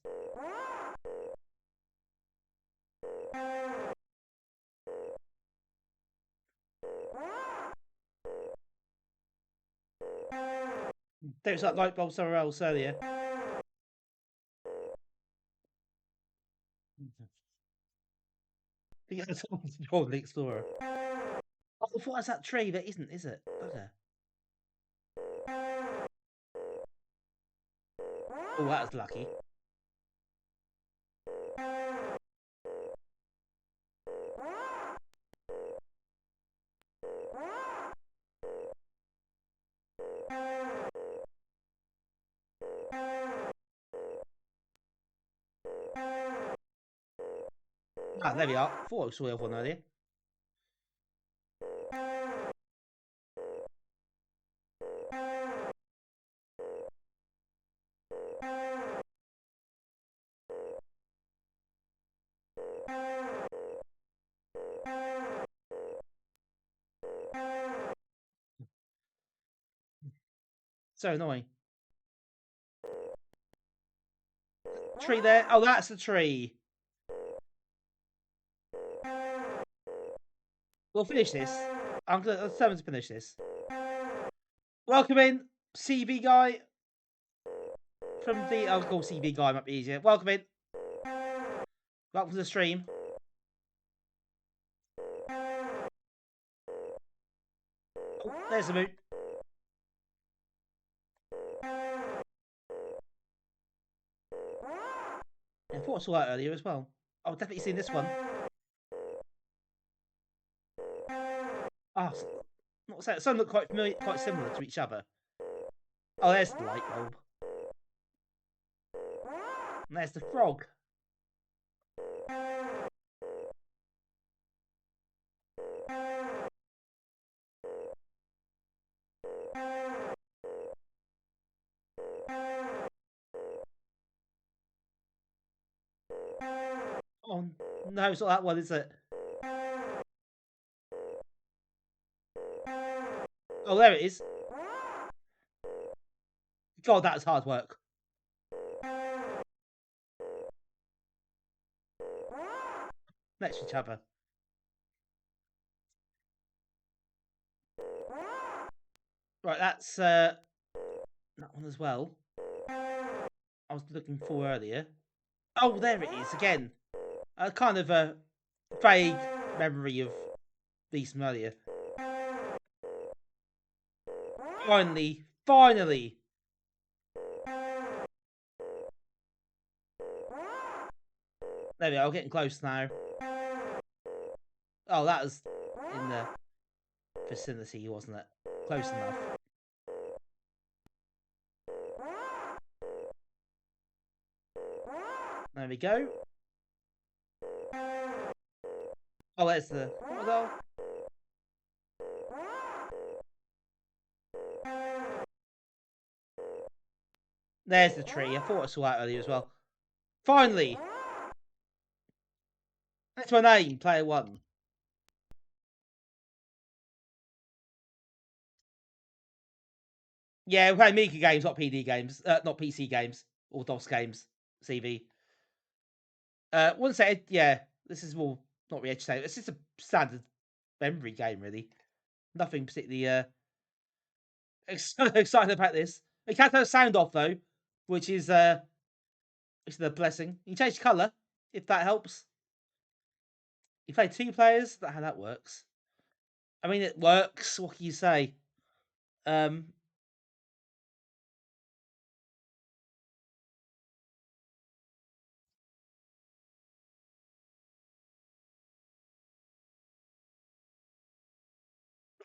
There was that light bulb somewhere else earlier. The the Explorer. Oh, I thought that's that tree, but isn't, is it? Okay. Oh, that was lucky. Ah, there we are. Thought I saw the other one earlier. So annoying. Tree there. Oh, that's the tree. We'll finish this. I'm determined to finish this. Welcome in, CB guy. From the I'll call CB guy might be easier. Welcome in. Welcome to the stream. Oh, there's the moon. Yeah, I thought I saw that earlier as well. I've definitely seen this one. Ah, not so. Some look quite familiar, quite similar to each other. Oh, there's the light bulb. And there's the frog. Oh no, it's not that one, is it? Oh, there it is. God, that was hard work. Next to each other. Right, that's that one as well. I was looking for earlier. Oh, there it is again. Kind of a vague memory of these from earlier. Finally, finally. There we are, getting close now. Oh, that was in the vicinity, wasn't it? Close enough. There we go. Oh, there's the Commodore. There's the tree. I thought I saw that earlier as well. Finally! That's my name, player 1. Yeah, we play Amiga games, not PD games. Not PC games. Or DOS games. CV. Wouldn't say, yeah, this is more not really entertaining. It's just a standard memory game, really. Nothing particularly exciting about this. It can turn sound off though, which is a blessing. You can change colour if that helps. You play 2 players. That's how that works. I mean, it works. What can you say?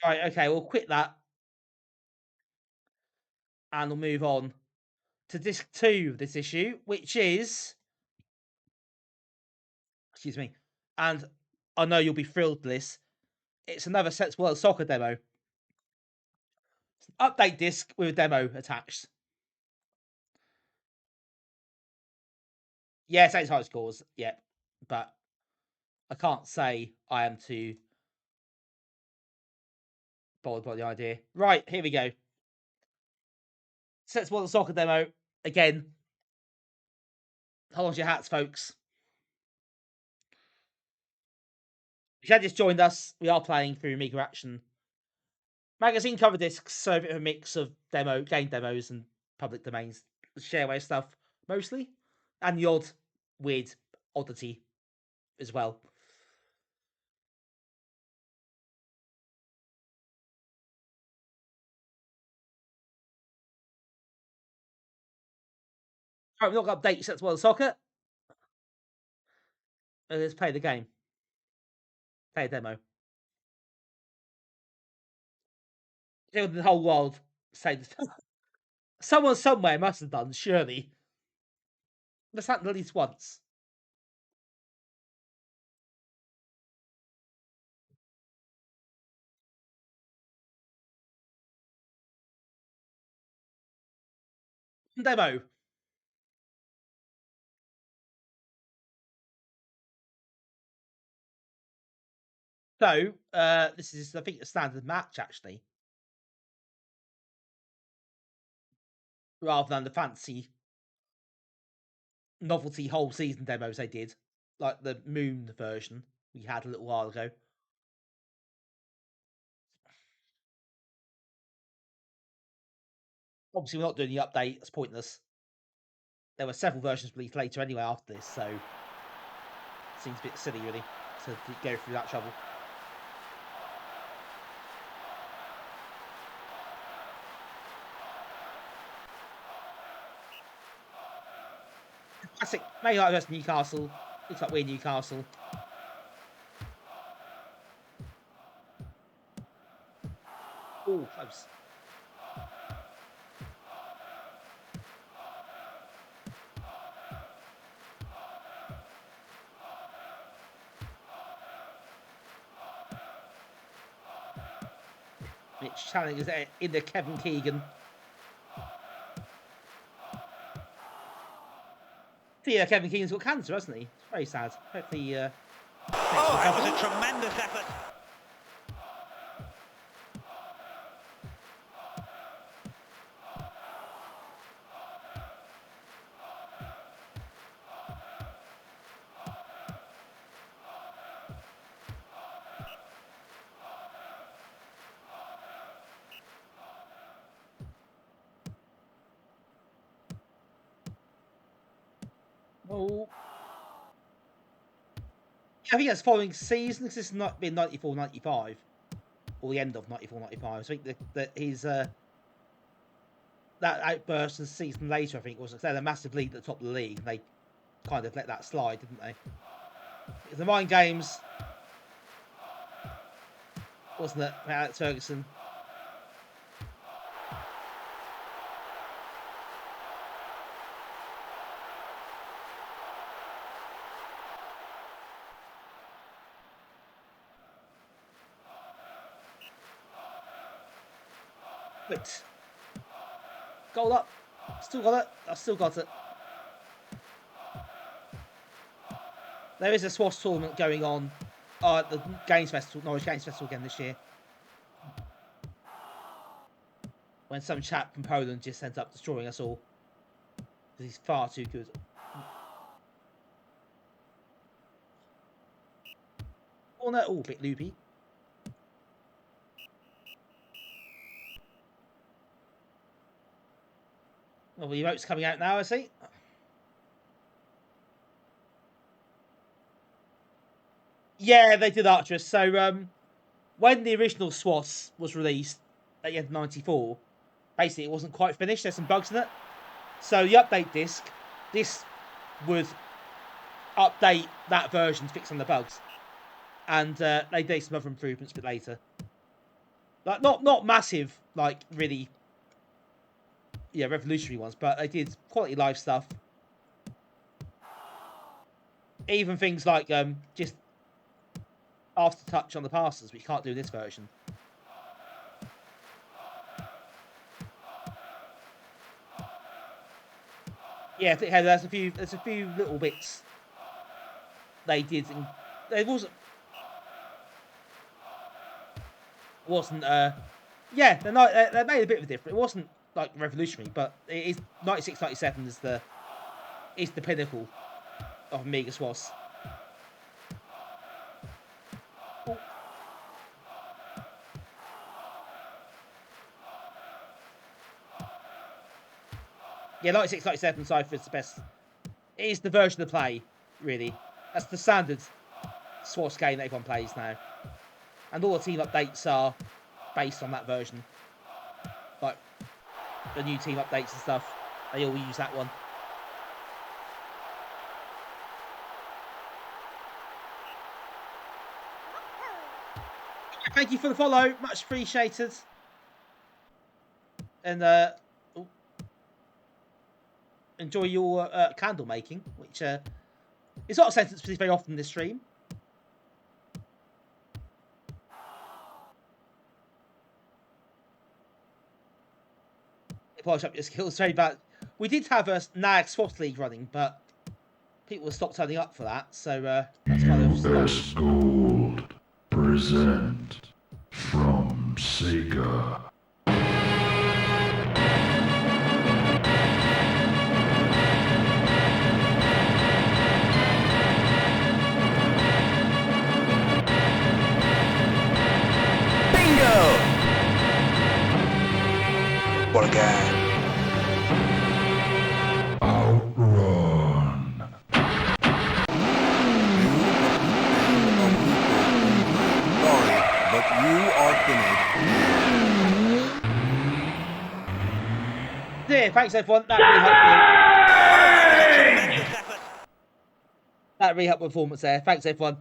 Right. Okay. We'll quit that, and we'll move on to disc 2 of this issue, which is, excuse me, and I know you'll be thrilled with this. It's another Sets World Soccer demo. It's an update disc with a demo attached. Yes, it's high scores, yeah, but I can't say I am too bothered by the idea. Right, here we go. Sets World Soccer demo again. Hold on to your hats, folks. If you had just joined us, we are playing through Amiga Action magazine cover discs, so a bit of a mix of game demos and public domains, shareware stuff mostly, and the odd weird oddity as well. Right, we're not going to update Sets World Soccer. Let's play the game. Play a demo. The whole world say someone somewhere must have done, surely. That's happened at least once. Demo. So, this is, I think, a standard match, actually. Rather than the fancy novelty whole season demos they did. Like the Moon version we had a little while ago. Obviously, we're not doing the update. It's pointless. There were several versions released later anyway after this, so it seems a bit silly, really, to go through that trouble. Classic. Maybe like versus Newcastle. Looks like we're Newcastle. Oh, close. Mitch Channing is in the Kevin Keegan. Yeah, Kevin Keegan's got cancer, hasn't he? It's very sad. Hopefully, Oh, that was a tremendous effort. Oh. I think that's following season, because this has not been 94-95. Or the end of 94-95. I think that his that outburst of the season later, I think, was they had a massive lead at the top of the league, and they kind of let that slide, didn't they? The Mind Games, wasn't it? Alex Ferguson. But goal up. Still got it. I've still got it. There is a Swash tournament going on at the Games Festival, Norwich Games Festival again this year. When some chap from Poland just ends up destroying us all. Because he's far too good. corner. Oh, a bit loopy. Well, the emote's coming out now, I see. Yeah, they did Archerous. So, when the original SWAS was released at the end of '94, basically it wasn't quite finished. There's some bugs in it. So the update disc, this would update that version to fix some of the bugs, and they did some other improvements a bit later. Like not massive, like really, yeah, revolutionary ones, but they did quality life stuff. Even things like just aftertouch on the passes, which you can't do in this version. Yeah, there's a few little bits they did. It wasn't yeah, they made a bit of a difference. It wasn't like revolutionary, but it is 96, 97 is the pinnacle of Amiga SWAS. Oh. Yeah, 96, 97 Cypher is the best. It is the version to play, really. That's the standard SWAS game that everyone plays now. And all the team updates are based on that version. Like, the new team updates and stuff, they all use that one. Thank you for the follow, much appreciated. And enjoy your candle making, which is not a sentence we see very often in this stream. Polish up your skills, very bad. We did have a NAG SWAT League running, but people stopped turning up for that, so that's kind of US Gold present from Sega. Bingo! What a guy. Outrun. Sorry, but you are finished. Yeah, thanks everyone. That really helped me. Tremendous effort. That really helped my performance there. Thanks everyone.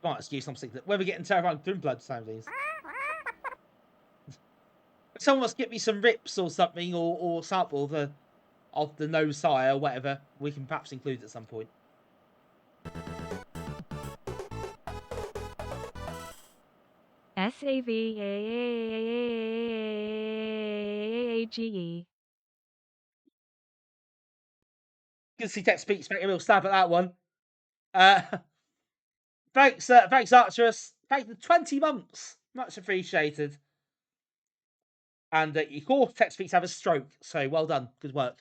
Might excuse something that when we're getting terrifying Grim Blood soundings. Someone must get me some rips or something, or sample of the no sire or whatever. We can perhaps include at some point. SAVAGE. Good to see Tech Speaks make a real stab at that one. Thanks, Archerous. Thanks for 20 months. Much appreciated. And of course, Tech Speaks have a stroke, so well done. Good work.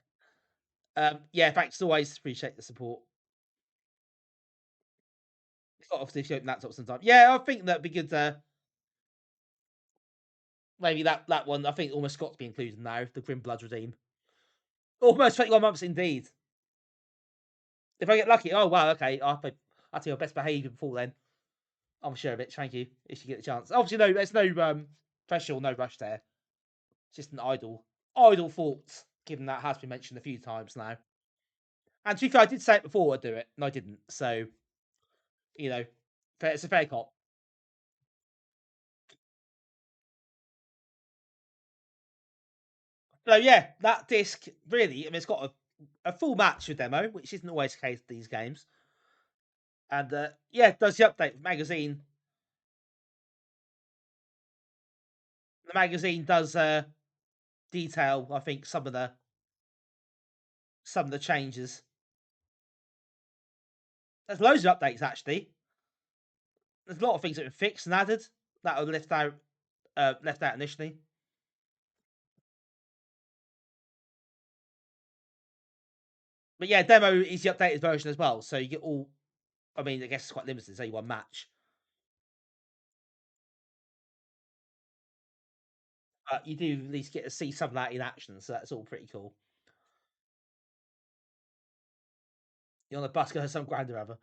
Yeah, thanks as always. Appreciate the support. Obviously, if you open laptops sometimes. Yeah, I think that'd be good. Maybe that one. I think almost got to be included now. The Grim Blood Redeem. Almost 21 months indeed. If I get lucky, oh wow, okay. I'll take your best behaviour before then. I'm sure of it. Thank you. If you get the chance. Obviously, no, there's no pressure or no rush there. It's just an idle thought, given that has been mentioned a few times now. And to be fair, I did say it before I'd do it, and I didn't. So, you know, it's a fair cop. So yeah, that disc really, I mean, it's got a full match with demo, which isn't always the case with these games. And yeah, it does the update magazine. The magazine does detail, I think, some of the changes. There's loads of updates actually. There's a lot of things that were fixed and added that were left out initially. But yeah, demo is the updated version as well, so you get all. I mean, I guess it's quite limited. It's only one match, but you do at least get to see some of that in action, so that's all pretty cool. You're on a bus going some grand or other.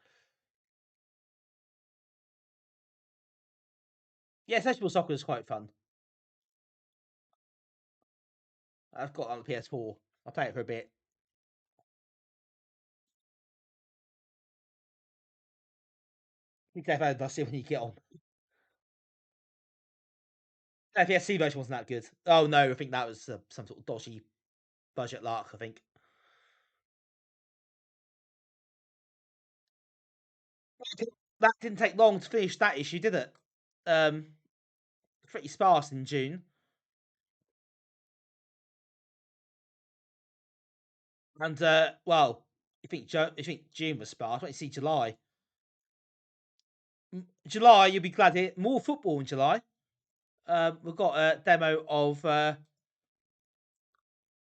Yeah, Sensible Soccer is quite fun. I've got it on the PS4. I'll play it for a bit. You definitely see when you get on. The PSC version wasn't that good. Oh no, I think that was some sort of dodgy budget lark. I think. That didn't take long to finish that issue, did it? Pretty sparse in June. And well, you think June was sparse? Wait, see July. July, you'll be glad to hear more football in July. We've got a demo of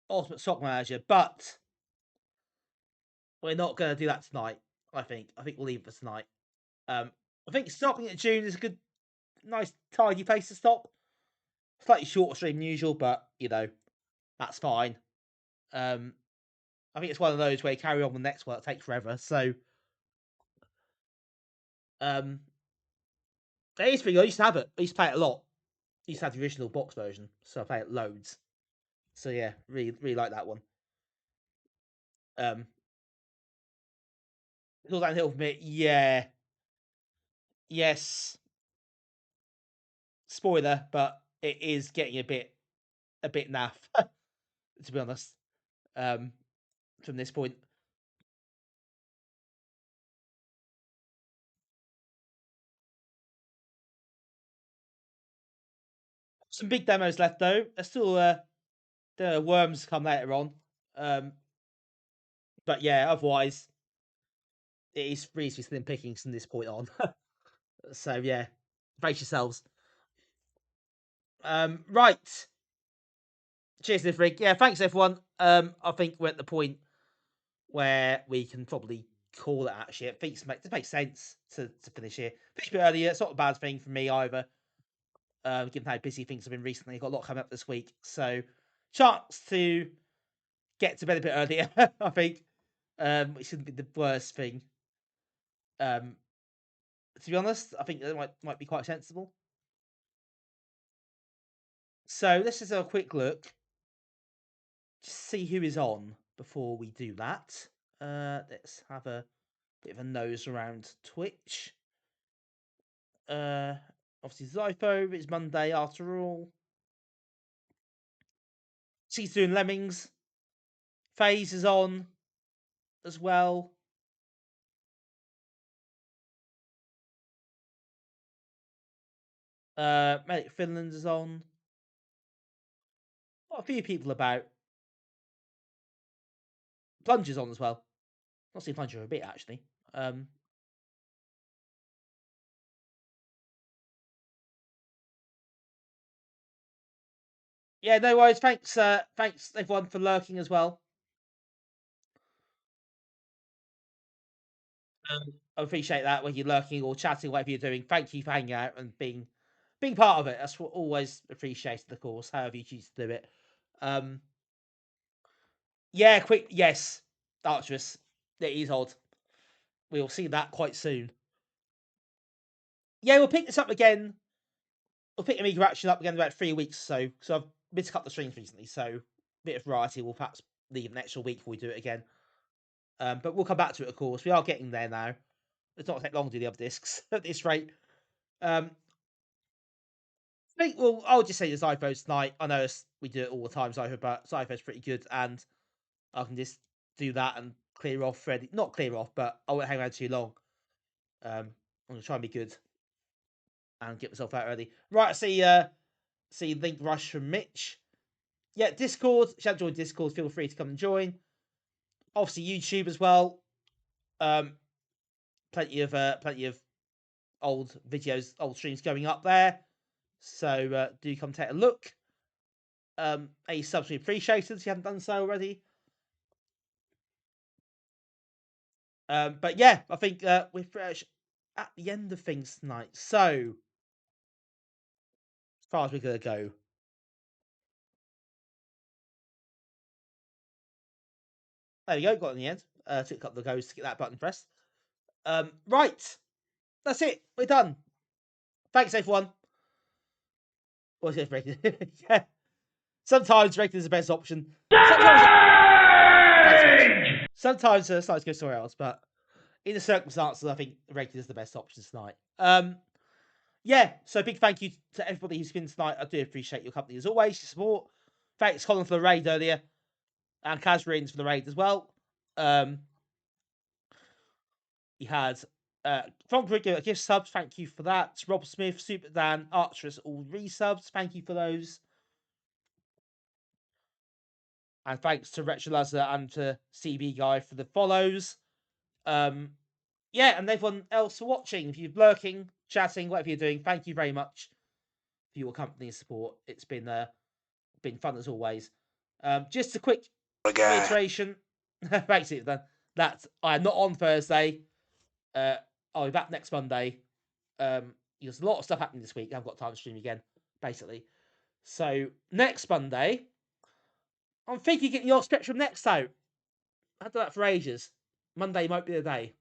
Ultimate Soccer Manager, but we're not going to do that tonight. I think we'll leave it for tonight. I think stopping at June is a good, nice, tidy place to stop. Slightly shorter stream than usual, but you know that's fine. I think it's one of those where you carry on the next one, it takes forever. So, it is pretty good. I used to have it. I used to play it a lot. I used to have the original box version, so I play it loads. So yeah, really like that one. It's all downhill from it. Yeah. Yes. Spoiler, but it is getting a bit naff, to be honest. From this point. Some big demos left though. There's still the worms come later on. But yeah, otherwise it is reasonably slim pickings from this point on. So yeah, brace yourselves. Right. Cheers, Nifrig. Yeah, thanks everyone. I think we're at the point where we can probably call it actually. It makes sense to finish here. Finish a bit earlier. It's not a bad thing for me either. Given how busy things have been recently, got a lot coming up this week, so chance to get to bed a bit earlier. I think, which shouldn't be the worst thing. To be honest, I think that might be quite sensible. So let's just have a quick look, just see who is on before we do that. Let's have a bit of a nose around Twitch. Obviously Zypho, it's Monday after all. She's doing Lemmings. FaZe is on as well. Medic Finland is on. Got a few people about. Plunger's on as well. Not seen Plunger a bit actually. Yeah, no worries. Thanks everyone for lurking as well. I appreciate that when you're lurking or chatting, whatever you're doing. Thank you for hanging out and being part of it. That's what always appreciated, of course, however you choose to do it. Yeah, quick, yes, Archerous. It is odd. We'll see that quite soon. Yeah, we'll pick this up again. We'll pick Amiga Action up again in about 3 weeks or so. So I've missed a couple of streams recently, so a bit of variety. We'll perhaps leave an extra week before we do it again. But we'll come back to it, of course. We are getting there now. It's not take long to do the other discs at this rate. I think I'll just say the Zyphos tonight. I know we do it all the time, Zypho, but Zypho's pretty good, and I can just do that and clear off Freddy. Not clear off, but I won't hang around too long. I'm gonna try and be good and get myself out early. Right, see Link Rush from Mitch. Yeah, Discord. If you haven't joined Discord, feel free to come and join. Obviously, YouTube as well. Plenty of old videos, old streams going up there. So do come take a look. Any subs we appreciated if you haven't done so already. But yeah, I think we're pretty much at the end of things tonight. So, as far as we're gonna go. There you go, got it in the end. Took a couple of goes to get that button pressed. Right, that's it. We're done. Thanks, everyone. What's it rated? Yeah. Sometimes rated is the best option. Sometimes sites go somewhere else, but in the circumstances, I think rated is the best option tonight. Yeah, so big thank you to everybody who's been tonight. I do appreciate your company as always, your support. Thanks, Colin, for the raid earlier, and Kazrins for the raid as well. You had from Brigger gift subs, thank you for that. Rob Smith, Super Dan, Archerus, all resubs, thank you for those. And thanks to Retrogaming and to CB Guy for the follows. Yeah, and everyone else for watching. If you're lurking, chatting, whatever you're doing, thank you very much for your company and support. It's been fun as always. Just a quick reiteration. Basically, that I'm not on Thursday. I'll be back next Monday. There's a lot of stuff happening this week. I haven't got time to stream again, basically. So next Monday, I'm thinking getting your Spectrum Next out. I've done that for ages. Monday might be the day.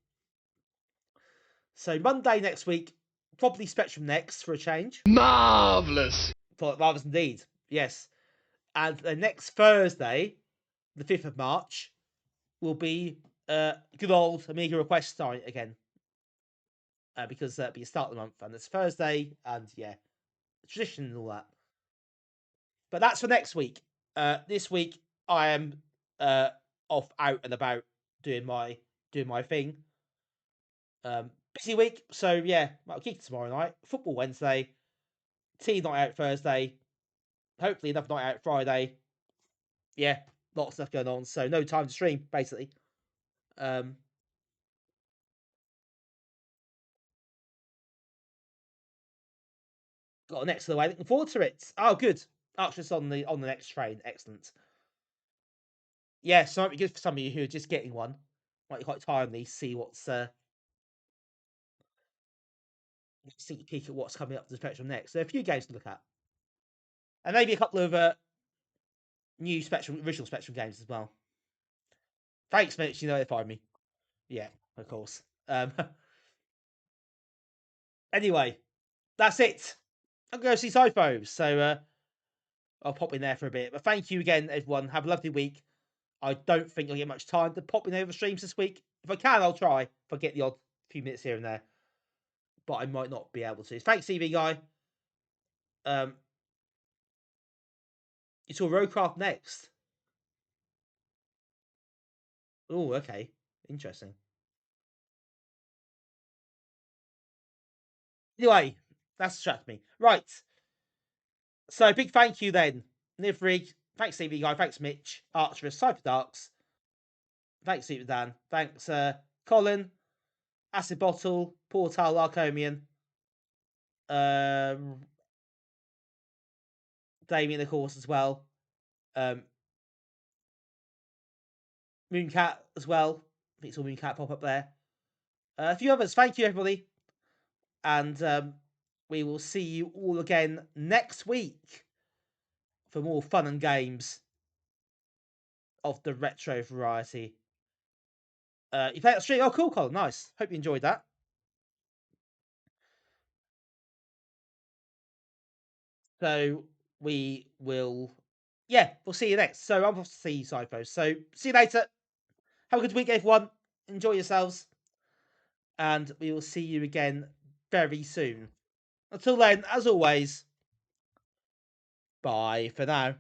So Monday next week, probably Spectrum Next for a change. Marvellous! Marvellous indeed, yes. And the next Thursday, the 5th of March, will be good old Amiga Request night again. Because that'll be the start of the month, and it's Thursday, and yeah, tradition and all that. But that's for next week. This week I am off out and about doing my thing. Busy week, so yeah, I'll kick tomorrow night. Football Wednesday, tea night out Thursday. Hopefully another night out Friday. Yeah, lots of stuff going on, so no time to stream basically. Got next to the way. Looking forward to it. Oh, good. Archer's on the next train. Excellent. Yeah, so it might be good for some of you who are just getting one. Might be quite timely. See what's sneak peek at what's coming up to the Spectrum next. So a few games to look at, and maybe a couple of new original Spectrum games as well. Thanks, Mitch. You notified me. Yeah, of course. Anyway, that's it. I'm going to see Typho, so I'll pop in there for a bit. But thank you again, everyone. Have a lovely week. I don't think I'll get much time to pop in over streams this week. If I can, I'll try. If I get the odd few minutes here and there, but I might not be able to. Thanks, CV guy. You saw Roadcraft next. Oh, okay, interesting. Anyway, that's distracted me. Right. So big thank you then, Nivrig. Thanks, CV guy. Thanks, Mitch. Archerus, Cyberdarks. Thanks, Super Dan. Thanks, Colin. Acid Bottle. Portal, Arcomian. Damien, of course, as well. Mooncat as well. I think it's all Mooncat pop up there. A few others. Thank you, everybody. And we will see you all again next week for more fun and games of the retro variety. You played that stream? Oh, cool, Colin. Nice. Hope you enjoyed that. So we will, yeah, we'll see you next. So I'm off to see Cypho. So see you later. Have a good week, everyone. Enjoy yourselves. And we will see you again very soon. Until then, as always, bye for now.